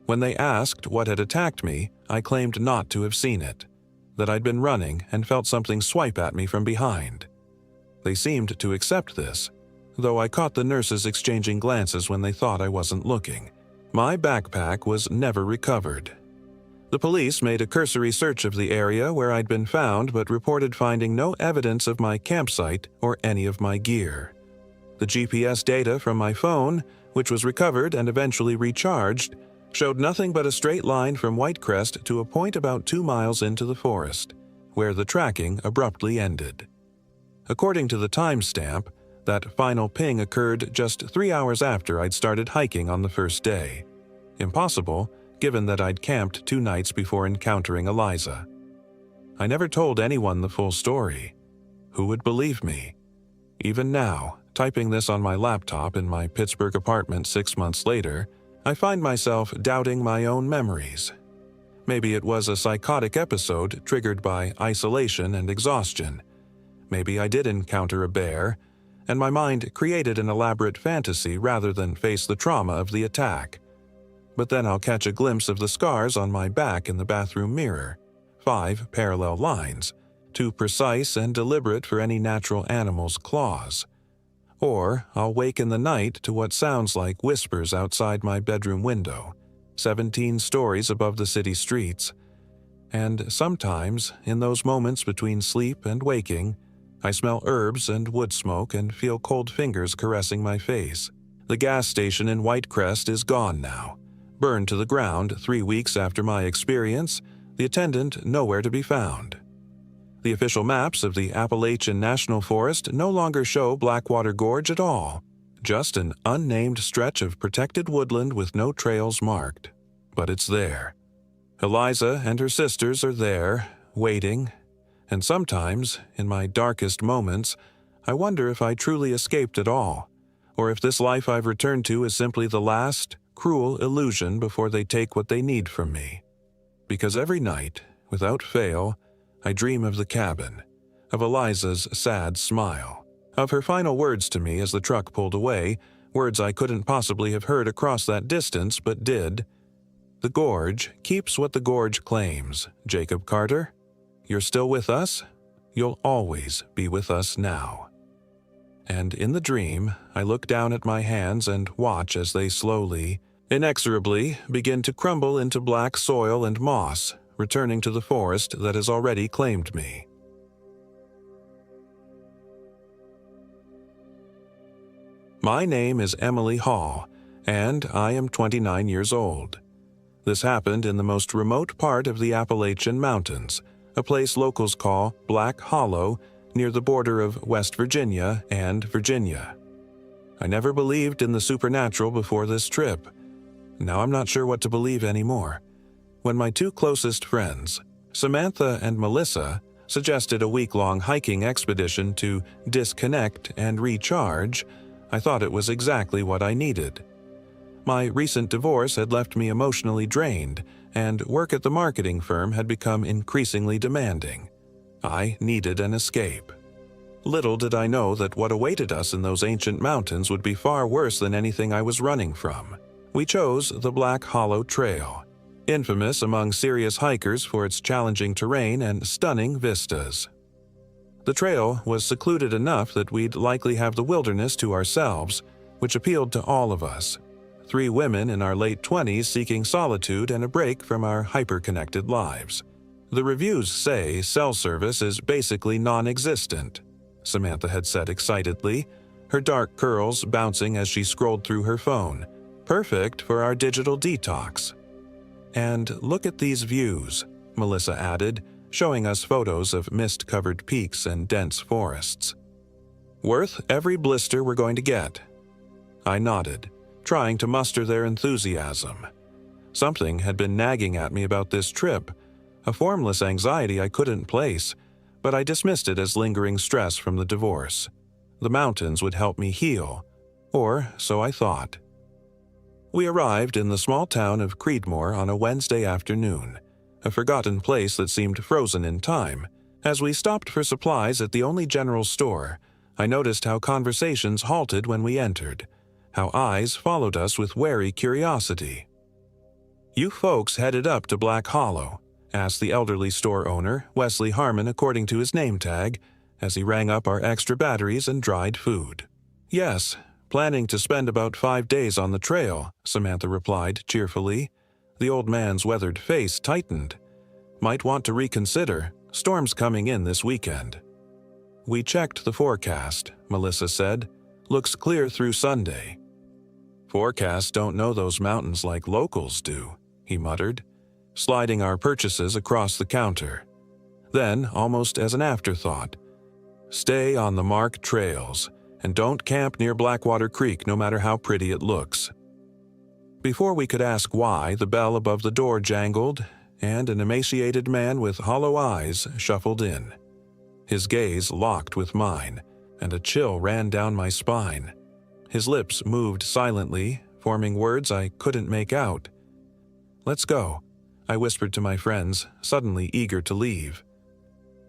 Speaker 1: When they asked what had attacked me, I claimed not to have seen it, that I'd been running and felt something swipe at me from behind. They seemed to accept this, though I caught the nurses exchanging glances when they thought I wasn't looking. My backpack was never recovered. The police made a cursory search of the area where I'd been found but reported finding no evidence of my campsite or any of my gear. The GPS data from my phone, which was recovered and eventually recharged, showed nothing but a straight line from Whitecrest to a point about 2 miles into the forest, where the tracking abruptly ended. According to the timestamp, that final ping occurred just 3 hours after I'd started hiking on the first day. Impossible, given that I'd camped 2 nights before encountering Eliza. I never told anyone the full story. Who would believe me? Even now, typing this on my laptop in my Pittsburgh apartment 6 months later, I find myself doubting my own memories. Maybe it was a psychotic episode triggered by isolation and exhaustion. Maybe I did encounter a bear, and my mind created an elaborate fantasy rather than face the trauma of the attack. but then I'll catch a glimpse of the scars on my back in the bathroom mirror. 5 parallel lines, too precise and deliberate for any natural animal's claws. Or I'll wake in the night to what sounds like whispers outside my bedroom window, 17 stories above the city streets. And sometimes, in those moments between sleep and waking, I smell herbs and wood smoke and feel cold fingers caressing my face. The gas station in Whitecrest is gone now. Burned to the ground 3 weeks after my experience, the attendant nowhere to be found. The official maps of the Appalachian National Forest no longer show Blackwater Gorge at all, just an unnamed stretch of protected woodland with no trails marked. But it's there. Eliza and her sisters are there, waiting, and sometimes, in my darkest moments, I wonder if I truly escaped at all, or if this life I've returned to is simply the last, cruel illusion before they take what they need from me. Because every night, without fail, I dream of the cabin, of Eliza's sad smile, of her final words to me as the truck pulled away, words I couldn't possibly have heard across that distance but did. The gorge keeps what the gorge claims, Jacob Carter. You're still with us? You'll always be with us now. And in the dream, I look down at my hands and watch as they slowly, inexorably begin to crumble into black soil and moss, returning to the forest that has already claimed me. My name is Emily Hall, and I am 29 years old. This happened in the most remote part of the Appalachian Mountains, a place locals call Black Hollow, near the border of West Virginia and Virginia. I never believed in the supernatural before this trip. Now I'm not sure what to believe anymore. When my 2 closest friends, Samantha and Melissa, suggested a week-long hiking expedition to disconnect and recharge, I thought it was exactly what I needed. My recent divorce had left me emotionally drained, and work at the marketing firm had become increasingly demanding. I needed an escape. Little did I know that what awaited us in those ancient mountains would be far worse than anything I was running from. We chose the Black Hollow Trail, infamous among serious hikers for its challenging terrain and stunning vistas. The trail was secluded enough that we'd likely have the wilderness to ourselves, which appealed to all of us. 3 women in our late 20s seeking solitude and a break from our hyper-connected lives. The reviews say cell service is basically non-existent, Samantha had said excitedly, her dark curls bouncing as she scrolled through her phone. Perfect for our digital detox. And look at these views, Melissa added, showing us photos of mist-covered peaks and dense forests. Worth every blister we're going to get. I nodded, trying to muster their enthusiasm. Something had been nagging at me about this trip, a formless anxiety I couldn't place, but I dismissed it as lingering stress from the divorce. The mountains would help me heal, or so I thought. We arrived in the small town of Creedmoor on a Wednesday afternoon, a forgotten place that seemed frozen in time. As we stopped for supplies at the only general store, I noticed how conversations halted when we entered, how eyes followed us with wary curiosity. "You folks headed up to Black Hollow?" asked the elderly store owner, Wesley Harmon according to his name tag, as he rang up our extra batteries and dried food. "Yes, planning to spend about 5 days on the trail," Samantha replied cheerfully. The old man's weathered face tightened. "Might want to reconsider. Storm's coming in this weekend." "We checked the forecast," Melissa said. "Looks clear through Sunday." "Forecasts don't know those mountains like locals do," he muttered, sliding our purchases across the counter. Then, almost as an afterthought, "Stay on the marked trails, and don't camp near Blackwater Creek no matter how pretty it looks." Before we could ask why, the bell above the door jangled, and an emaciated man with hollow eyes shuffled in. His gaze locked with mine, and a chill ran down my spine. His lips moved silently, forming words I couldn't make out. "Let's go," I whispered to my friends, suddenly eager to leave.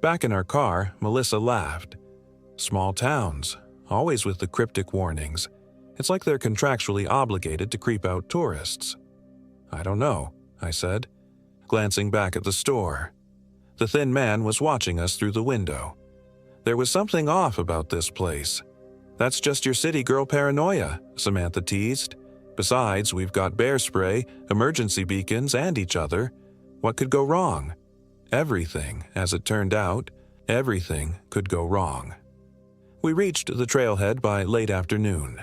Speaker 1: Back in our car, Melissa laughed. "Small towns, always with the cryptic warnings. It's like they're contractually obligated to creep out tourists." I don't know, I said, glancing back at the store. The thin man was watching us through the window. There was something off about this place. That's just your city girl paranoia, Samantha teased. Besides, we've got bear spray, emergency beacons, and each other. What could go wrong? Everything, as it turned out, everything could go wrong. We reached the trailhead by late afternoon.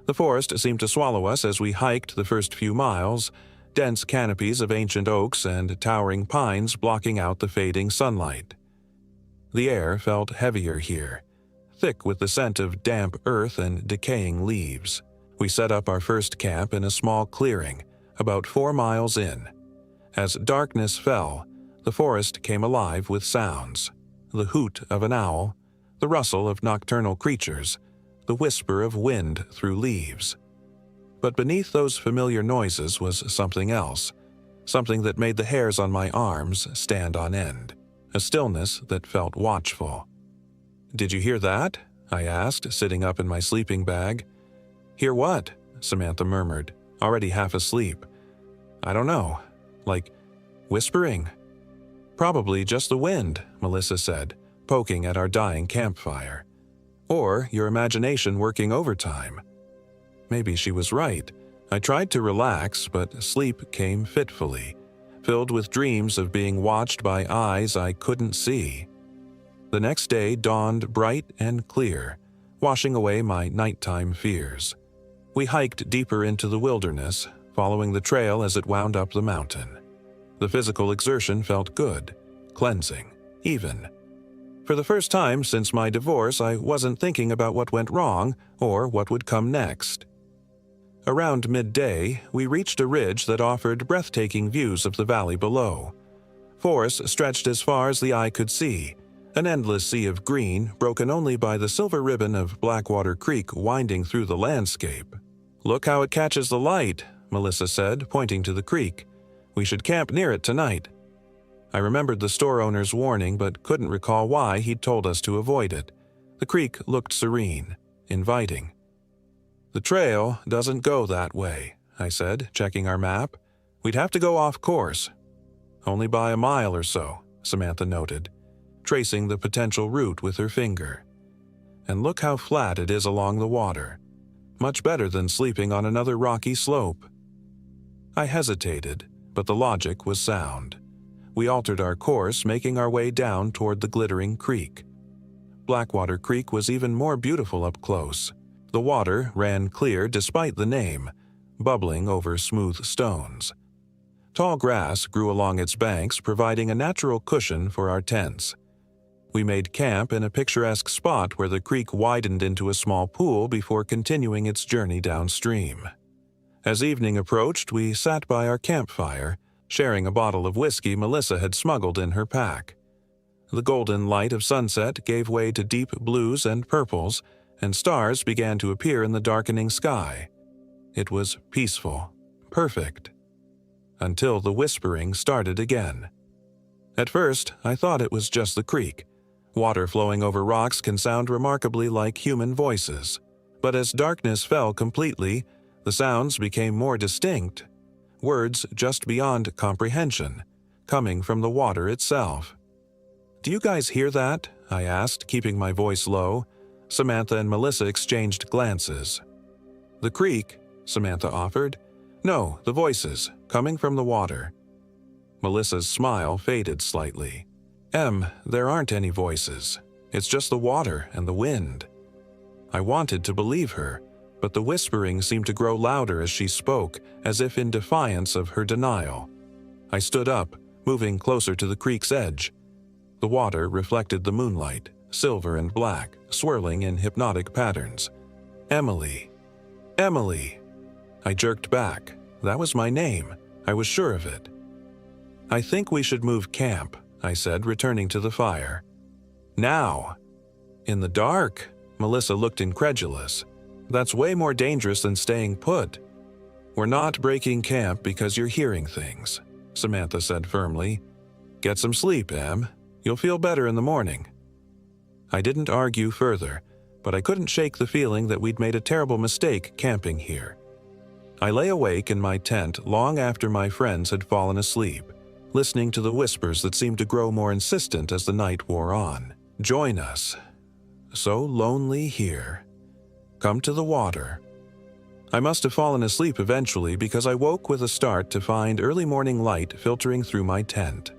Speaker 1: The forest seemed to swallow us as we hiked the first few miles, dense canopies of ancient oaks and towering pines blocking out the fading sunlight. The air felt heavier here, thick with the scent of damp earth and decaying leaves. We set up our first camp in a small clearing, about 4 miles in. As darkness fell, the forest came alive with sounds: the hoot of an owl, the rustle of nocturnal creatures, the whisper of wind through leaves. But beneath those familiar noises was something else, something that made the hairs on my arms stand on end, a stillness that felt watchful. "Did you hear that?" I asked, sitting up in my sleeping bag. "Hear what?" Samantha murmured, already half asleep. "I don't know. Like whispering." "Probably just the wind," Melissa said, poking at our dying campfire. "Or your imagination working overtime." Maybe she was right. I tried to relax, but sleep came fitfully, filled with dreams of being watched by eyes I couldn't see. The next day dawned bright and clear, washing away my nighttime fears. We hiked deeper into the wilderness, following the trail as it wound up the mountain. The physical exertion felt good, cleansing, even. For the first time since my divorce, I wasn't thinking about what went wrong or what would come next. Around midday, we reached a ridge that offered breathtaking views of the valley below. Forest stretched as far as the eye could see, an endless sea of green broken only by the silver ribbon of Blackwater Creek winding through the landscape. "Look how it catches the light," Melissa said, pointing to the creek. "We should camp near it tonight." I remembered the store owner's warning but couldn't recall why he'd told us to avoid it. The creek looked serene, inviting. "The trail doesn't go that way," I said, checking our map. "We'd have to go off course." "Only by a mile or so," Samantha noted, tracing the potential route with her finger. "And look how flat it is along the water. Much better than sleeping on another rocky slope." I hesitated, but the logic was sound. We altered our course, making our way down toward the glittering creek. Blackwater Creek was even more beautiful up close. The water ran clear despite the name, bubbling over smooth stones. Tall grass grew along its banks, providing a natural cushion for our tents. We made camp in a picturesque spot where the creek widened into a small pool before continuing its journey downstream. As evening approached, we sat by our campfire, sharing a bottle of whiskey Melissa had smuggled in her pack. The golden light of sunset gave way to deep blues and purples, and stars began to appear in the darkening sky. It was peaceful, perfect. Until the whispering started again. At first, I thought it was just the creek. Water flowing over rocks can sound remarkably like human voices. But as darkness fell completely, the sounds became more distinct. Words just beyond comprehension, coming from the water itself. "Do you guys hear that?" I asked, keeping my voice low. Samantha and Melissa exchanged glances. "The creek," Samantha offered. "No, the voices, coming from the water." Melissa's smile faded slightly. There aren't any voices. It's just the water and the wind." I wanted to believe her, but the whispering seemed to grow louder as she spoke, as if in defiance of her denial. I stood up, moving closer to the creek's edge. The water reflected the moonlight, silver and black, swirling in hypnotic patterns. "Emily. Emily." I jerked back. That was my name. I was sure of it. "I think we should move camp," I said, returning to the fire. "Now." "In the dark?" Melissa looked incredulous. "That's way more dangerous than staying put." "We're not breaking camp because you're hearing things," Samantha said firmly. "Get some sleep, Em. You'll feel better in the morning." I didn't argue further, but I couldn't shake the feeling that we'd made a terrible mistake camping here. I lay awake in my tent long after my friends had fallen asleep, listening to the whispers that seemed to grow more insistent as the night wore on. Join us. So lonely here. Come to the water. I must have fallen asleep eventually because I woke with a start to find early morning light filtering through my tent.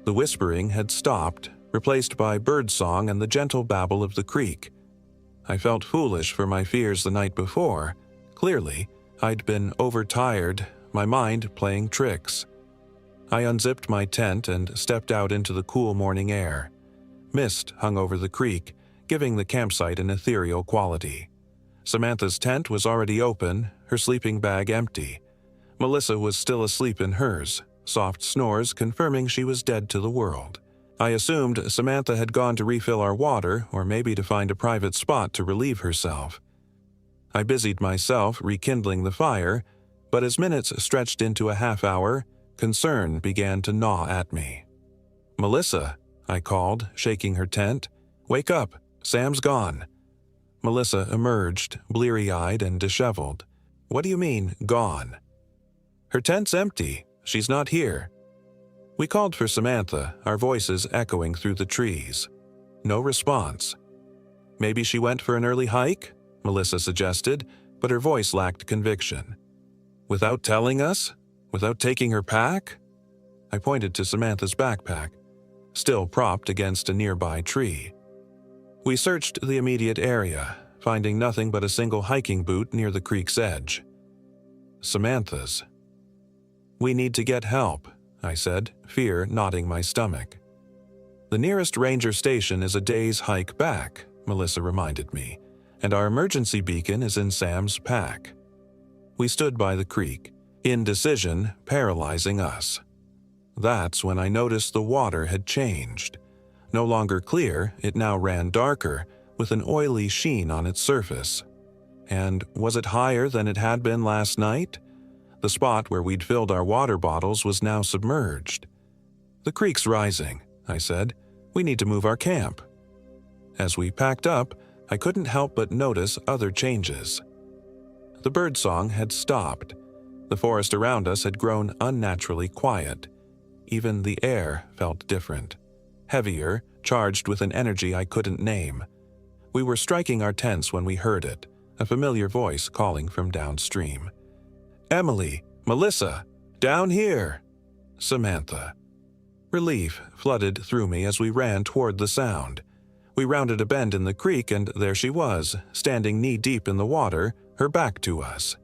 Speaker 1: The whispering had stopped, replaced by birdsong and the gentle babble of the creek. I felt foolish for my fears the night before. Clearly, I'd been overtired, my mind playing tricks. I unzipped my tent and stepped out into the cool morning air. Mist hung over the creek, giving the campsite an ethereal quality. Samantha's tent was already open, her sleeping bag empty. Melissa was still asleep in hers, soft snores confirming she was dead to the world. I assumed Samantha had gone to refill our water or maybe to find a private spot to relieve herself. I busied myself rekindling the fire, but as minutes stretched into a half hour, concern began to gnaw at me. "Melissa," I called, shaking her tent. "Wake up, Sam's gone." Melissa emerged, bleary-eyed and disheveled. "What do you mean, gone?" "Her tent's empty. She's not here." We called for Samantha, our voices echoing through the trees. No response. "Maybe she went for an early hike?" Melissa suggested, but her voice lacked conviction. "Without telling us? Without taking her pack?" I pointed to Samantha's backpack, still propped against a nearby tree. We searched the immediate area, finding nothing but a single hiking boot near the creek's edge. Samantha's. "We need to get help," I said, fear knotting my stomach. "The nearest ranger station is a day's hike back," Melissa reminded me, "and our emergency beacon is in Sam's pack." We stood by the creek, indecision paralyzing us. That's when I noticed the water had changed. No longer clear, it now ran darker, with an oily sheen on its surface. And was it higher than it had been last night? The spot where we'd filled our water bottles was now submerged. "The creek's rising," I said. "We need to move our camp." As we packed up, I couldn't help but notice other changes. The birdsong had stopped. The forest around us had grown unnaturally quiet. Even the air felt different. Heavier, charged with an energy I couldn't name. We were striking our tents when we heard it, a familiar voice calling from downstream. "Emily! Melissa! Down here!" Samantha. Relief flooded through me as we ran toward the sound. We rounded a bend in the creek and there she was, standing knee-deep in the water, her back to us.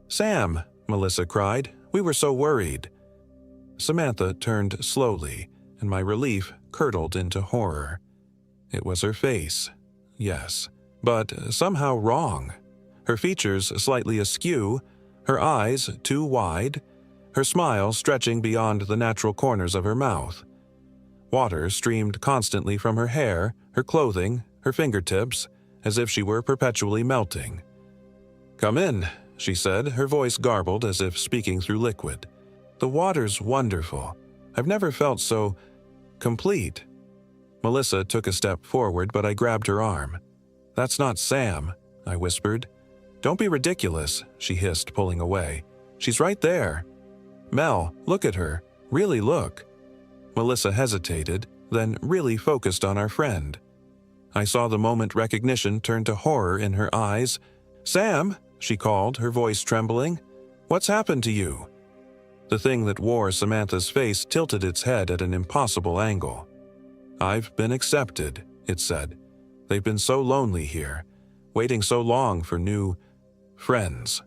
Speaker 1: "Sam!" Melissa cried. "We were so worried." Samantha turned slowly, and my relief curdled into horror. It was her face, yes, but somehow wrong. Her features slightly askew, her eyes too wide, her smile stretching beyond the natural corners of her mouth. Water streamed constantly from her hair, her clothing, her fingertips, as if she were perpetually melting. "Come in," she said, her voice garbled as if speaking through liquid. "The water's wonderful. I've never felt so complete." Melissa took a step forward, but I grabbed her arm. "That's not Sam," I whispered. "Don't be ridiculous," she hissed, pulling away. "She's right there. Mel, look at her. Really look." Melissa hesitated, then really focused on our friend. I saw the moment recognition turn to horror in her eyes. "Sam," she called, her voice trembling. "What's happened to you?" The thing that wore Samantha's face tilted its head at an impossible angle. "I've been accepted," it said. "They've been so lonely here, waiting so long for new friends."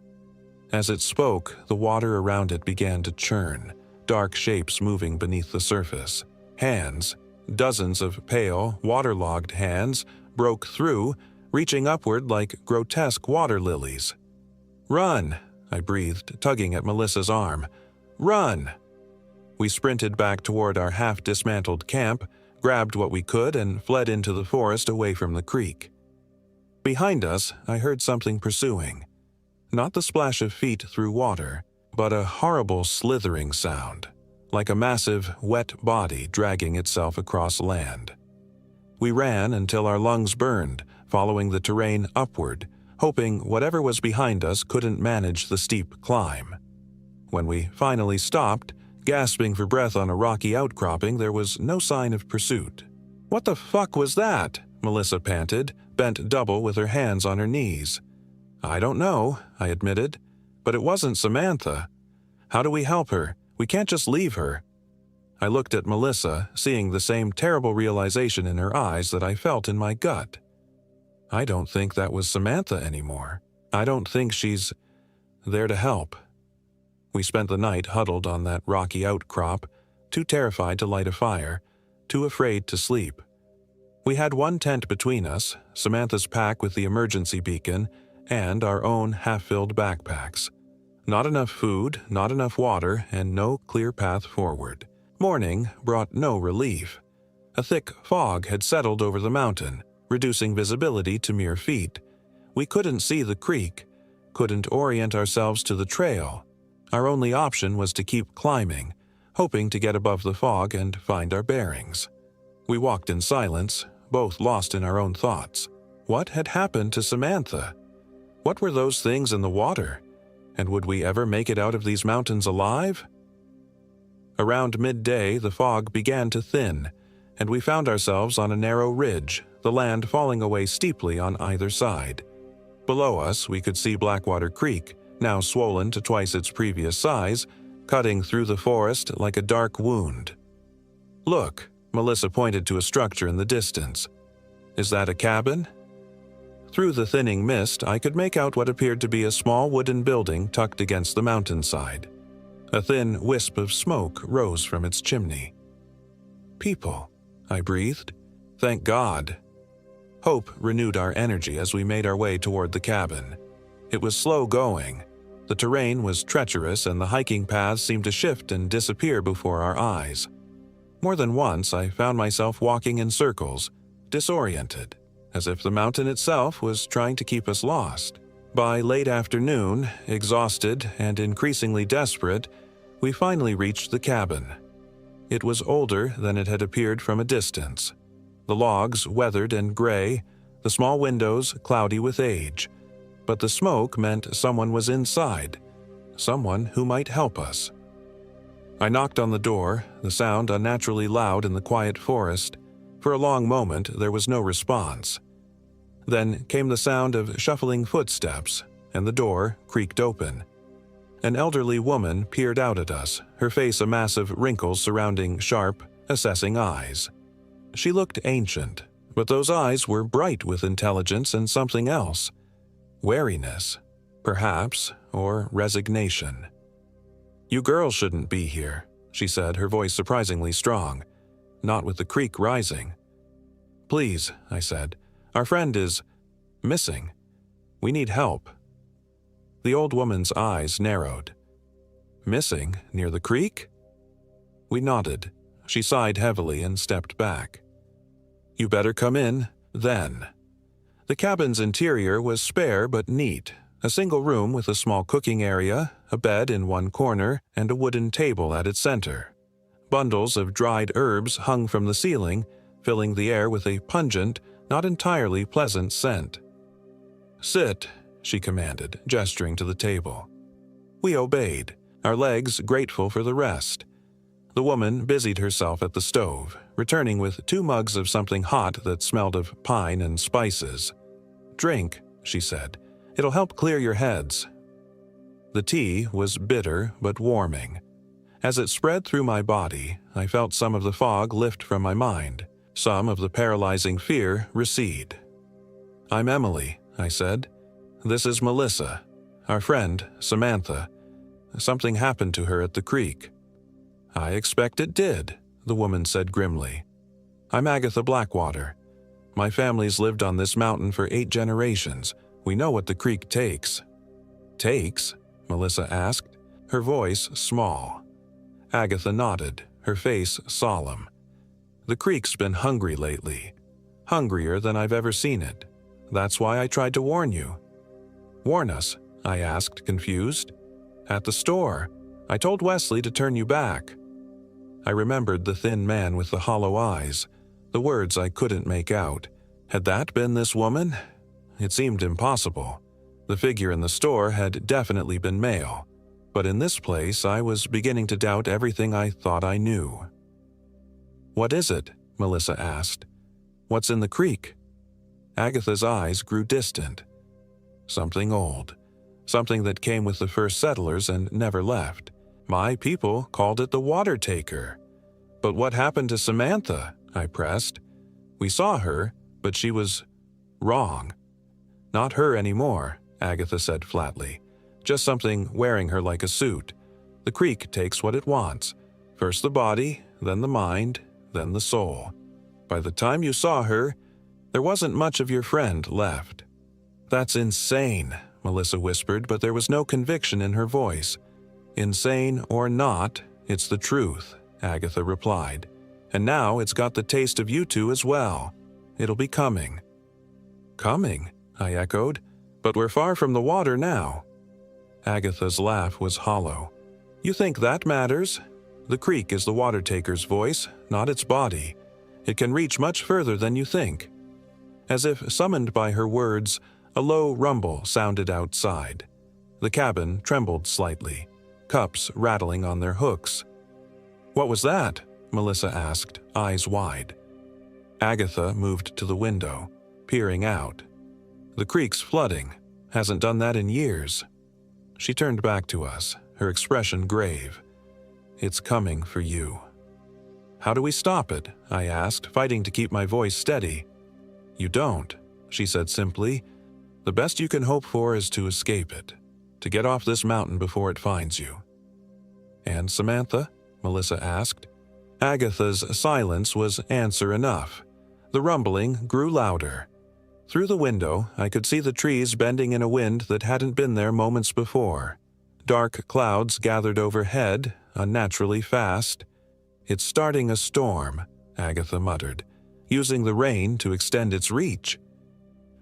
Speaker 1: As it spoke, the water around it began to churn, dark shapes moving beneath the surface. Hands, dozens of pale, waterlogged hands, broke through, reaching upward like grotesque water lilies. "Run!" I breathed, tugging at Melissa's arm. "Run!" We sprinted back toward our half-dismantled camp, grabbed what we could, and fled into the forest away from the creek. Behind us, I heard something pursuing. Not the splash of feet through water, but a horrible slithering sound, like a massive, wet body dragging itself across land. We ran until our lungs burned, following the terrain upward, hoping whatever was behind us couldn't manage the steep climb. When we finally stopped, gasping for breath on a rocky outcropping, there was no sign of pursuit. "What the fuck was that?" Melissa panted, bent double with her hands on her knees. "I don't know," I admitted, "but it wasn't Samantha. How do we help her? We can't just leave her." I looked at Melissa, seeing the same terrible realization in her eyes that I felt in my gut. I don't think that was Samantha anymore. I don't think she's there to help. We spent the night huddled on that rocky outcrop, too terrified to light a fire, too afraid to sleep. We had one tent between us, Samantha's pack with the emergency beacon, and our own half-filled backpacks. Not enough food, not enough water, and no clear path forward. Morning brought no relief. A thick fog had settled over the mountain, reducing visibility to mere feet. We couldn't see the creek, couldn't orient ourselves to the trail. Our only option was to keep climbing, hoping to get above the fog and find our bearings. We walked in silence, both lost in our own thoughts. What had happened to Samantha? What were those things in the water? And would we ever make it out of these mountains alive? Around midday, the fog began to thin, and we found ourselves on a narrow ridge, the land falling away steeply on either side. Below us, we could see Blackwater Creek, now swollen to twice its previous size, cutting through the forest like a dark wound. "Look," Melissa pointed to a structure in the distance. "Is that a cabin?" Through the thinning mist, I could make out what appeared to be a small wooden building tucked against the mountainside. A thin wisp of smoke rose from its chimney. "People," I breathed. "Thank God." Hope renewed our energy as we made our way toward the cabin. It was slow going. The terrain was treacherous and the hiking paths seemed to shift and disappear before our eyes. More than once, I found myself walking in circles, disoriented, as if the mountain itself was trying to keep us lost. By late afternoon, exhausted and increasingly desperate, we finally reached the cabin. It was older than it had appeared from a distance. The logs weathered and gray, the small windows cloudy with age. But the smoke meant someone was inside, someone who might help us. I knocked on the door, the sound unnaturally loud in the quiet forest. For a long moment, there was no response. Then came the sound of shuffling footsteps, and the door creaked open. An elderly woman peered out at us, her face a mass of wrinkles surrounding sharp, assessing eyes. She looked ancient, but those eyes were bright with intelligence and something else. Wariness, perhaps, or resignation. "You girls shouldn't be here," she said, her voice surprisingly strong, not with the creek rising. "Please," I said, "our friend is missing. We need help." The old woman's eyes narrowed. "Missing near the creek?" We nodded. She sighed heavily and stepped back. "You better come in, then." The cabin's interior was spare but neat, a single room with a small cooking area, a bed in one corner, and a wooden table at its center. Bundles of dried herbs hung from the ceiling, filling the air with a pungent, not entirely pleasant scent. "Sit," she commanded, gesturing to the table. We obeyed, our legs grateful for the rest. The woman busied herself at the stove, returning with 2 mugs of something hot that smelled of pine and spices. "Drink," she said. "It'll help clear your heads." The tea was bitter but warming. As it spread through my body, I felt some of the fog lift from my mind, some of the paralyzing fear recede. "I'm Emily," I said. "This is Melissa, our friend, Samantha. Something happened to her at the creek." "I expect it did," the woman said grimly. "I'm Agatha Blackwater. My family's lived on this mountain for 8 generations. We know what the creek takes." "Takes?" Melissa asked, her voice small. Agatha nodded, her face solemn. "The creek's been hungry lately. Hungrier than I've ever seen it. That's why I tried to warn you." "Warn us?" I asked, confused. "At the store. I told Wesley to turn you back." I remembered the thin man with the hollow eyes, the words I couldn't make out. Had that been this woman? It seemed impossible. The figure in the store had definitely been male, but in this place I was beginning to doubt everything I thought I knew. "What is it?" Melissa asked. "What's in the creek?" Agatha's eyes grew distant. "Something old. Something that came with the first settlers and never left. My people called it the water taker." "But what happened to Samantha?" I pressed. "We saw her, but she was wrong." "Not her anymore," Agatha said flatly. "Just something wearing her like a suit. The creek takes what it wants. First the body, then the mind, then the soul. By the time you saw her, there wasn't much of your friend left." "That's insane," Melissa whispered, but there was no conviction in her voice. "Insane or not, it's the truth," Agatha replied. "And now it's got the taste of you two as well. It'll be coming." "Coming?" I echoed. "But we're far from the water now." Agatha's laugh was hollow. "You think that matters? The creek is the water taker's voice, not its body. It can reach much further than you think." As if summoned by her words, a low rumble sounded outside. The cabin trembled slightly, cups rattling on their hooks. "What was that?" Melissa asked, eyes wide. Agatha moved to the window, peering out. "The creek's flooding. Hasn't done that in years." She turned back to us, her expression grave. "It's coming for you." "How do we stop it?" I asked, fighting to keep my voice steady. "You don't," she said simply. "The best you can hope for is to escape it, to get off this mountain before it finds you." "And Samantha?" Melissa asked. Agatha's silence was answer enough. The rumbling grew louder. Through the window, I could see the trees bending in a wind that hadn't been there moments before. Dark clouds gathered overhead, unnaturally fast. "It's starting a storm," Agatha muttered, using the rain to extend its reach.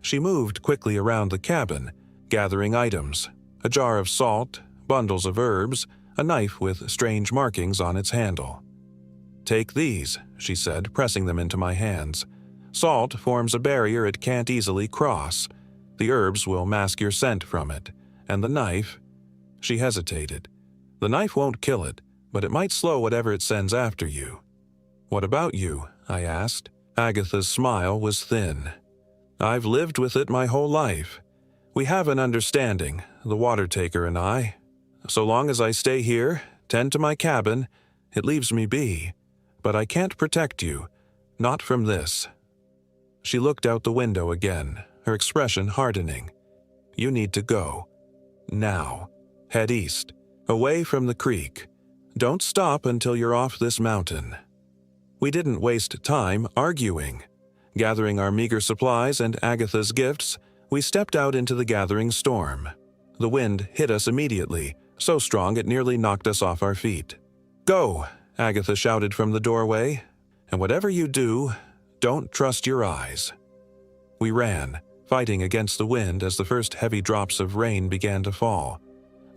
Speaker 1: She moved quickly around the cabin, gathering items: a jar of salt, bundles of herbs, a knife with strange markings on its handle. "Take these," she said, pressing them into my hands. "Salt forms a barrier it can't easily cross. The herbs will mask your scent from it. And the knife—" She hesitated. "The knife won't kill it, but it might slow whatever it sends after you." "What about you?" I asked. Agatha's smile was thin. "I've lived with it my whole life. We have an understanding, the water taker and I. So long as I stay here, tend to my cabin, it leaves me be. But I can't protect you, not from this." She looked out the window again, her expression hardening. "You need to go. Now. Head east, away from the creek. Don't stop until you're off this mountain." We didn't waste time arguing. Gathering our meager supplies and Agatha's gifts, we stepped out into the gathering storm. The wind hit us immediately, so strong it nearly knocked us off our feet. "Go!" Agatha shouted from the doorway. "And whatever you do, don't trust your eyes." We ran, fighting against the wind as the first heavy drops of rain began to fall.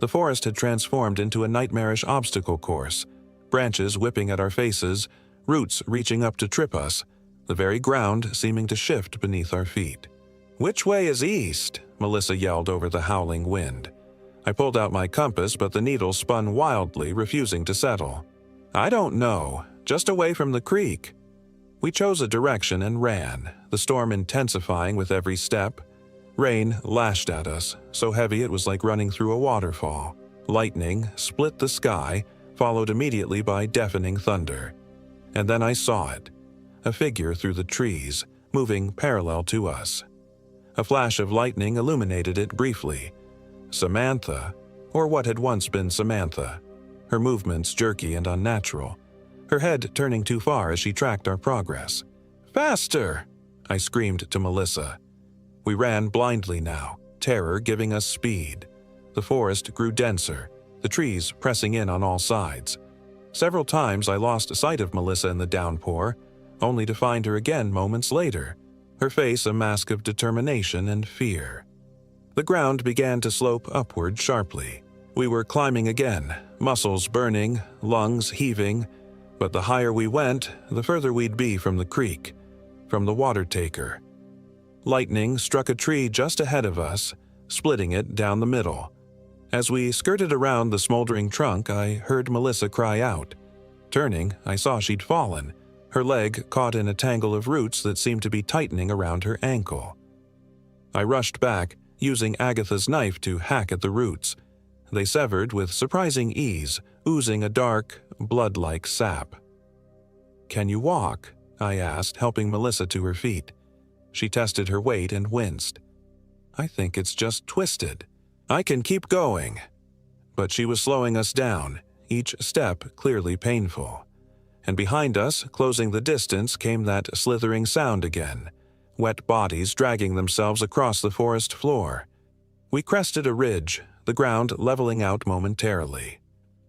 Speaker 1: The forest had transformed into a nightmarish obstacle course, branches whipping at our faces, roots reaching up to trip us, the very ground seeming to shift beneath our feet. "Which way is east?" Melissa yelled over the howling wind. I pulled out my compass, but the needle spun wildly, refusing to settle. "I don't know, just away from the creek." We chose a direction and ran, the storm intensifying with every step. Rain lashed at us, so heavy it was like running through a waterfall. Lightning split the sky, followed immediately by deafening thunder. And then I saw it, a figure through the trees, moving parallel to us. A flash of lightning illuminated it briefly. Samantha, or what had once been Samantha, her movements jerky and unnatural, her head turning too far as she tracked our progress. "Faster!" I screamed to Melissa. We ran blindly now, terror giving us speed. The forest grew denser, the trees pressing in on all sides. Several times I lost sight of Melissa in the downpour, only to find her again moments later, her face a mask of determination and fear. The ground began to slope upward sharply. We were climbing again, muscles burning, lungs heaving, but the higher we went, the further we'd be from the creek, from the water taker. Lightning struck a tree just ahead of us, splitting it down the middle. As we skirted around the smoldering trunk, I heard Melissa cry out. Turning, I saw she'd fallen, her leg caught in a tangle of roots that seemed to be tightening around her ankle. I rushed back, using Agatha's knife to hack at the roots. They severed with surprising ease, oozing a dark, blood-like sap. "Can you walk?" I asked, helping Melissa to her feet. She tested her weight and winced. "I think it's just twisted. I can keep going." But she was slowing us down, each step clearly painful. And behind us, closing the distance, came that slithering sound again, wet bodies dragging themselves across the forest floor. We crested a ridge, the ground leveling out momentarily.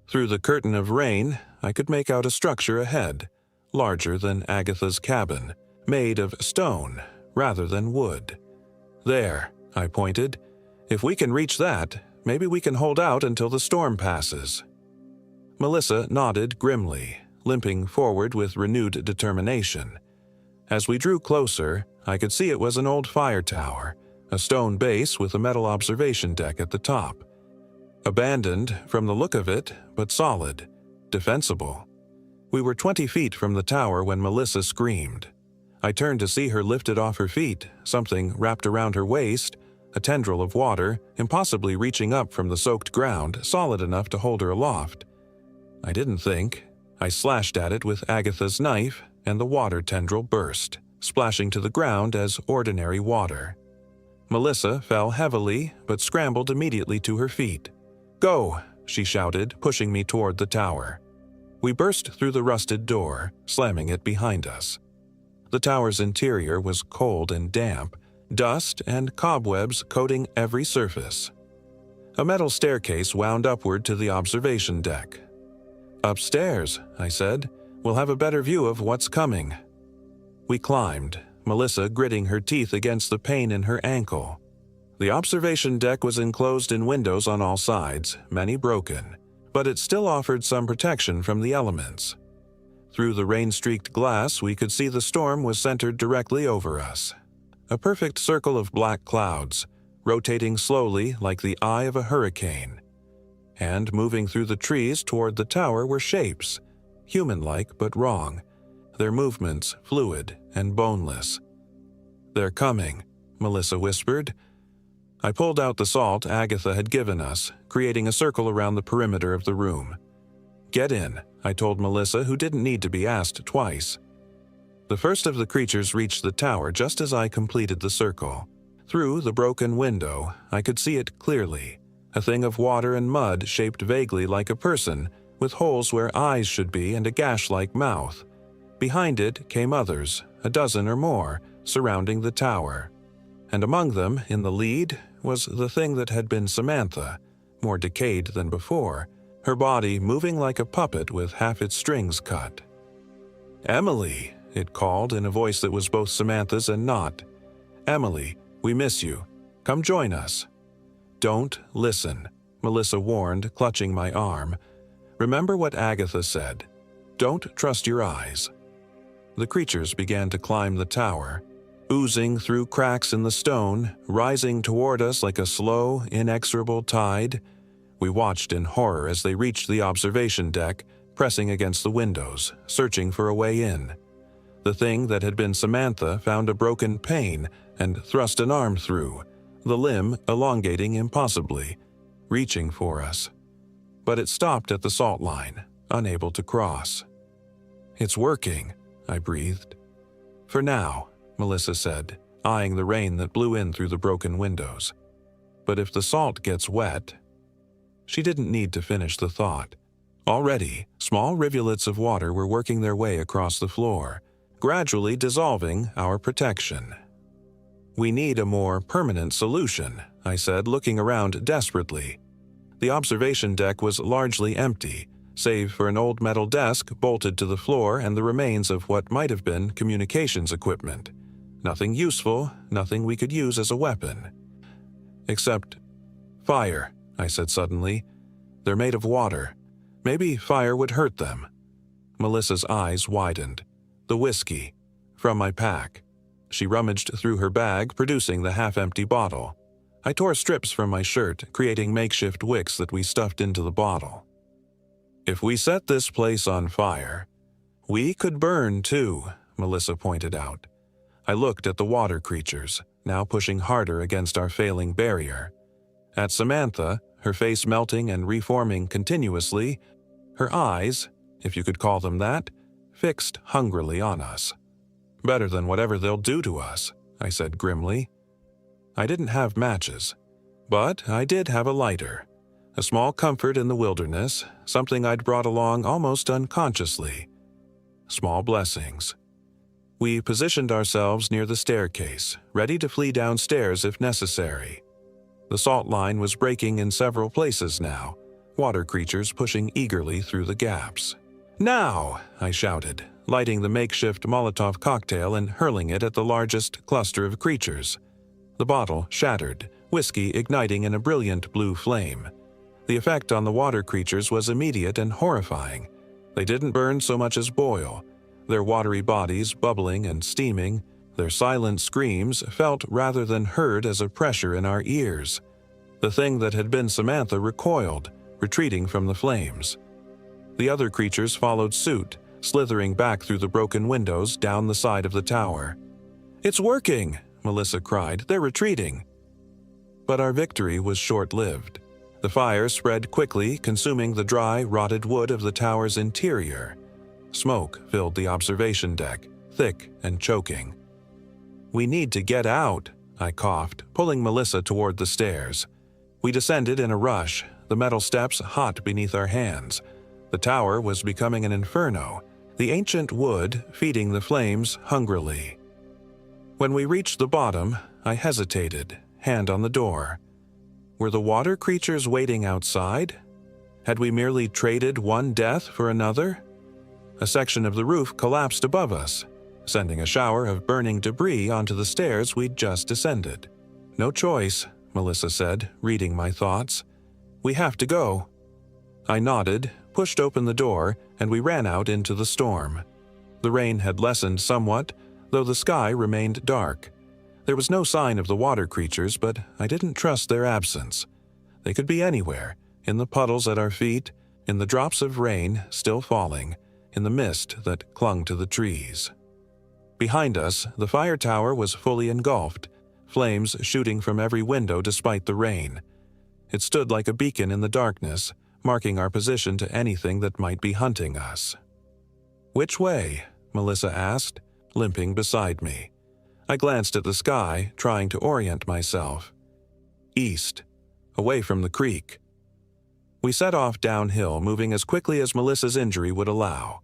Speaker 1: Through the curtain of rain, I could make out a structure ahead, larger than Agatha's cabin, made of stone rather than wood. "There," I pointed. "If we can reach that, maybe we can hold out until the storm passes." Melissa nodded grimly, limping forward with renewed determination. As we drew closer, I could see it was an old fire tower, a stone base with a metal observation deck at the top. Abandoned from the look of it, but solid, defensible. We were 20 feet from the tower when Melissa screamed. I turned to see her lifted off her feet, something wrapped around her waist, a tendril of water, impossibly reaching up from the soaked ground, solid enough to hold her aloft. I didn't think. I slashed at it with Agatha's knife, and the water tendril burst, splashing to the ground as ordinary water. Melissa fell heavily, but scrambled immediately to her feet. "Go!" she shouted, pushing me toward the tower. We burst through the rusted door, slamming it behind us. The tower's interior was cold and damp, dust and cobwebs coating every surface. A metal staircase wound upward to the observation deck. "Upstairs," I said. "We'll have a better view of what's coming." We climbed, Melissa gritting her teeth against the pain in her ankle. The observation deck was enclosed in windows on all sides, many broken, but it still offered some protection from the elements. Through the rain-streaked glass, we could see the storm was centered directly over us. A perfect circle of black clouds, rotating slowly like the eye of a hurricane. And moving through the trees toward the tower were shapes, human-like but wrong, their movements fluid and boneless. "They're coming," Melissa whispered. I pulled out the salt Agatha had given us, creating a circle around the perimeter of the room. "Get in," I told Melissa, who didn't need to be asked twice. The first of the creatures reached the tower just as I completed the circle. Through the broken window, I could see it clearly, a thing of water and mud shaped vaguely like a person, with holes where eyes should be and a gash-like mouth. Behind it came others, a dozen or more, surrounding the tower. And among them, in the lead, was the thing that had been Samantha, more decayed than before, her body moving like a puppet with half its strings cut. "Emily," it called in a voice that was both Samantha's and not. "Emily, we miss you. Come join us." "Don't listen," Melissa warned, clutching my arm. "Remember what Agatha said. Don't trust your eyes." The creatures began to climb the tower, oozing through cracks in the stone, rising toward us like a slow, inexorable tide. We watched in horror as they reached the observation deck, pressing against the windows, searching for a way in. The thing that had been Samantha found a broken pane and thrust an arm through, the limb elongating impossibly, reaching for us. But it stopped at the salt line, unable to cross. "It's working," I breathed. "For now," Melissa said, eyeing the rain that blew in through the broken windows. "But if the salt gets wet—" She didn't need to finish the thought. Already, small rivulets of water were working their way across the floor, gradually dissolving our protection. "We need a more permanent solution," I said, looking around desperately. The observation deck was largely empty, save for an old metal desk bolted to the floor and the remains of what might have been communications equipment. Nothing useful, nothing we could use as a weapon. Except fire, I said suddenly. "They're made of water. Maybe fire would hurt them." Melissa's eyes widened. "The whiskey. From my pack." She rummaged through her bag, producing the half-empty bottle. I tore strips from my shirt, creating makeshift wicks that we stuffed into the bottle. If we set this place on fire, we could burn too, Melissa pointed out. I looked at the water creatures, now pushing harder against our failing barrier. At Samantha, her face melting and reforming continuously, her eyes, if you could call them that, fixed hungrily on us. Better than whatever they'll do to us, I said grimly. I didn't have matches, but I did have a lighter. A small comfort in the wilderness, something I'd brought along almost unconsciously. Small blessings. We positioned ourselves near the staircase, ready to flee downstairs if necessary. The salt line was breaking in several places now, water creatures pushing eagerly through the gaps. "Now!" I shouted, lighting the makeshift Molotov cocktail and hurling it at the largest cluster of creatures. The bottle shattered, whiskey igniting in a brilliant blue flame. The effect on the water creatures was immediate and horrifying. They didn't burn so much as boil, their watery bodies bubbling and steaming, their silent screams felt rather than heard as a pressure in our ears. The thing that had been Samantha recoiled, retreating from the flames. The other creatures followed suit, slithering back through the broken windows down the side of the tower. "It's working!" Melissa cried. "They're retreating!" But our victory was short-lived. The fire spread quickly, consuming the dry, rotted wood of the tower's interior. Smoke filled the observation deck, thick and choking. "We need to get out," I coughed, pulling Melissa toward the stairs. We descended in a rush, the metal steps hot beneath our hands. The tower was becoming an inferno, the ancient wood feeding the flames hungrily. When we reached the bottom, I hesitated, hand on the door. Were the water creatures waiting outside? Had we merely traded one death for another? A section of the roof collapsed above us, sending a shower of burning debris onto the stairs we'd just descended. "No choice," Melissa said, reading my thoughts. "We have to go." I nodded, pushed open the door, and we ran out into the storm. The rain had lessened somewhat, though the sky remained dark. There was no sign of the water creatures, but I didn't trust their absence. They could be anywhere, in the puddles at our feet, in the drops of rain still falling, in the mist that clung to the trees. Behind us, the fire tower was fully engulfed, flames shooting from every window despite the rain. It stood like a beacon in the darkness, marking our position to anything that might be hunting us. "Which way?" Melissa asked, limping beside me. I glanced at the sky, trying to orient myself. East, away from the creek. We set off downhill, moving as quickly as Melissa's injury would allow.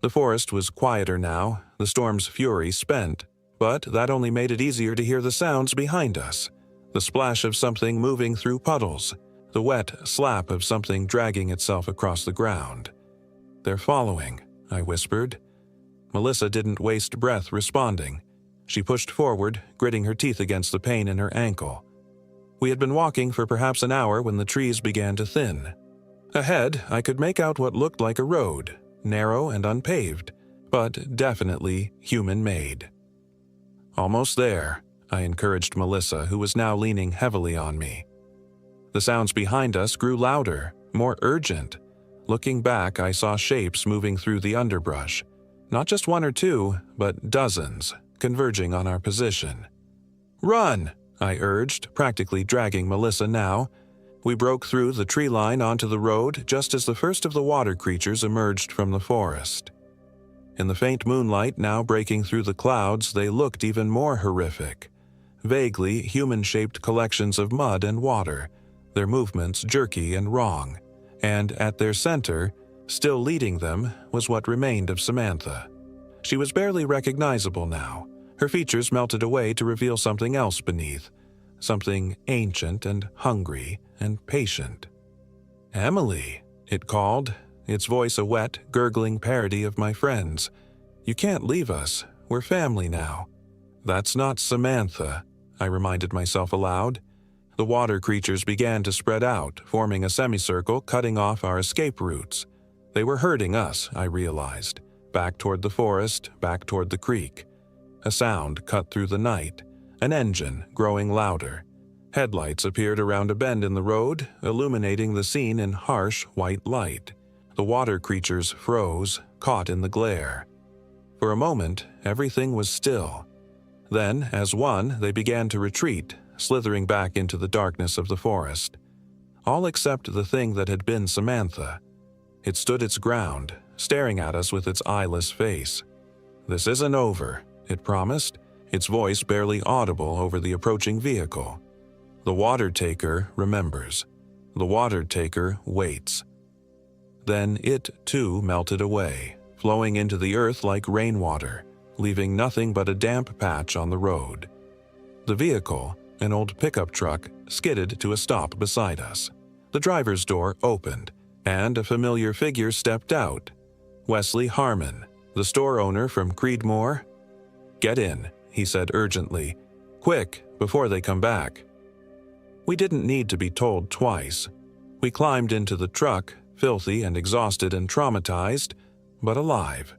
Speaker 1: The forest was quieter now, the storm's fury spent, but that only made it easier to hear the sounds behind us. The splash of something moving through puddles, the wet slap of something dragging itself across the ground. "They're following," I whispered. Melissa didn't waste breath responding. She pushed forward, gritting her teeth against the pain in her ankle. We had been walking for perhaps an hour when the trees began to thin. Ahead, I could make out what looked like a road, narrow and unpaved, but definitely human-made. "Almost there," I encouraged Melissa, who was now leaning heavily on me. The sounds behind us grew louder, more urgent. Looking back, I saw shapes moving through the underbrush. Not just one or two, but dozens, converging on our position. "Run!" I urged, practically dragging Melissa now. We broke through the tree line onto the road just as the first of the water creatures emerged from the forest. In the faint moonlight now breaking through the clouds, they looked even more horrific. Vaguely human-shaped collections of mud and water, their movements jerky and wrong, and at their center, still leading them, was what remained of Samantha. She was barely recognizable now. Her features melted away to reveal something else beneath, something ancient and hungry and patient. "Emily," it called, its voice a wet, gurgling parody of my friend's. "You can't leave us. We're family now." "That's not Samantha," I reminded myself aloud. The water creatures began to spread out, forming a semicircle cutting off our escape routes. They were herding us, I realized, back toward the forest, back toward the creek. A sound cut through the night, an engine growing louder. Headlights appeared around a bend in the road, illuminating the scene in harsh white light. The water creatures froze, caught in the glare. For a moment, everything was still. Then, as one, they began to retreat, slithering back into the darkness of the forest. All except the thing that had been Samantha. It stood its ground, staring at us with its eyeless face. "This isn't over," it promised, its voice barely audible over the approaching vehicle. "The water taker remembers. The water taker waits." Then it, too, melted away, flowing into the earth like rainwater, leaving nothing but a damp patch on the road. The vehicle, an old pickup truck, skidded to a stop beside us. The driver's door opened, and a familiar figure stepped out. Wesley Harmon, the store owner from Creedmoor. "Get in," he said urgently. "Quick, before they come back." We didn't need to be told twice. We climbed into the truck, filthy and exhausted and traumatized, but alive.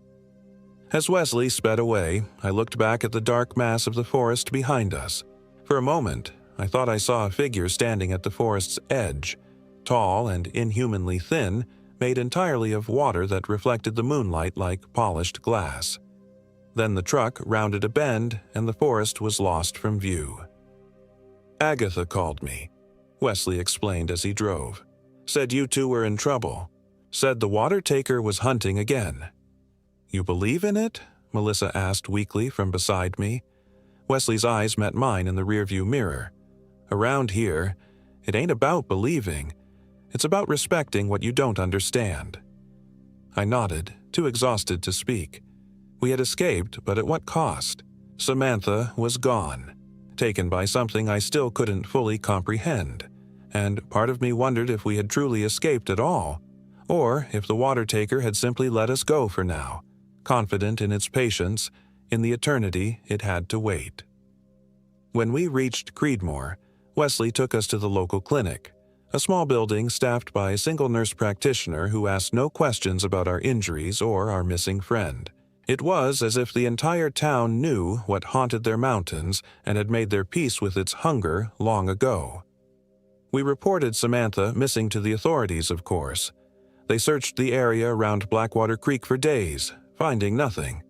Speaker 1: As Wesley sped away, I looked back at the dark mass of the forest behind us. For a moment, I thought I saw a figure standing at the forest's edge, tall and inhumanly thin, made entirely of water that reflected the moonlight like polished glass. Then the truck rounded a bend and the forest was lost from view. "Agatha called me," Wesley explained as he drove. "Said you two were in trouble. Said the water taker was hunting again." "You believe in it?" Melissa asked weakly from beside me. Wesley's eyes met mine in the rearview mirror. "Around here, it ain't about believing. It's about respecting what you don't understand." I nodded, too exhausted to speak. We had escaped, but at what cost? Samantha was gone, taken by something I still couldn't fully comprehend, and part of me wondered if we had truly escaped at all, or if the water taker had simply let us go for now, confident in its patience, in the eternity it had to wait. When we reached Creedmoor, Wesley took us to the local clinic, a small building staffed by a single nurse practitioner who asked no questions about our injuries or our missing friend. It was as if the entire town knew what haunted their mountains and had made their peace with its hunger long ago. We reported Samantha missing to the authorities, of course. They searched the area around Blackwater Creek for days, finding nothing.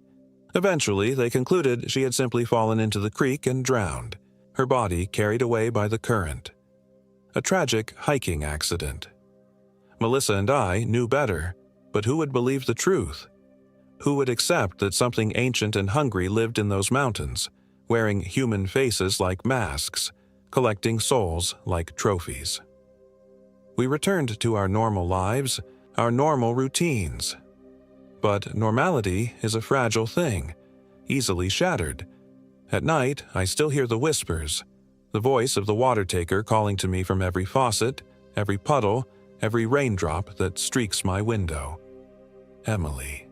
Speaker 1: Eventually, they concluded she had simply fallen into the creek and drowned, her body carried away by the current. A tragic hiking accident. Melissa and I knew better, but who would believe the truth? Who would accept that something ancient and hungry lived in those mountains, wearing human faces like masks, collecting souls like trophies? We returned to our normal lives, our normal routines. But normality is a fragile thing, easily shattered. At night, I still hear the whispers, the voice of the water taker calling to me from every faucet, every puddle, every raindrop that streaks my window. "Emily,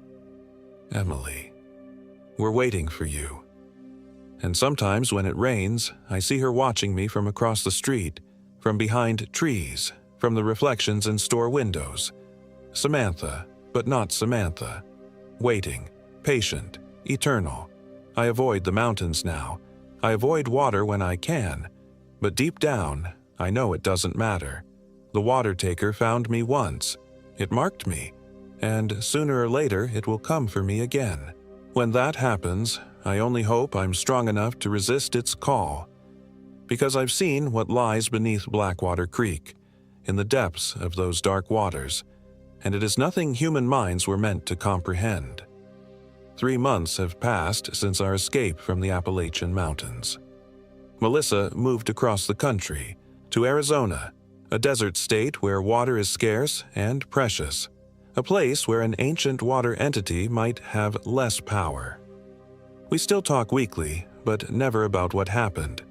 Speaker 1: Emily, we're waiting for you." And sometimes when it rains, I see her watching me from across the street, from behind trees, from the reflections in store windows. Samantha, but not Samantha. Waiting, patient, eternal. I avoid the mountains now. I avoid water when I can. But deep down, I know it doesn't matter. The water taker found me once. It marked me. And sooner or later it will come for me again. When that happens, I only hope I'm strong enough to resist its call. Because I've seen what lies beneath Blackwater Creek, in the depths of those dark waters, and it is nothing human minds were meant to comprehend. 3 months have passed since our escape from the Appalachian Mountains. Melissa moved across the country, to Arizona, a desert state where water is scarce and precious, a place where an ancient water entity might have less power. We still talk weekly, but never about what happened.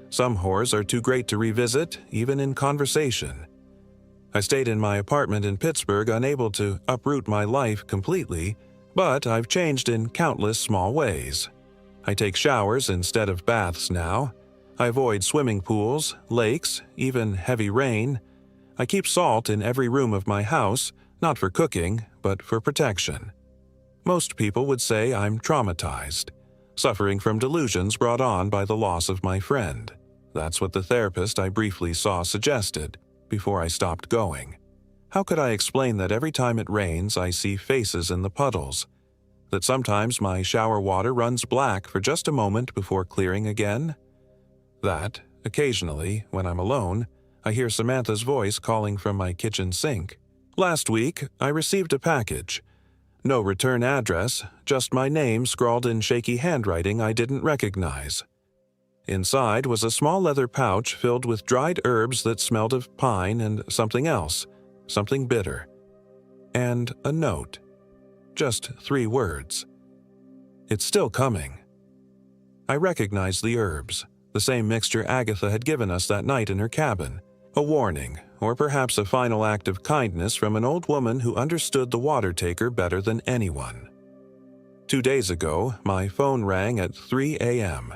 Speaker 1: Some horrors are too great to revisit, even in conversation. I stayed in my apartment in Pittsburgh, unable to uproot my life completely, but I've changed in countless small ways. I take showers instead of baths now. I avoid swimming pools, lakes, even heavy rain. I keep salt in every room of my house, not for cooking, but for protection. Most people would say I'm traumatized, suffering from delusions brought on by the loss of my friend. That's what the therapist I briefly saw suggested, before I stopped going. How could I explain that every time it rains I see faces in the puddles? That sometimes my shower water runs black for just a moment before clearing again? That, occasionally, when I'm alone, I hear Samantha's voice calling from my kitchen sink. Last week, I received a package. No return address, just my name scrawled in shaky handwriting I didn't recognize. Inside was a small leather pouch filled with dried herbs that smelled of pine and something else, something bitter. And a note. Just 3 words. It's still coming. I recognized the herbs, the same mixture Agatha had given us that night in her cabin. A warning, or perhaps a final act of kindness from an old woman who understood the water taker better than anyone. 2 days ago, my phone rang at 3 a.m.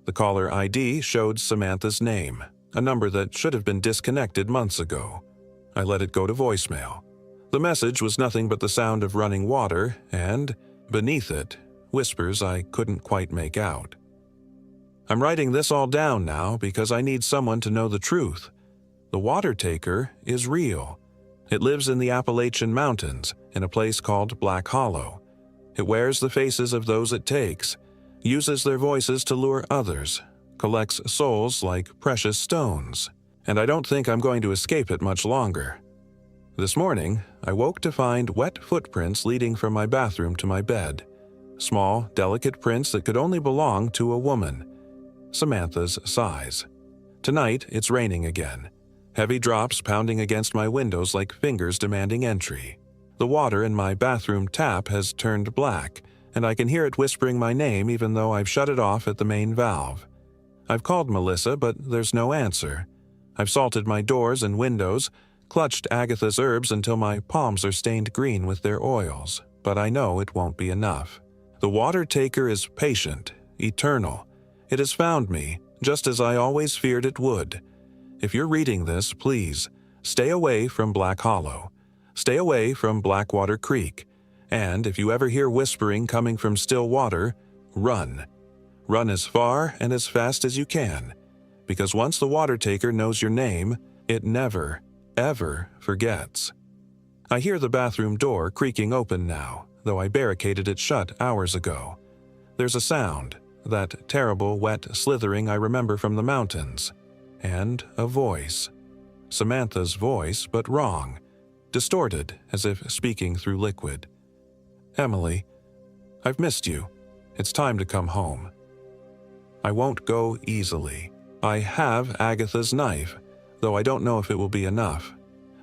Speaker 1: The caller ID showed Samantha's name, a number that should have been disconnected months ago. I let it go to voicemail. The message was nothing but the sound of running water and, beneath it, whispers I couldn't quite make out. I'm writing this all down now because I need someone to know the truth. The water taker is real. It lives in the Appalachian Mountains, in a place called Black Hollow. It wears the faces of those it takes, uses their voices to lure others, collects souls like precious stones, and I don't think I'm going to escape it much longer. This morning, I woke to find wet footprints leading from my bathroom to my bed. Small, delicate prints that could only belong to a woman. Samantha's size. Tonight, it's raining again. Heavy drops pounding against my windows like fingers demanding entry. The water in my bathroom tap has turned black, and I can hear it whispering my name even though I've shut it off at the main valve. I've called Melissa, but there's no answer. I've salted my doors and windows, clutched Agatha's herbs until my palms are stained green with their oils, but I know it won't be enough. The water taker is patient, eternal. It has found me, just as I always feared it would. If you're reading this, please, stay away from Black Hollow. Stay away from Blackwater Creek. And if you ever hear whispering coming from still water, run. Run as far and as fast as you can. Because once the water taker knows your name, it never, ever forgets. I hear the bathroom door creaking open now, though I barricaded it shut hours ago. There's a sound, that terrible wet slithering I remember from the mountains. And a voice. Samantha's voice, but wrong. Distorted, as if speaking through liquid. Emily, I've missed you. It's time to come home. I won't go easily. I have Agatha's knife, though I don't know if it will be enough.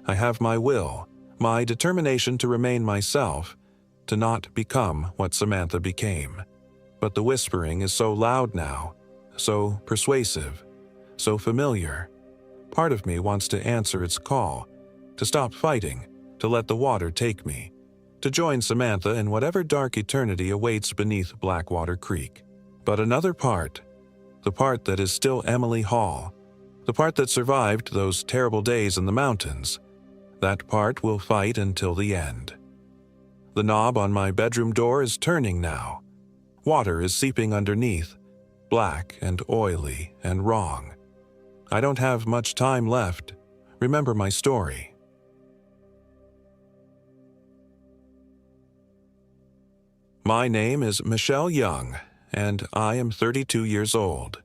Speaker 1: I have my will, my determination to remain myself, to not become what Samantha became. But the whispering is so loud now, so persuasive, so familiar. Part of me wants to answer its call, to stop fighting, to let the water take me, to join Samantha in whatever dark eternity awaits beneath Blackwater Creek. But another part, the part that is still Emily Hall, the part that survived those terrible days in the mountains, that part will fight until the end. The knob on my bedroom door is turning now. Water is seeping underneath, black and oily and wrong. I don't have much time left. Remember my story. My name is Michelle Young, and I am 32 years old.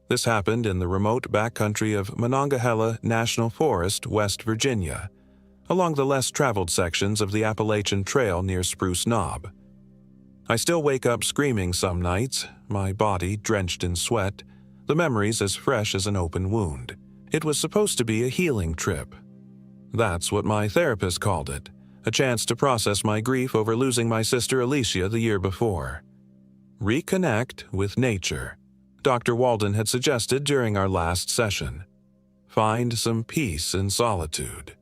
Speaker 1: This happened in the remote backcountry of Monongahela National Forest, West Virginia, along the less traveled sections of the Appalachian Trail near Spruce Knob. I still wake up screaming some nights, my body drenched in sweat, the memories as fresh as an open wound. It was supposed to be a healing trip. That's what my therapist called it, a chance to process my grief over losing my sister Alicia the year before. Reconnect with nature, Dr. Walden had suggested during our last session. Find some peace in solitude.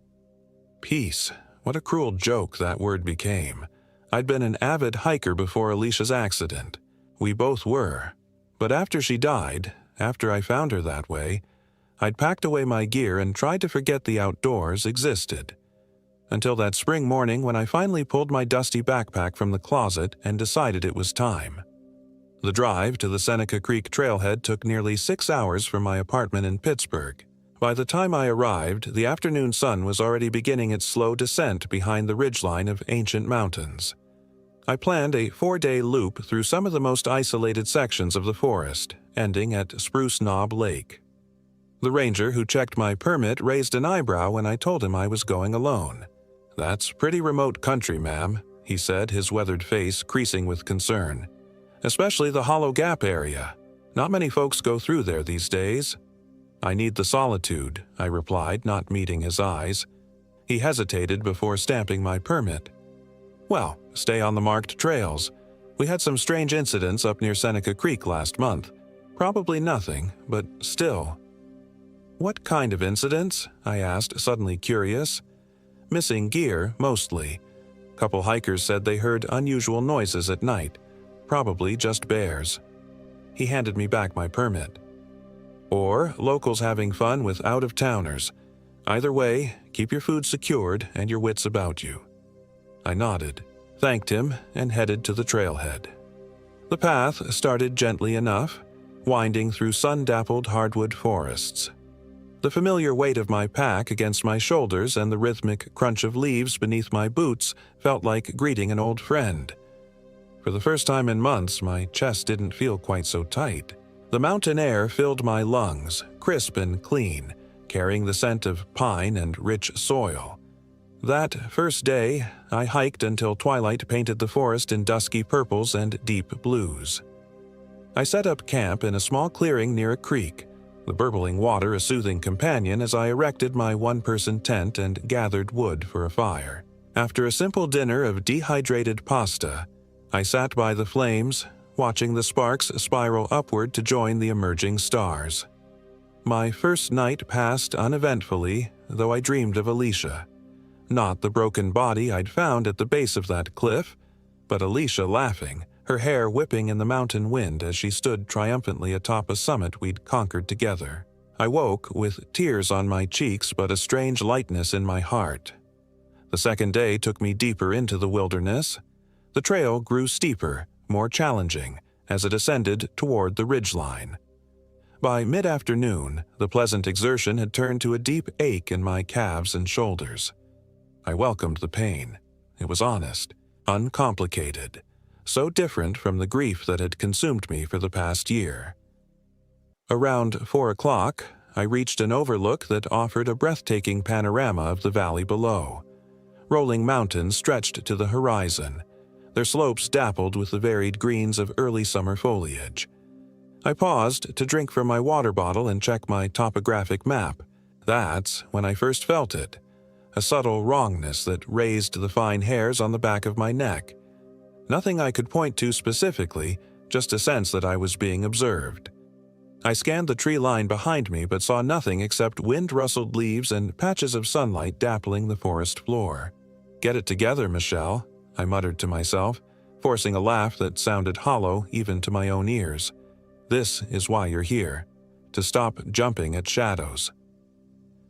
Speaker 1: Peace, what a cruel joke that word became. I'd been an avid hiker before Alicia's accident. We both were. But after she died, after I found her that way, I'd packed away my gear and tried to forget the outdoors existed. Until that spring morning when I finally pulled my dusty backpack from the closet and decided it was time. The drive to the Seneca Creek trailhead took nearly 6 hours from my apartment in Pittsburgh. By the time I arrived, the afternoon sun was already beginning its slow descent behind the ridgeline of ancient mountains. I planned a 4-day loop through some of the most isolated sections of the forest, ending at Spruce Knob Lake. The ranger who checked my permit raised an eyebrow when I told him I was going alone. "That's pretty remote country, ma'am," he said, his weathered face creasing with concern. "Especially the Hollow Gap area. Not many folks go through there these days." "I need the solitude," I replied, not meeting his eyes. He hesitated before stamping my permit. "Well, stay on the marked trails. We had some strange incidents up near Seneca Creek last month. Probably nothing, but still." "What kind of incidents?" I asked, suddenly curious. "Missing gear, mostly. Couple hikers said they heard unusual noises at night. Probably just bears." He handed me back my permit. "Or locals having fun with out-of-towners. Either way, keep your food secured and your wits about you." I nodded, thanked him, and headed to the trailhead. The path started gently enough, winding through sun-dappled hardwood forests. The familiar weight of my pack against my shoulders and the rhythmic crunch of leaves beneath my boots felt like greeting an old friend. For the first time in months, my chest didn't feel quite so tight. The mountain air filled my lungs, crisp and clean, carrying the scent of pine and rich soil. That first day, I hiked until twilight painted the forest in dusky purples and deep blues. I set up camp in a small clearing near a creek, the burbling water a soothing companion as I erected my one-person tent and gathered wood for a fire. After a simple dinner of dehydrated pasta, I sat by the flames, watching the sparks spiral upward to join the emerging stars. My first night passed uneventfully, though I dreamed of Alicia. Not the broken body I'd found at the base of that cliff, but Alicia laughing, her hair whipping in the mountain wind as she stood triumphantly atop a summit we'd conquered together. I woke with tears on my cheeks but a strange lightness in my heart. The second day took me deeper into the wilderness. The trail grew steeper, more challenging, as it ascended toward the ridgeline. By mid-afternoon, the pleasant exertion had turned to a deep ache in my calves and shoulders. I welcomed the pain. It was honest, uncomplicated, so different from the grief that had consumed me for the past year. Around 4 o'clock, I reached an overlook that offered a breathtaking panorama of the valley below. Rolling mountains stretched to the horizon, their slopes dappled with the varied greens of early summer foliage. I paused to drink from my water bottle and check my topographic map. That's when I first felt it, a subtle wrongness that raised the fine hairs on the back of my neck. Nothing I could point to specifically, just a sense that I was being observed. I scanned the tree line behind me but saw nothing except wind-rustled leaves and patches of sunlight dappling the forest floor. "Get it together, Michelle," I muttered to myself, forcing a laugh that sounded hollow even to my own ears. "This is why you're here, to stop jumping at shadows."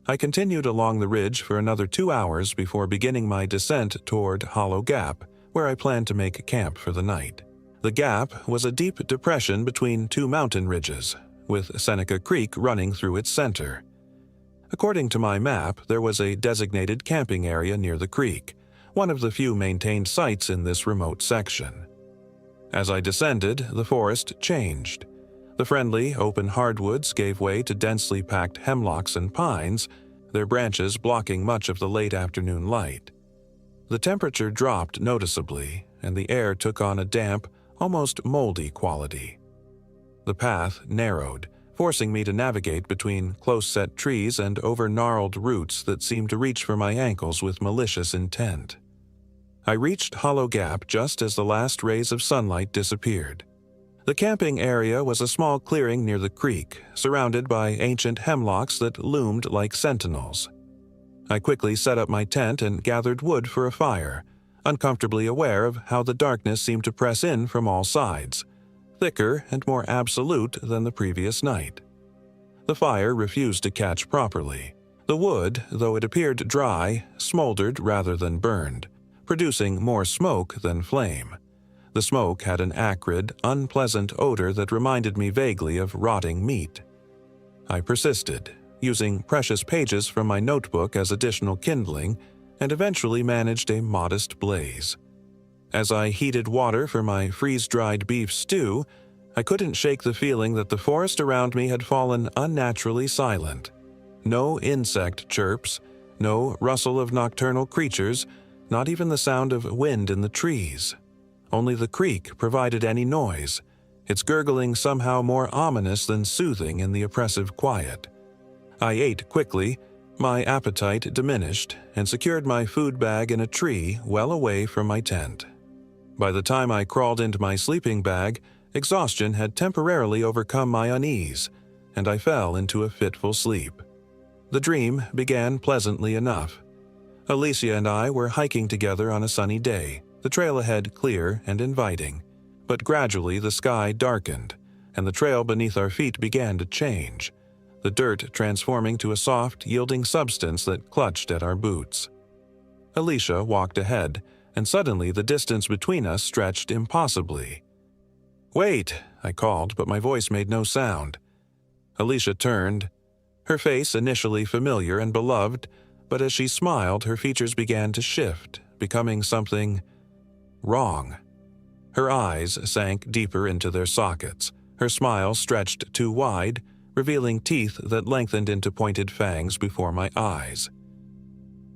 Speaker 1: I continued along the ridge for another 2 hours before beginning my descent toward Hollow Gap, where I planned to make camp for the night. The gap was a deep depression between two mountain ridges, with Seneca Creek running through its center. According to my map, there was a designated camping area near the creek, one of the few maintained sites in this remote section. As I descended, the forest changed. The friendly, open hardwoods gave way to densely packed hemlocks and pines, their branches blocking much of the late afternoon light. The temperature dropped noticeably, and the air took on a damp, almost moldy quality. The path narrowed, forcing me to navigate between close-set trees and over gnarled roots that seemed to reach for my ankles with malicious intent. I reached Hollow Gap just as the last rays of sunlight disappeared. The camping area was a small clearing near the creek, surrounded by ancient hemlocks that loomed like sentinels. I quickly set up my tent and gathered wood for a fire, uncomfortably aware of how the darkness seemed to press in from all sides, thicker and more absolute than the previous night. The fire refused to catch properly. The wood, though it appeared dry, smoldered rather than burned, producing more smoke than flame. The smoke had an acrid, unpleasant odor that reminded me vaguely of rotting meat. I persisted, using precious pages from my notebook as additional kindling, and eventually managed a modest blaze. As I heated water for my freeze-dried beef stew, I couldn't shake the feeling that the forest around me had fallen unnaturally silent. No insect chirps, no rustle of nocturnal creatures, not even the sound of wind in the trees. Only the creek provided any noise, its gurgling somehow more ominous than soothing in the oppressive quiet. I ate quickly, my appetite diminished, and secured my food bag in a tree well away from my tent. By the time I crawled into my sleeping bag, exhaustion had temporarily overcome my unease, and I fell into a fitful sleep. The dream began pleasantly enough. Alicia and I were hiking together on a sunny day, the trail ahead clear and inviting. But gradually the sky darkened, and the trail beneath our feet began to change, the dirt transforming to a soft, yielding substance that clutched at our boots. Alicia walked ahead, and suddenly the distance between us stretched impossibly. "Wait!" I called, but my voice made no sound. Alicia turned, her face initially familiar and beloved, but as she smiled, her features began to shift, becoming something wrong. Her eyes sank deeper into their sockets, her smile stretched too wide, revealing teeth that lengthened into pointed fangs before my eyes.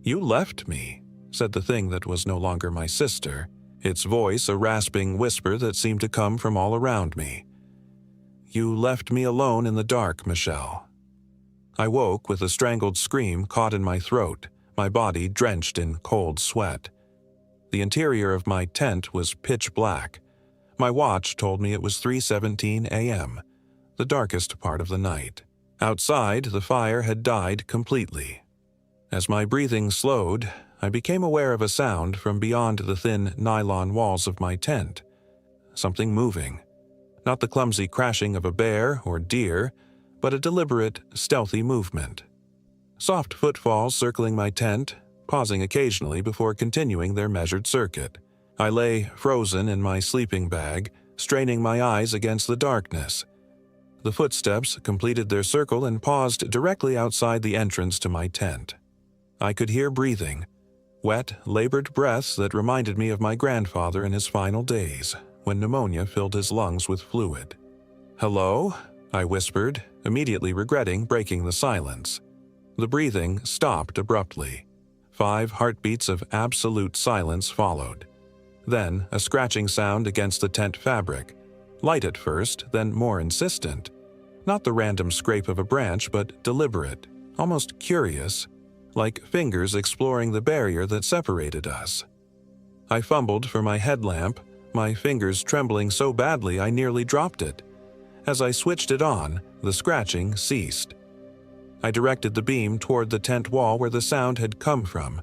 Speaker 1: "You left me," said the thing that was no longer my sister, its voice a rasping whisper that seemed to come from all around me. "You left me alone in the dark, Michelle." I woke with a strangled scream caught in my throat, my body drenched in cold sweat. The interior of my tent was pitch black. My watch told me it was 3:17 a.m., the darkest part of the night. Outside, the fire had died completely. As my breathing slowed, I became aware of a sound from beyond the thin nylon walls of my tent. Something moving. Not the clumsy crashing of a bear or deer, but a deliberate, stealthy movement. Soft footfalls circling my tent, pausing occasionally before continuing their measured circuit. I lay frozen in my sleeping bag, straining my eyes against the darkness. The footsteps completed their circle and paused directly outside the entrance to my tent. I could hear breathing, wet, labored breaths that reminded me of my grandfather in his final days, when pneumonia filled his lungs with fluid. "Hello?" I whispered, immediately regretting breaking the silence. The breathing stopped abruptly. 5 heartbeats of absolute silence followed. Then a scratching sound against the tent fabric, light at first, then more insistent. Not the random scrape of a branch, but deliberate, almost curious, like fingers exploring the barrier that separated us. I fumbled for my headlamp, my fingers trembling so badly I nearly dropped it. As I switched it on, the scratching ceased. I directed the beam toward the tent wall where the sound had come from,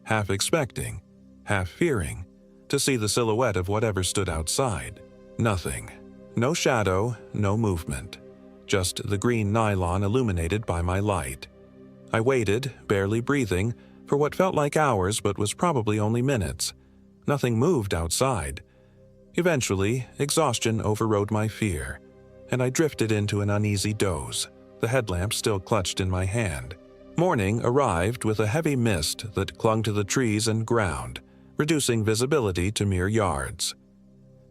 Speaker 1: half expecting, half fearing, to see the silhouette of whatever stood outside. Nothing. No shadow, no movement. Just the green nylon illuminated by my light. I waited, barely breathing, for what felt like hours but was probably only minutes. Nothing moved outside. Eventually, exhaustion overrode my fear, and I drifted into an uneasy doze, the headlamp still clutched in my hand. Morning arrived with a heavy mist that clung to the trees and ground, reducing visibility to mere yards.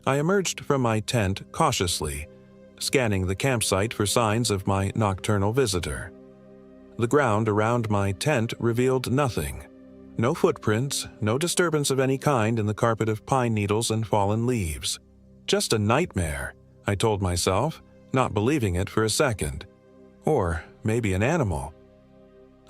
Speaker 1: I emerged from my tent cautiously, scanning the campsite for signs of my nocturnal visitor. The ground around my tent revealed nothing. No footprints, no disturbance of any kind in the carpet of pine needles and fallen leaves. Just a nightmare, I told myself, not believing it for a second. Or maybe an animal.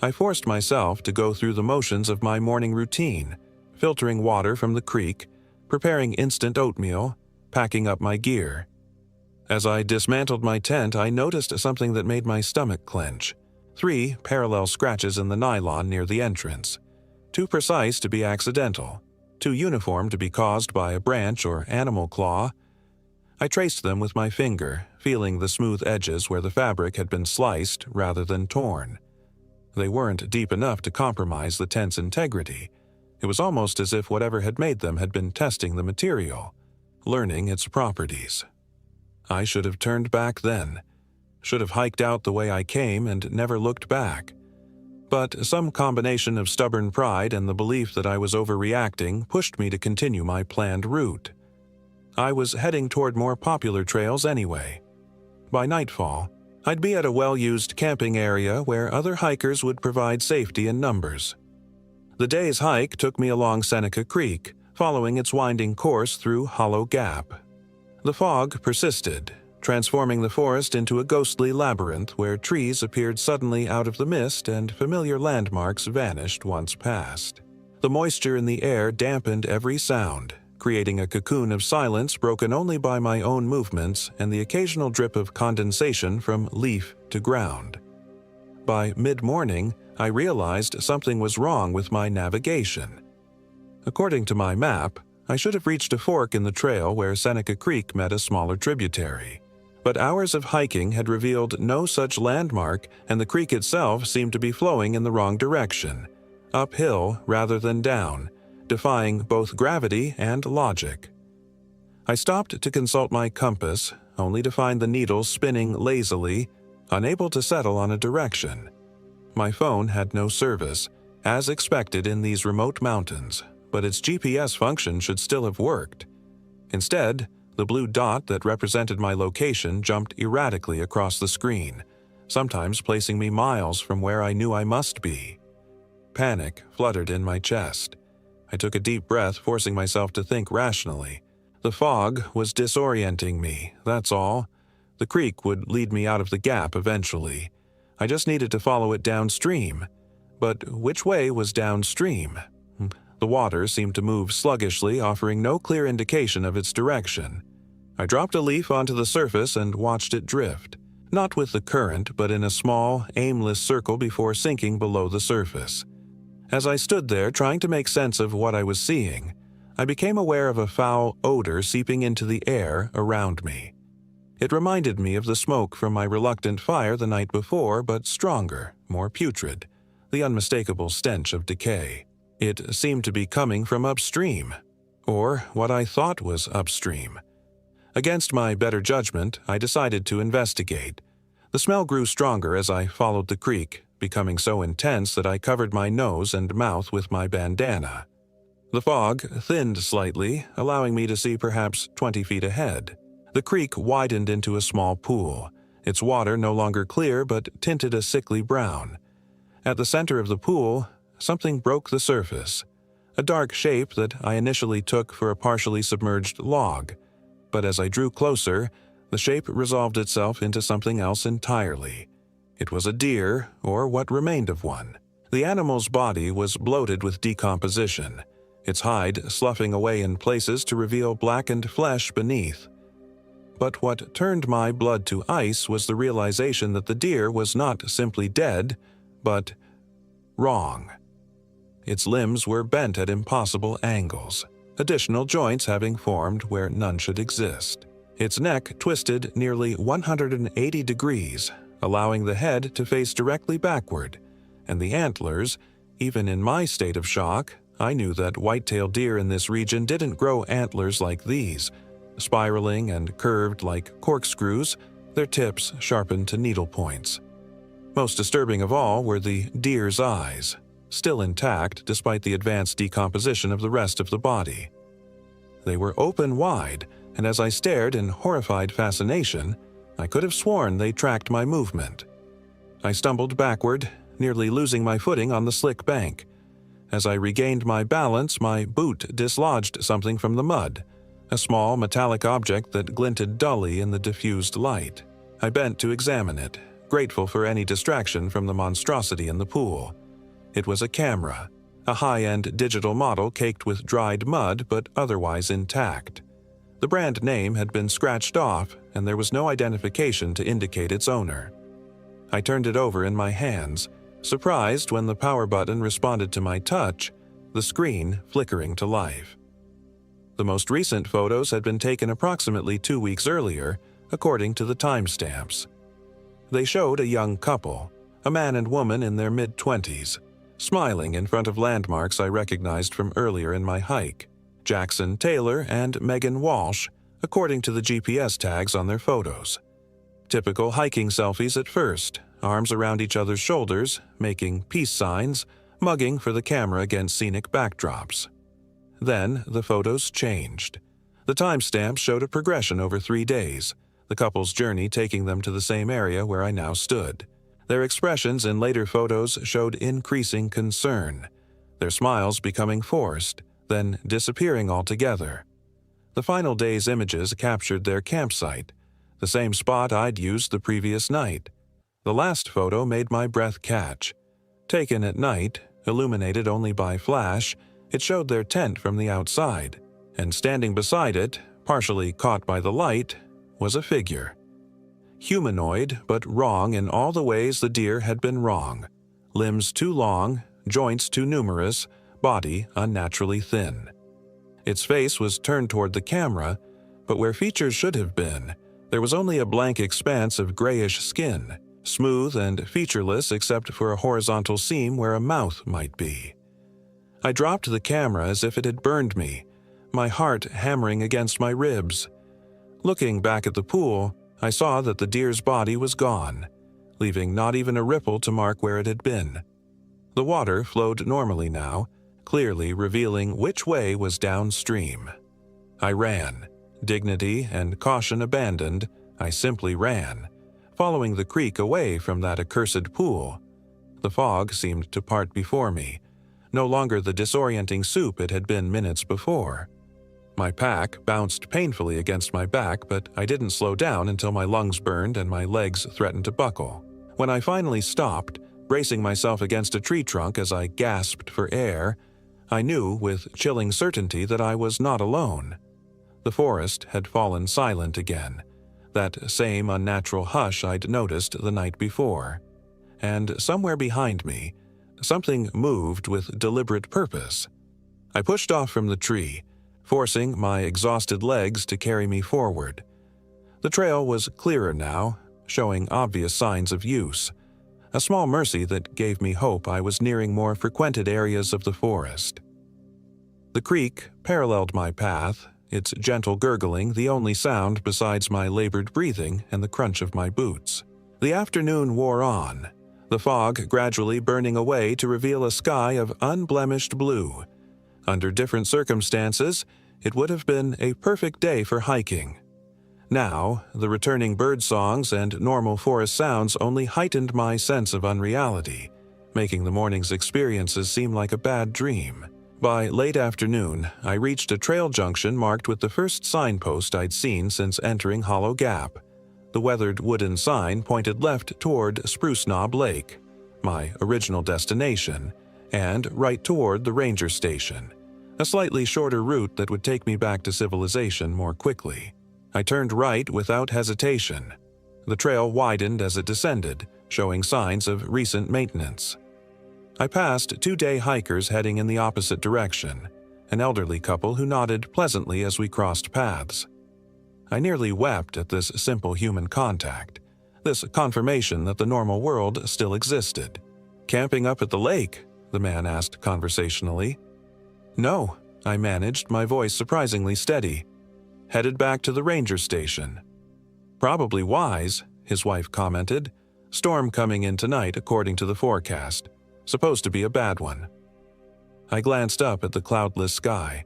Speaker 1: I forced myself to go through the motions of my morning routine, filtering water from the creek, preparing instant oatmeal, packing up my gear. As I dismantled my tent, I noticed something that made my stomach clench. 3 parallel scratches in the nylon near the entrance. Too precise to be accidental, too uniform to be caused by a branch or animal claw. I traced them with my finger, feeling the smooth edges where the fabric had been sliced rather than torn. They weren't deep enough to compromise the tent's integrity. It was almost as if whatever had made them had been testing the material. learning its properties. I should have turned back then, should have hiked out the way I came and never looked back. But some combination of stubborn pride and the belief that I was overreacting pushed me to continue my planned route. I was heading toward more popular trails anyway. By nightfall, I'd be at a well-used camping area where other hikers would provide safety in numbers. The day's hike took me along Seneca Creek, following its winding course through Hollow Gap. The fog persisted, transforming the forest into a ghostly labyrinth where trees appeared suddenly out of the mist and familiar landmarks vanished once past. The moisture in the air dampened every sound, creating a cocoon of silence broken only by my own movements and the occasional drip of condensation from leaf to ground. By mid-morning, I realized something was wrong with my navigation. According to my map, I should have reached a fork in the trail where Seneca Creek met a smaller tributary. But hours of hiking had revealed no such landmark, and the creek itself seemed to be flowing in the wrong direction, uphill rather than down, defying both gravity and logic. I stopped to consult my compass, only to find the needle spinning lazily, unable to settle on a direction. My phone had no service, as expected in these remote mountains, but its GPS function should still have worked. Instead, the blue dot that represented my location jumped erratically across the screen, sometimes placing me miles from where I knew I must be. Panic fluttered in my chest. I took a deep breath, forcing myself to think rationally. The fog was disorienting me, that's all. The creek would lead me out of the gap eventually. I just needed to follow it downstream. But which way was downstream? The water seemed to move sluggishly, offering no clear indication of its direction. I dropped a leaf onto the surface and watched it drift, not with the current, but in a small, aimless circle before sinking below the surface. As I stood there trying to make sense of what I was seeing, I became aware of a foul odor seeping into the air around me. It reminded me of the smoke from my reluctant fire the night before, but stronger, more putrid, the unmistakable stench of decay. It seemed to be coming from upstream, or what I thought was upstream. Against my better judgment, I decided to investigate. The smell grew stronger as I followed the creek, becoming so intense that I covered my nose and mouth with my bandana. The fog thinned slightly, allowing me to see perhaps 20 feet ahead. The creek widened into a small pool, its water no longer clear but tinted a sickly brown. At the center of the pool, something broke the surface, a dark shape that I initially took for a partially submerged log. But as I drew closer, the shape resolved itself into something else entirely. It was a deer, or what remained of one. The animal's body was bloated with decomposition, its hide sloughing away in places to reveal blackened flesh beneath. But what turned my blood to ice was the realization that the deer was not simply dead, but wrong. Its limbs were bent at impossible angles, additional joints having formed where none should exist. Its neck twisted nearly 180 degrees, allowing the head to face directly backward, and the antlers, even in my state of shock, I knew that white-tailed deer in this region didn't grow antlers like these, spiraling and curved like corkscrews, their tips sharpened to needle points. Most disturbing of all were the deer's eyes, still intact despite the advanced decomposition of the rest of the body. They were open wide, and as I stared in horrified fascination, I could have sworn they tracked my movement. I stumbled backward, nearly losing my footing on the slick bank. As I regained my balance, my boot dislodged something from the mud, a small metallic object that glinted dully in the diffused light. I bent to examine it, grateful for any distraction from the monstrosity in the pool. It was a camera, a high-end digital model caked with dried mud but otherwise intact. The brand name had been scratched off, and there was no identification to indicate its owner. I turned it over in my hands, surprised when the power button responded to my touch, the screen flickering to life. The most recent photos had been taken approximately 2 weeks earlier, according to the timestamps. They showed a young couple, a man and woman in their mid-20s, smiling in front of landmarks I recognized from earlier in my hike. Jackson Taylor and Megan Walsh, according to the GPS tags on their photos. Typical hiking selfies at first, arms around each other's shoulders, making peace signs, mugging for the camera against scenic backdrops. Then the photos changed. The timestamps showed a progression over 3 days, the couple's journey taking them to the same area where I now stood. Their expressions in later photos showed increasing concern, their smiles becoming forced, then disappearing altogether. The final day's images captured their campsite, the same spot I'd used the previous night. The last photo made my breath catch. Taken at night, illuminated only by flash, it showed their tent from the outside, and standing beside it, partially caught by the light, was a figure. Humanoid, but wrong in all the ways the deer had been wrong. Limbs too long, joints too numerous, body unnaturally thin. Its face was turned toward the camera, but where features should have been, there was only a blank expanse of grayish skin, smooth and featureless except for a horizontal seam where a mouth might be. I dropped the camera as if it had burned me, my heart hammering against my ribs. Looking back at the pool, I saw that the deer's body was gone, leaving not even a ripple to mark where it had been. The water flowed normally now, clearly revealing which way was downstream. I ran. Dignity and caution abandoned, I simply ran, following the creek away from that accursed pool. The fog seemed to part before me, no longer the disorienting soup it had been minutes before. My pack bounced painfully against my back, but I didn't slow down until my lungs burned and my legs threatened to buckle. When I finally stopped, bracing myself against a tree trunk as I gasped for air, I knew with chilling certainty that I was not alone. The forest had fallen silent again, that same unnatural hush I'd noticed the night before. And somewhere behind me, something moved with deliberate purpose. I pushed off from the tree, forcing my exhausted legs to carry me forward. The trail was clearer now, showing obvious signs of use, a small mercy that gave me hope I was nearing more frequented areas of the forest. The creek paralleled my path, its gentle gurgling the only sound besides my labored breathing and the crunch of my boots. The afternoon wore on, the fog gradually burning away to reveal a sky of unblemished blue. Under different circumstances, it would have been a perfect day for hiking. Now, the returning bird songs and normal forest sounds only heightened my sense of unreality, making the morning's experiences seem like a bad dream. By late afternoon, I reached a trail junction marked with the first signpost I'd seen since entering Hollow Gap. The weathered wooden sign pointed left toward Spruce Knob Lake, my original destination, and right toward the ranger station, a slightly shorter route that would take me back to civilization more quickly. I turned right without hesitation. The trail widened as it descended, showing signs of recent maintenance. I passed 2 day hikers heading in the opposite direction, an elderly couple who nodded pleasantly as we crossed paths. I nearly wept at this simple human contact, this confirmation that the normal world still existed. "Camping up at the lake?" the man asked conversationally. "No," I managed, my voice surprisingly steady. "Headed back to the ranger station." "Probably wise," his wife commented. "Storm coming in tonight according to the forecast. Supposed to be a bad one." I glanced up at the cloudless sky,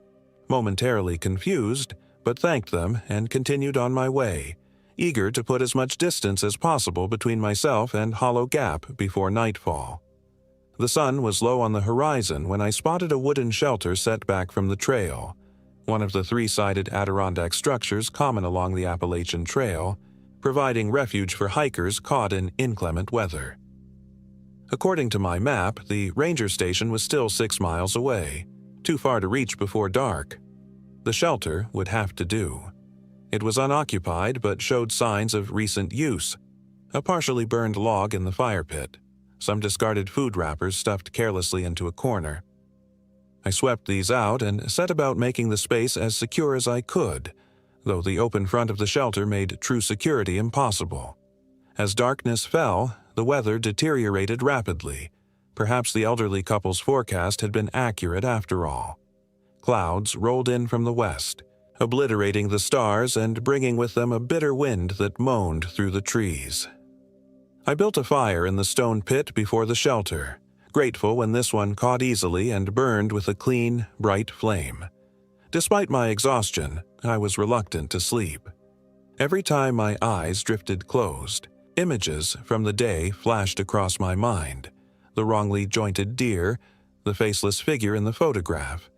Speaker 1: momentarily confused, but thanked them and continued on my way, eager to put as much distance as possible between myself and Hollow Gap before nightfall. The sun was low on the horizon when I spotted a wooden shelter set back from the trail, one of the 3-sided Adirondack structures common along the Appalachian Trail, providing refuge for hikers caught in inclement weather. According to my map, the ranger station was still 6 miles away, too far to reach before dark. The shelter would have to do. It was unoccupied but showed signs of recent use, a partially burned log in the fire pit, some discarded food wrappers stuffed carelessly into a corner. I swept these out and set about making the space as secure as I could, though the open front of the shelter made true security impossible. As darkness fell, the weather deteriorated rapidly. Perhaps the elderly couple's forecast had been accurate after all. Clouds rolled in from the west, obliterating the stars and bringing with them a bitter wind that moaned through the trees. I built a fire in the stone pit before the shelter, grateful when this one caught easily and burned with a clean, bright flame. Despite my exhaustion, I was reluctant to sleep. Every time my eyes drifted closed, images from the day flashed across my mind: the wrongly jointed deer, the faceless figure in the photograph.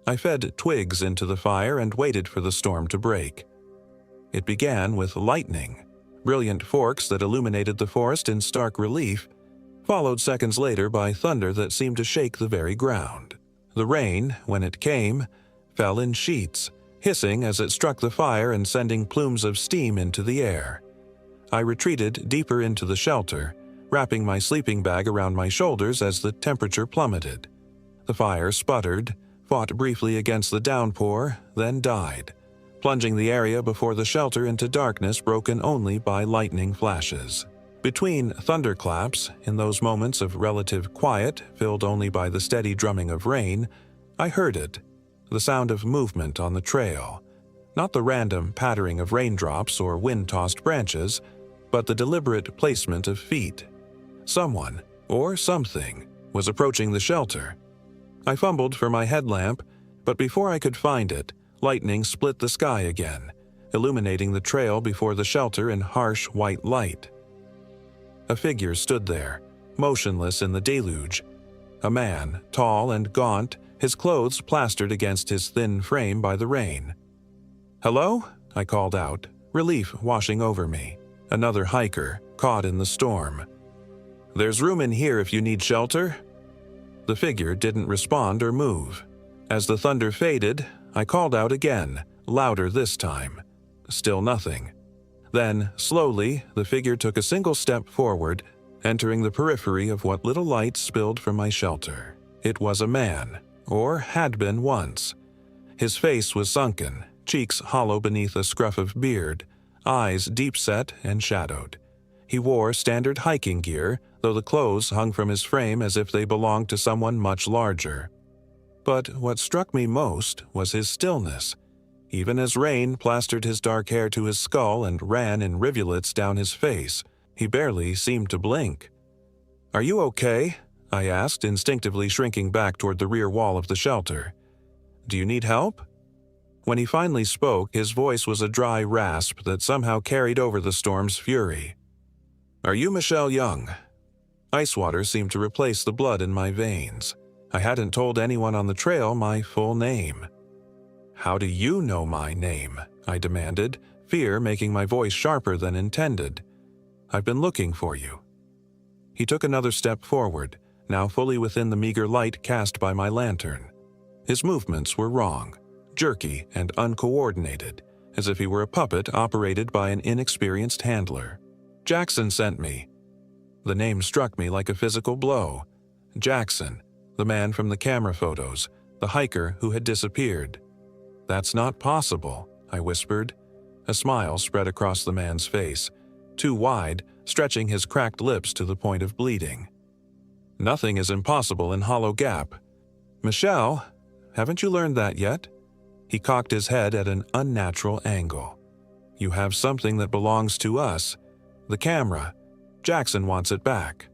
Speaker 1: I fed twigs into the fire and waited for the storm to break. It began with lightning, brilliant forks that illuminated the forest in stark relief, followed seconds later by thunder that seemed to shake the very ground. The rain, when it came, fell in sheets, hissing as it struck the fire and sending plumes of steam into the air. I retreated deeper into the shelter, wrapping my sleeping bag around my shoulders as the temperature plummeted. The fire sputtered, fought briefly against the downpour, then died, plunging the area before the shelter into darkness broken only by lightning flashes. Between thunderclaps, in those moments of relative quiet filled only by the steady drumming of rain, I heard it, the sound of movement on the trail, not the random pattering of raindrops or wind-tossed branches, but the deliberate placement of feet. Someone, or something, was approaching the shelter. I fumbled for my headlamp, but before I could find it, lightning split the sky again, illuminating the trail before the shelter in harsh white light. A figure stood there, motionless in the deluge. A man, tall and gaunt, his clothes plastered against his thin frame by the rain. "Hello?" I called out, relief washing over me. Another hiker, caught in the storm. "There's room in here if you need shelter." The figure didn't respond or move. As the thunder faded, I called out again, louder this time. Still nothing. Then, slowly, the figure took a single step forward, entering the periphery of what little light spilled from my shelter. It was a man, or had been once. His face was sunken, cheeks hollow beneath a scruff of beard, eyes deep-set and shadowed. He wore standard hiking gear, though the clothes hung from his frame as if they belonged to someone much larger. But what struck me most was his stillness. Even as rain plastered his dark hair to his skull and ran in rivulets down his face, he barely seemed to blink. "Are you okay?" I asked, instinctively shrinking back toward the rear wall of the shelter. "Do you need help?" When he finally spoke, his voice was a dry rasp that somehow carried over the storm's fury. "Are you Michelle Young?" Ice water seemed to replace the blood in my veins. I hadn't told anyone on the trail my full name. "How do you know my name?" I demanded, fear making my voice sharper than intended. "I've been looking for you." He took another step forward, now fully within the meager light cast by my lantern. His movements were wrong, jerky and uncoordinated, as if he were a puppet operated by an inexperienced handler. "Jackson sent me." The name struck me like a physical blow. Jackson, the man from the camera photos, the hiker who had disappeared. "That's not possible," I whispered. A smile spread across the man's face, too wide, stretching his cracked lips to the point of bleeding. "Nothing is impossible in Hollow Gap. Michelle, haven't you learned that yet?" He cocked his head at an unnatural angle. "You have something that belongs to us. The camera. Jackson wants it back."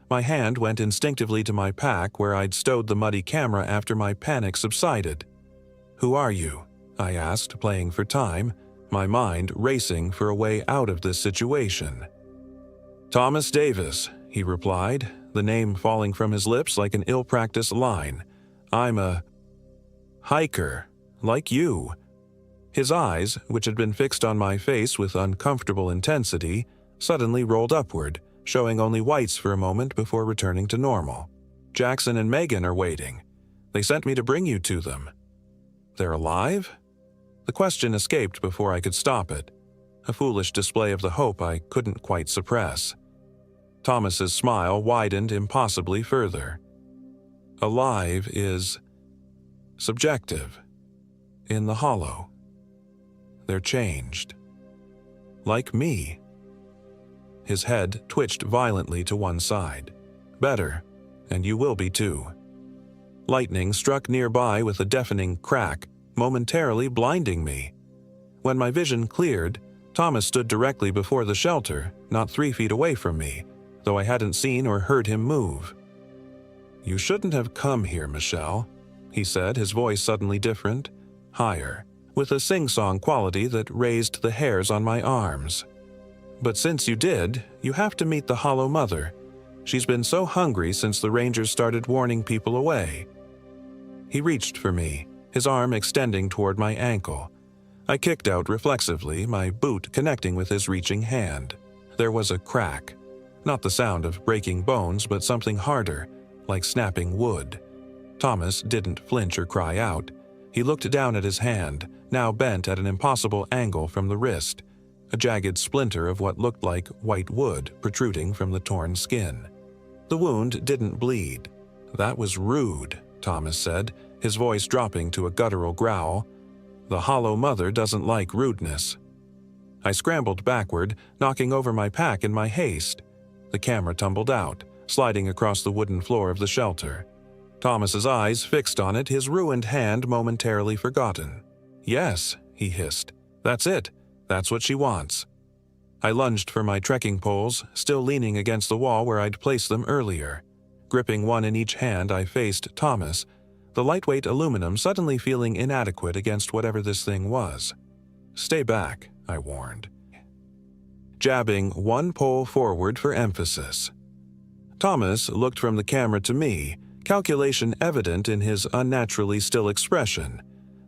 Speaker 1: My hand went instinctively to my pack where I'd stowed the muddy camera after my panic subsided. "Who are you?" I asked, playing for time, my mind racing for a way out of this situation. "Thomas Davis," he replied, the name falling from his lips like an ill-practiced line. "I'm a hiker, like you." His eyes, which had been fixed on my face with uncomfortable intensity, suddenly rolled upward, showing only whites for a moment before returning to normal. "Jackson and Megan are waiting. They sent me to bring you to them." "They're alive?" The question escaped before I could stop it, a foolish display of the hope I couldn't quite suppress. Thomas's smile widened impossibly further. "Alive is subjective. In the hollow. They're changed. Like me." His head twitched violently to one side. "Better, and you will be too." Lightning struck nearby with a deafening crack, momentarily blinding me. When my vision cleared, Thomas stood directly before the shelter, not 3 feet away from me, though I hadn't seen or heard him move. "You shouldn't have come here, Michelle," he said, his voice suddenly different, higher, with a sing-song quality that raised the hairs on my arms. "But since you did, you have to meet the Hollow Mother. She's been so hungry since the Rangers started warning people away." He reached for me, his arm extending toward my ankle. I kicked out reflexively, my boot connecting with his reaching hand. There was a crack. Not the sound of breaking bones, but something harder, like snapping wood. Thomas didn't flinch or cry out. He looked down at his hand, now bent at an impossible angle from the wrist, a jagged splinter of what looked like white wood protruding from the torn skin. The wound didn't bleed. "That was rude," Thomas said, his voice dropping to a guttural growl. "The Hollow Mother doesn't like rudeness." I scrambled backward, knocking over my pack in my haste. The camera tumbled out, sliding across the wooden floor of the shelter. Thomas's eyes fixed on it, his ruined hand momentarily forgotten. "Yes," he hissed. "That's it. That's what she wants." I lunged for my trekking poles, still leaning against the wall where I'd placed them earlier. Gripping one in each hand, I faced Thomas, the lightweight aluminum suddenly feeling inadequate against whatever this thing was. "Stay back," I warned, jabbing one pole forward for emphasis. Thomas looked from the camera to me, calculation evident in his unnaturally still expression.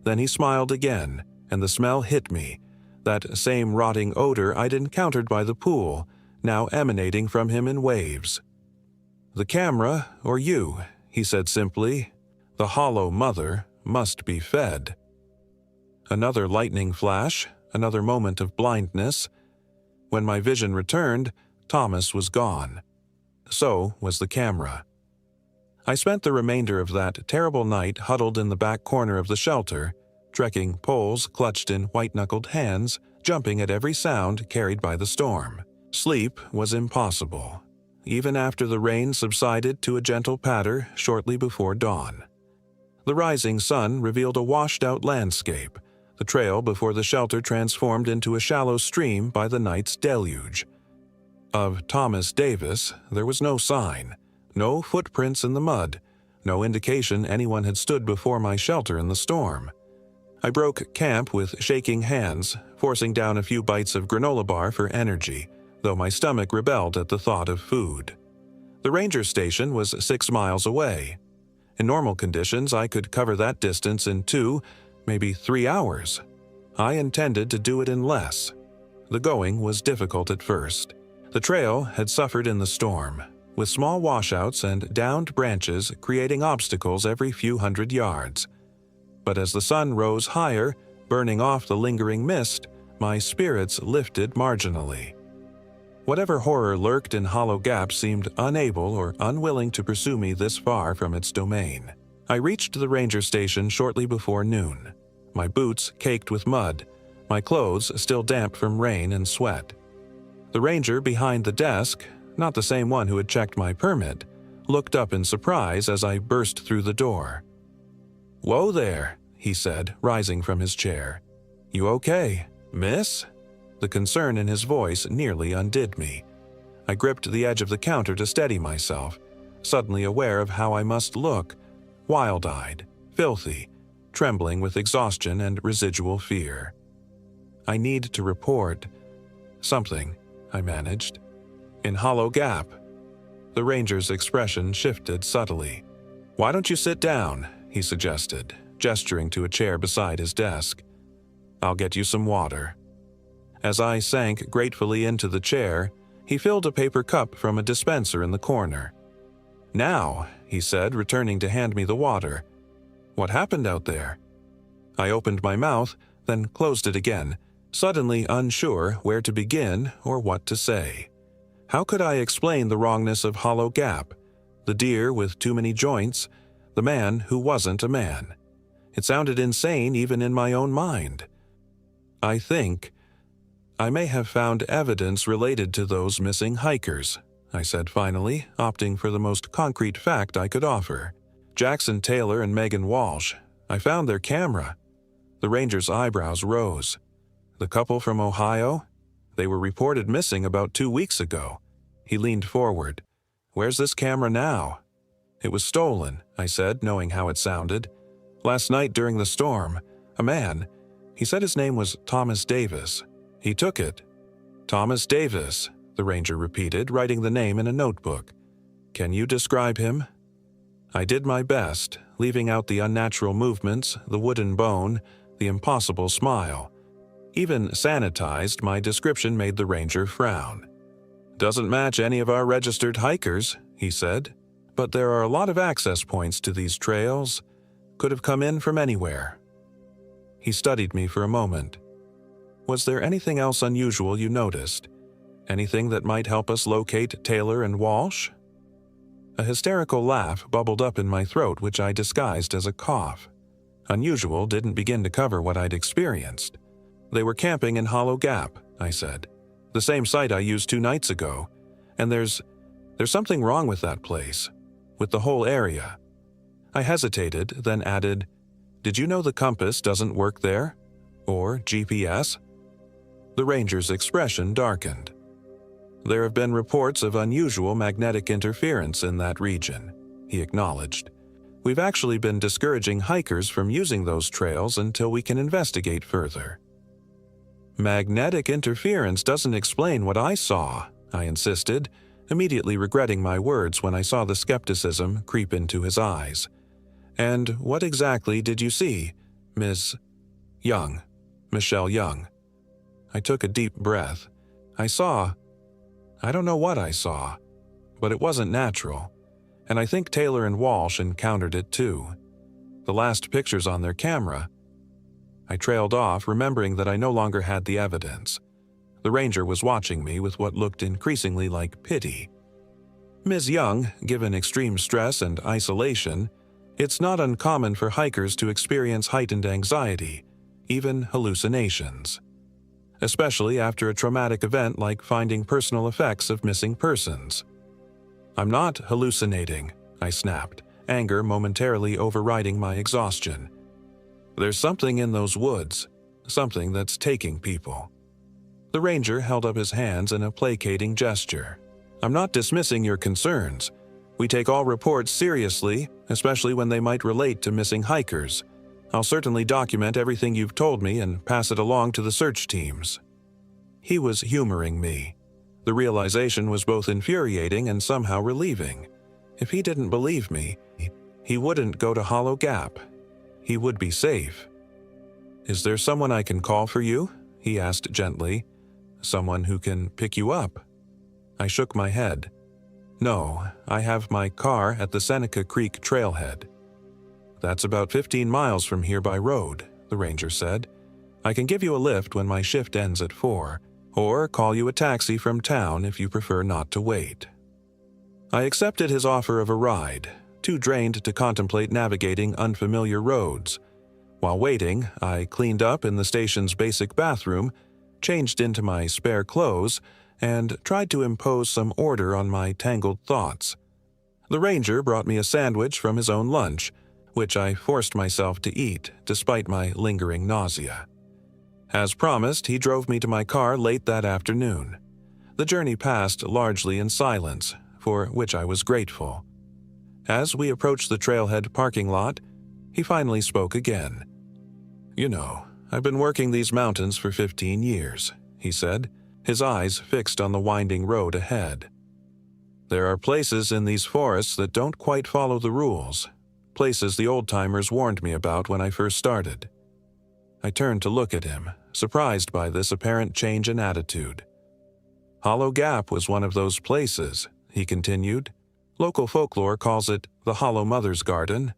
Speaker 1: Then he smiled again, and the smell hit me, that same rotting odor I'd encountered by the pool, now emanating from him in waves. "The camera, or you," he said simply. "The Hollow Mother must be fed." Another lightning flash, another moment of blindness. When my vision returned, Thomas was gone. So was the camera. I spent the remainder of that terrible night huddled in the back corner of the shelter, trekking poles clutched in white-knuckled hands, jumping at every sound carried by the storm. Sleep was impossible, even after the rain subsided to a gentle patter shortly before dawn. The rising sun revealed a washed-out landscape, the trail before the shelter transformed into a shallow stream by the night's deluge. Of Thomas Davis, there was no sign, no footprints in the mud, no indication anyone had stood before my shelter in the storm. I broke camp with shaking hands, forcing down a few bites of granola bar for energy, though my stomach rebelled at the thought of food. The ranger station was 6 miles away. In normal conditions, I could cover that distance in 2, maybe 3 hours. I intended to do it in less. The going was difficult at first. The trail had suffered in the storm, with small washouts and downed branches creating obstacles every few hundred yards. But as the sun rose higher, burning off the lingering mist, my spirits lifted marginally. Whatever horror lurked in Hollow Gap seemed unable or unwilling to pursue me this far from its domain. I reached the ranger station shortly before noon, my boots caked with mud, my clothes still damp from rain and sweat. The ranger behind the desk, not the same one who had checked my permit, looked up in surprise as I burst through the door. "Whoa there," he said, rising from his chair. "You okay, miss?" The concern in his voice nearly undid me. I gripped the edge of the counter to steady myself, suddenly aware of how I must look, wild-eyed, filthy, trembling with exhaustion and residual fear. "I need to report something," I managed. "In Hollow Gap." The ranger's expression shifted subtly. "Why don't you sit down?" he suggested, gesturing to a chair beside his desk. "I'll get you some water." As I sank gratefully into the chair, he filled a paper cup from a dispenser in the corner. "Now," he said, returning to hand me the water. "What happened out there?" I opened my mouth, then closed it again, suddenly unsure where to begin or what to say. How could I explain the wrongness of Hollow Gap, the deer with too many joints, the man who wasn't a man? It sounded insane even in my own mind. "I think I may have found evidence related to those missing hikers," I said finally, opting for the most concrete fact I could offer. "Jackson Taylor and Megan Walsh. I found their camera." The ranger's eyebrows rose. The couple from Ohio? They were reported missing about 2 weeks ago. He leaned forward. Where's this camera now? It was stolen, I said, knowing how it sounded. Last night during the storm, a man, he said his name was Thomas Davis. He took it. Thomas Davis, the ranger repeated, writing the name in a notebook. Can you describe him? I did my best, leaving out the unnatural movements, the wooden bone, the impossible smile. Even sanitized, my description made the ranger frown. Doesn't match any of our registered hikers, he said, but there are a lot of access points to these trails. Could have come in from anywhere. He studied me for a moment. Was there anything else unusual you noticed? Anything that might help us locate Taylor and Walsh? A hysterical laugh bubbled up in my throat, which I disguised as a cough. Unusual didn't begin to cover what I'd experienced. They were camping in Hollow Gap, I said. The same site I used 2 nights ago. And there's something wrong with that place. With the whole area. I hesitated, then added, Did you know the compass doesn't work there? Or GPS? The ranger's expression darkened. There have been reports of unusual magnetic interference in that region, he acknowledged. We've actually been discouraging hikers from using those trails until we can investigate further. Magnetic interference doesn't explain what I saw, I insisted, immediately regretting my words when I saw the skepticism creep into his eyes. And what exactly did you see, Miss Young, Michelle Young? I took a deep breath. I don't know what I saw, but it wasn't natural, and I think Taylor and Walsh encountered it too. The last pictures on their camera. I trailed off, remembering that I no longer had the evidence. The ranger was watching me with what looked increasingly like pity. Ms. Young, given extreme stress and isolation, it's not uncommon for hikers to experience heightened anxiety, even hallucinations. Especially after a traumatic event like finding personal effects of missing persons. I'm not hallucinating, I snapped, anger momentarily overriding my exhaustion. There's something in those woods, something that's taking people. The ranger held up his hands in a placating gesture. I'm not dismissing your concerns. We take all reports seriously, especially when they might relate to missing hikers. I'll certainly document everything you've told me and pass it along to the search teams. He was humoring me. The realization was both infuriating and somehow relieving. If he didn't believe me, he wouldn't go to Hollow Gap. He would be safe. Is there someone I can call for you? He asked gently. Someone who can pick you up? I shook my head. No, I have my car at the Seneca Creek trailhead. That's about 15 miles from here by road, the ranger said. I can give you a lift when my shift ends at 4, or call you a taxi from town if you prefer not to wait. I accepted his offer of a ride, too drained to contemplate navigating unfamiliar roads. While waiting, I cleaned up in the station's basic bathroom, changed into my spare clothes, and tried to impose some order on my tangled thoughts. The ranger brought me a sandwich from his own lunch, which I forced myself to eat despite my lingering nausea. As promised, he drove me to my car late that afternoon. The journey passed largely in silence, for which I was grateful. As we approached the trailhead parking lot, he finally spoke again. You know, I've been working these mountains for 15 years, he said, his eyes fixed on the winding road ahead. There are places in these forests that don't quite follow the rules, places the old-timers warned me about when I first started. I turned to look at him, surprised by this apparent change in attitude. Hollow Gap was one of those places, he continued. Local folklore calls it the Hollow Mother's Garden.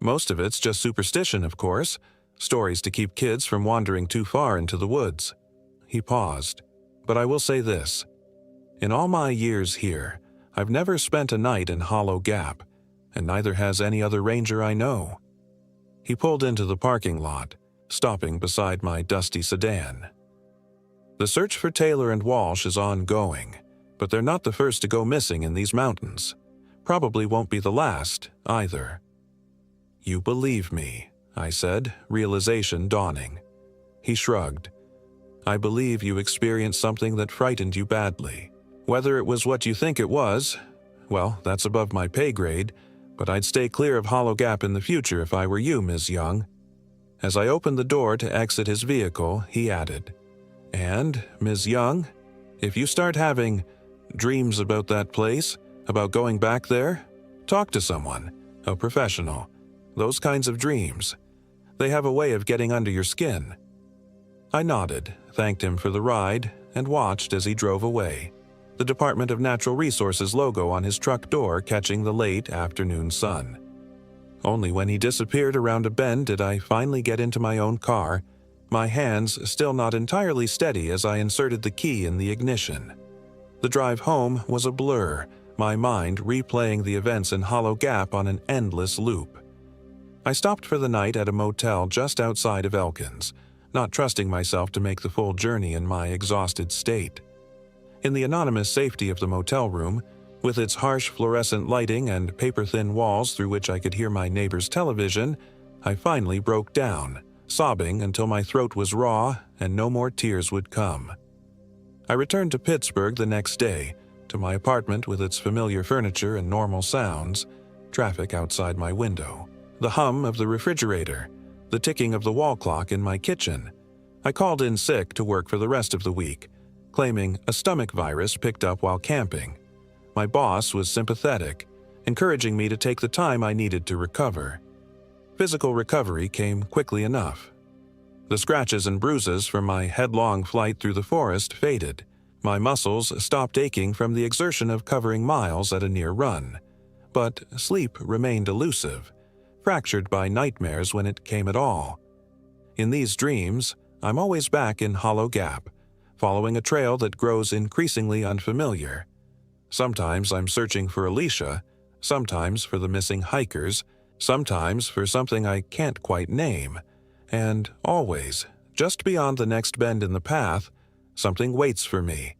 Speaker 1: Most of it's just superstition, of course, stories to keep kids from wandering too far into the woods. He paused. But I will say this. In all my years here, I've never spent a night in Hollow Gap, and neither has any other ranger I know. He pulled into the parking lot, stopping beside my dusty sedan. The search for Taylor and Walsh is ongoing, but they're not the first to go missing in these mountains. Probably won't be the last, either. You believe me, I said, realization dawning. He shrugged. I believe you experienced something that frightened you badly. Whether it was what you think it was, well, that's above my pay grade, but I'd stay clear of Hollow Gap in the future if I were you, Ms. Young. As I opened the door to exit his vehicle, he added, And, Ms. Young, if you start having dreams about that place, about going back there, talk to someone, a professional. Those kinds of dreams. They have a way of getting under your skin. I nodded, thanked him for the ride, and watched as he drove away, the Department of Natural Resources logo on his truck door catching the late afternoon sun. Only when he disappeared around a bend did I finally get into my own car, my hands still not entirely steady as I inserted the key in the ignition. The drive home was a blur, my mind replaying the events in Hollow Gap on an endless loop. I stopped for the night at a motel just outside of Elkins, not trusting myself to make the full journey in my exhausted state. In the anonymous safety of the motel room, with its harsh fluorescent lighting and paper-thin walls through which I could hear my neighbor's television, I finally broke down, sobbing until my throat was raw and no more tears would come. I returned to Pittsburgh the next day, to my apartment with its familiar furniture and normal sounds, traffic outside my window, the hum of the refrigerator, the ticking of the wall clock in my kitchen. I called in sick to work for the rest of the week, claiming a stomach virus picked up while camping. My boss was sympathetic, encouraging me to take the time I needed to recover. Physical recovery came quickly enough. The scratches and bruises from my headlong flight through the forest faded. My muscles stopped aching from the exertion of covering miles at a near run. But sleep remained elusive, fractured by nightmares when it came at all. In these dreams, I'm always back in Hollow Gap, following a trail that grows increasingly unfamiliar. Sometimes I'm searching for Alicia, sometimes for the missing hikers, sometimes for something I can't quite name, and always, just beyond the next bend in the path, something waits for me,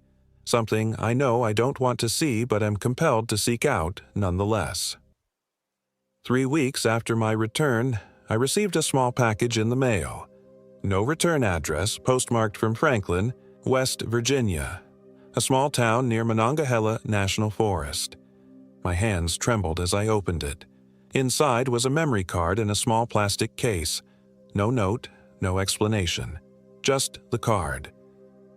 Speaker 1: something I know I don't want to see but am compelled to seek out nonetheless. 3 weeks after my return, I received a small package in the mail. No return address, postmarked from Franklin, West Virginia, a small town near Monongahela National Forest. My hands trembled as I opened it. Inside was a memory card in a small plastic case. No note, no explanation. Just the card.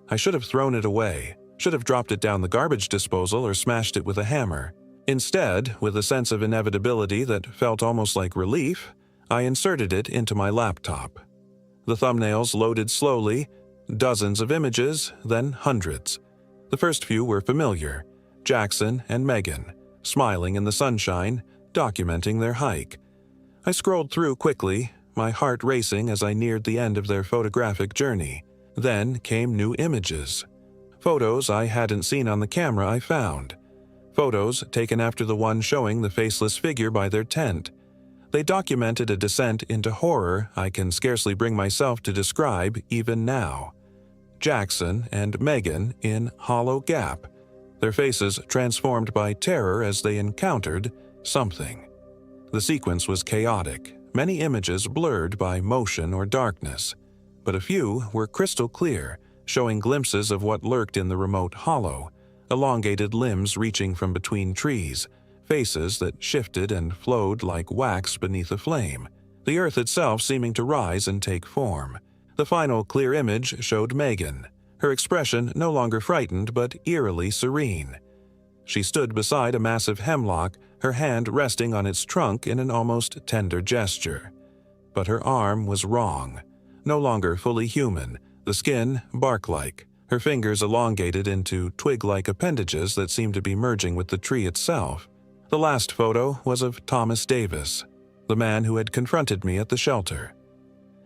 Speaker 1: I should have thrown it away, should have dropped it down the garbage disposal or smashed it with a hammer. Instead, with a sense of inevitability that felt almost like relief, I inserted it into my laptop. The thumbnails loaded slowly, dozens of images, then hundreds. The first few were familiar, Jackson and Megan, smiling in the sunshine, documenting their hike. I scrolled through quickly, my heart racing as I neared the end of their photographic journey. Then came new images. Photos I hadn't seen on the camera I found. Photos taken after the one showing the faceless figure by their tent. They documented a descent into horror I can scarcely bring myself to describe even now. Jackson and Megan in Hollow Gap, their faces transformed by terror as they encountered something. The sequence was chaotic, many images blurred by motion or darkness, but a few were crystal clear, showing glimpses of what lurked in the remote hollow, elongated limbs reaching from between trees, faces that shifted and flowed like wax beneath a flame, the earth itself seeming to rise and take form. The final clear image showed Megan, her expression no longer frightened but eerily serene. She stood beside a massive hemlock, her hand resting on its trunk in an almost tender gesture. But her arm was wrong, no longer fully human, the skin bark-like, her fingers elongated into twig-like appendages that seemed to be merging with the tree itself. The last photo was of Thomas Davis, the man who had confronted me at the shelter.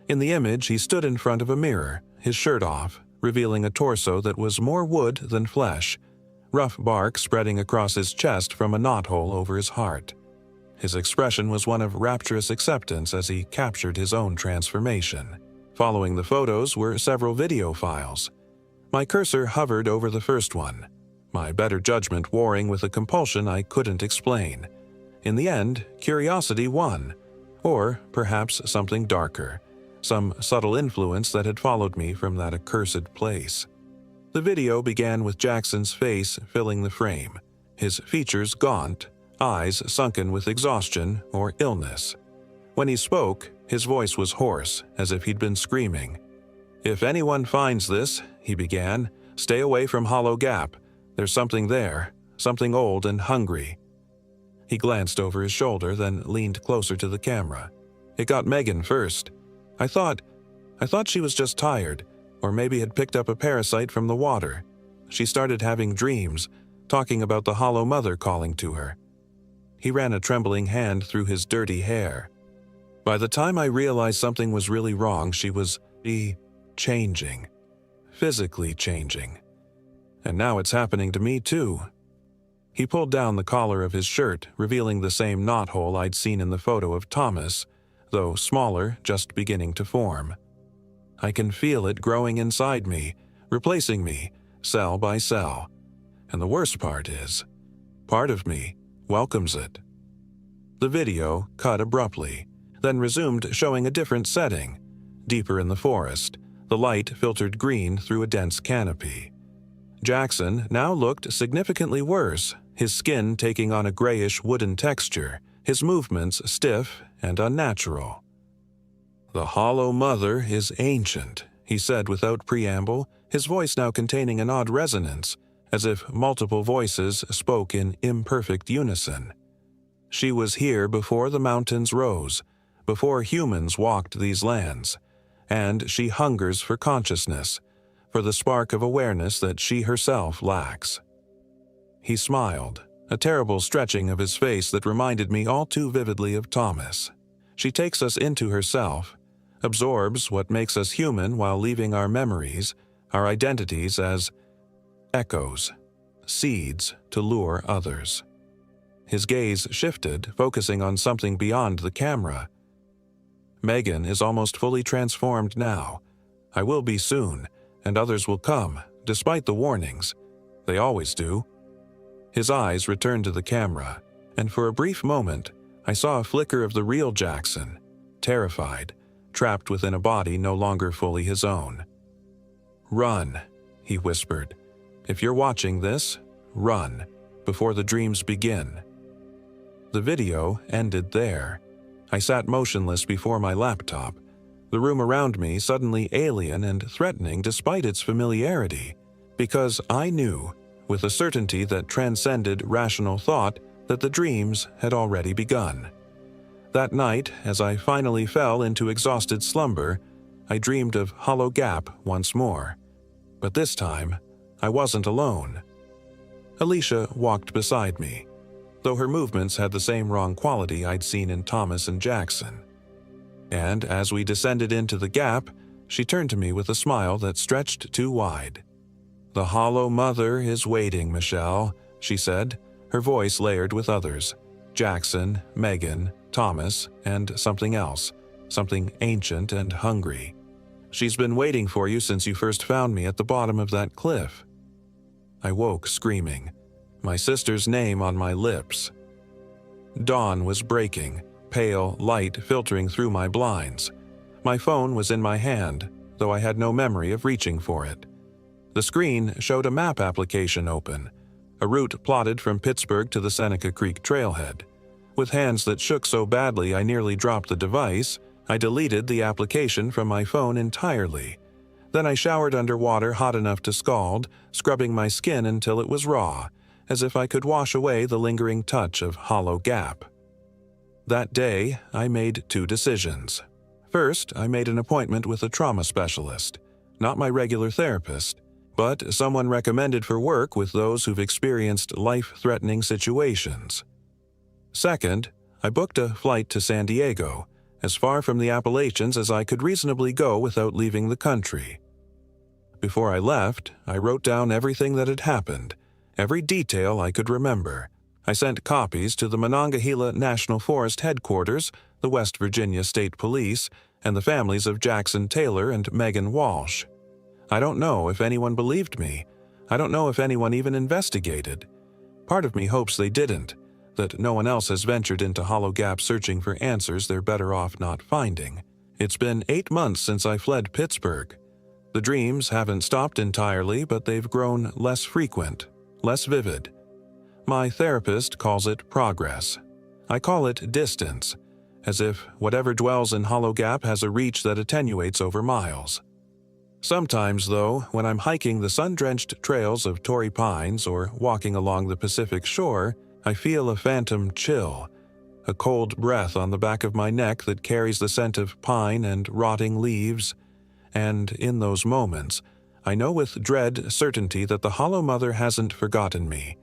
Speaker 1: In the image, he stood in front of a mirror, his shirt off, revealing a torso that was more wood than flesh, rough bark spreading across his chest from a knothole over his heart. His expression was one of rapturous acceptance as he captured his own transformation. Following the photos were several video files. My cursor hovered over the first one, my better judgment warring with a compulsion I couldn't explain. In the end, curiosity won. Or perhaps something darker, some subtle influence that had followed me from that accursed place. The video began with Jackson's face filling the frame, his features gaunt, eyes sunken with exhaustion or illness. When he spoke, his voice was hoarse, as if he'd been screaming. "If anyone finds this," he began, "stay away from Hollow Gap. There's something there, something old and hungry." He glanced over his shoulder, then leaned closer to the camera. "It got Megan first. I thought she was just tired, or maybe had picked up a parasite from the water. She started having dreams, talking about the Hollow Mother calling to her." He ran a trembling hand through his dirty hair. "By the time I realized something was really wrong, she was changing. Physically changing. And now it's happening to me too." He pulled down the collar of his shirt, revealing the same knothole I'd seen in the photo of Thomas, though smaller, just beginning to form. I can feel it growing inside me, replacing me, cell by cell. And the worst part is, part of me welcomes it. The video cut abruptly, then resumed showing a different setting. Deeper in the forest, the light filtered green through a dense canopy. Jackson now looked significantly worse, his skin taking on a grayish wooden texture, his movements stiff and unnatural. "The Hollow Mother is ancient," he said without preamble, his voice now containing an odd resonance, as if multiple voices spoke in imperfect unison. "She was here before the mountains rose, before humans walked these lands, and she hungers for consciousness, for the spark of awareness that she herself lacks." He smiled, a terrible stretching of his face that reminded me all too vividly of Thomas. "She takes us into herself, absorbs what makes us human while leaving our memories, our identities as echoes, seeds to lure others." His gaze shifted, focusing on something beyond the camera. "Megan is almost fully transformed now. I will be soon, and others will come, despite the warnings. They always do." His eyes returned to the camera, and for a brief moment, I saw a flicker of the real Jackson, terrified, trapped within a body no longer fully his own. "Run," he whispered. "If you're watching this, run, before the dreams begin." The video ended there. I sat motionless before my laptop, the room around me suddenly alien and threatening despite its familiarity, because I knew, with a certainty that transcended rational thought, that the dreams had already begun. That night, as I finally fell into exhausted slumber, I dreamed of Hollow Gap once more. But this time, I wasn't alone. Alicia walked beside me, though her movements had the same wrong quality I'd seen in Thomas and Jackson. And as we descended into the gap, she turned to me with a smile that stretched too wide. "The Hollow Mother is waiting, Michelle," she said, her voice layered with others. Jackson, Megan, Thomas, and something else, something ancient and hungry. "She's been waiting for you since you first found me at the bottom of that cliff." I woke screaming, my sister's name on my lips. Dawn was breaking, pale light filtering through my blinds. My phone was in my hand, though I had no memory of reaching for it. The screen showed a map application open, a route plotted from Pittsburgh to the Seneca Creek trailhead. With hands that shook so badly I nearly dropped the device, I deleted the application from my phone entirely. Then I showered under water hot enough to scald, scrubbing my skin until it was raw, as if I could wash away the lingering touch of Hollow Gap. That day, I made 2 decisions. First, I made an appointment with a trauma specialist, not my regular therapist, but someone recommended for work with those who've experienced life-threatening situations. Second, I booked a flight to San Diego, as far from the Appalachians as I could reasonably go without leaving the country. Before I left, I wrote down everything that had happened, every detail I could remember. I sent copies to the Monongahela National Forest headquarters, the West Virginia State Police, and the families of Jackson Taylor and Megan Walsh. I don't know if anyone believed me. I don't know if anyone even investigated. Part of me hopes they didn't, that no one else has ventured into Hollow Gap searching for answers they're better off not finding. It's been 8 months since I fled Pittsburgh. The dreams haven't stopped entirely, but they've grown less frequent, less vivid. My therapist calls it progress. I call it distance, as if whatever dwells in Hollow Gap has a reach that attenuates over miles. Sometimes, though, when I'm hiking the sun-drenched trails of Torrey Pines or walking along the Pacific shore, I feel a phantom chill, a cold breath on the back of my neck that carries the scent of pine and rotting leaves, and in those moments, I know with dread certainty that the Hollow Mother hasn't forgotten me.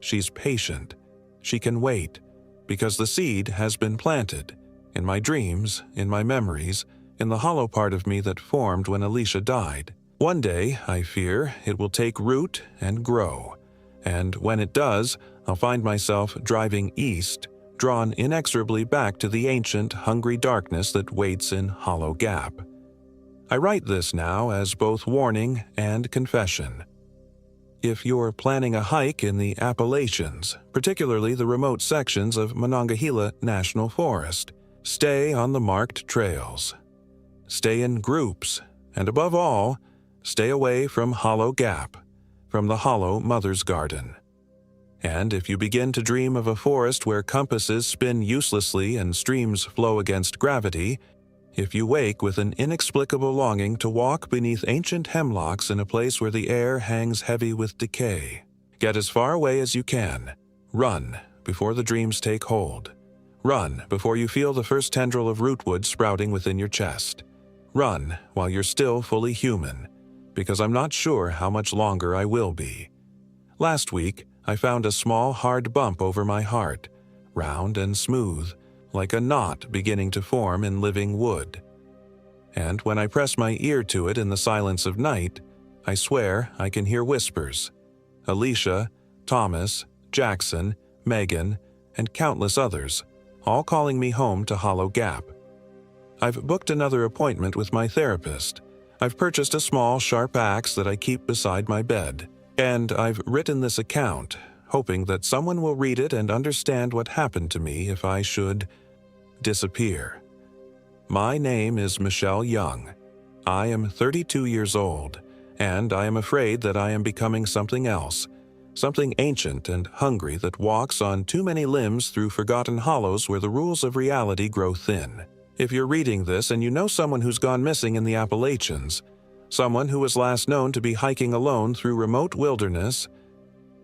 Speaker 1: She's patient. She can wait, because the seed has been planted, in my dreams, in my memories, in the hollow part of me that formed when Alicia died. One day, I fear, it will take root and grow, and when it does, I'll find myself driving east, drawn inexorably back to the ancient, hungry darkness that waits in Hollow Gap. I write this now as both warning and confession. If you're planning a hike in the Appalachians, particularly the remote sections of Monongahela National Forest, stay on the marked trails. Stay in groups, and above all, stay away from Hollow Gap, from the Hollow Mother's Garden. And if you begin to dream of a forest where compasses spin uselessly and streams flow against gravity, if you wake with an inexplicable longing to walk beneath ancient hemlocks in a place where the air hangs heavy with decay, get as far away as you can. Run before the dreams take hold. Run before you feel the first tendril of rootwood sprouting within your chest. Run while you're still fully human, because I'm not sure how much longer I will be. Last week, I found a small hard bump over my heart, round and smooth, like a knot beginning to form in living wood. And when I press my ear to it in the silence of night, I swear I can hear whispers. Alicia, Thomas, Jackson, Megan, and countless others, all calling me home to Hollow Gap. I've booked another appointment with my therapist. I've purchased a small, sharp axe that I keep beside my bed. And I've written this account, hoping that someone will read it and understand what happened to me if I should disappear. My name is Michelle Young. I am 32 years old, and I am afraid that I am becoming something else, something ancient and hungry that walks on too many limbs through forgotten hollows where the rules of reality grow thin. If you're reading this and you know someone who's gone missing in the Appalachians, someone who was last known to be hiking alone through remote wilderness,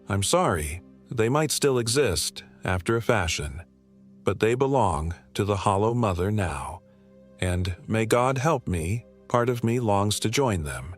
Speaker 1: I'm sorry, they might still exist after a fashion, but they belong to the Hollow Mother now, and may God help me, part of me longs to join them.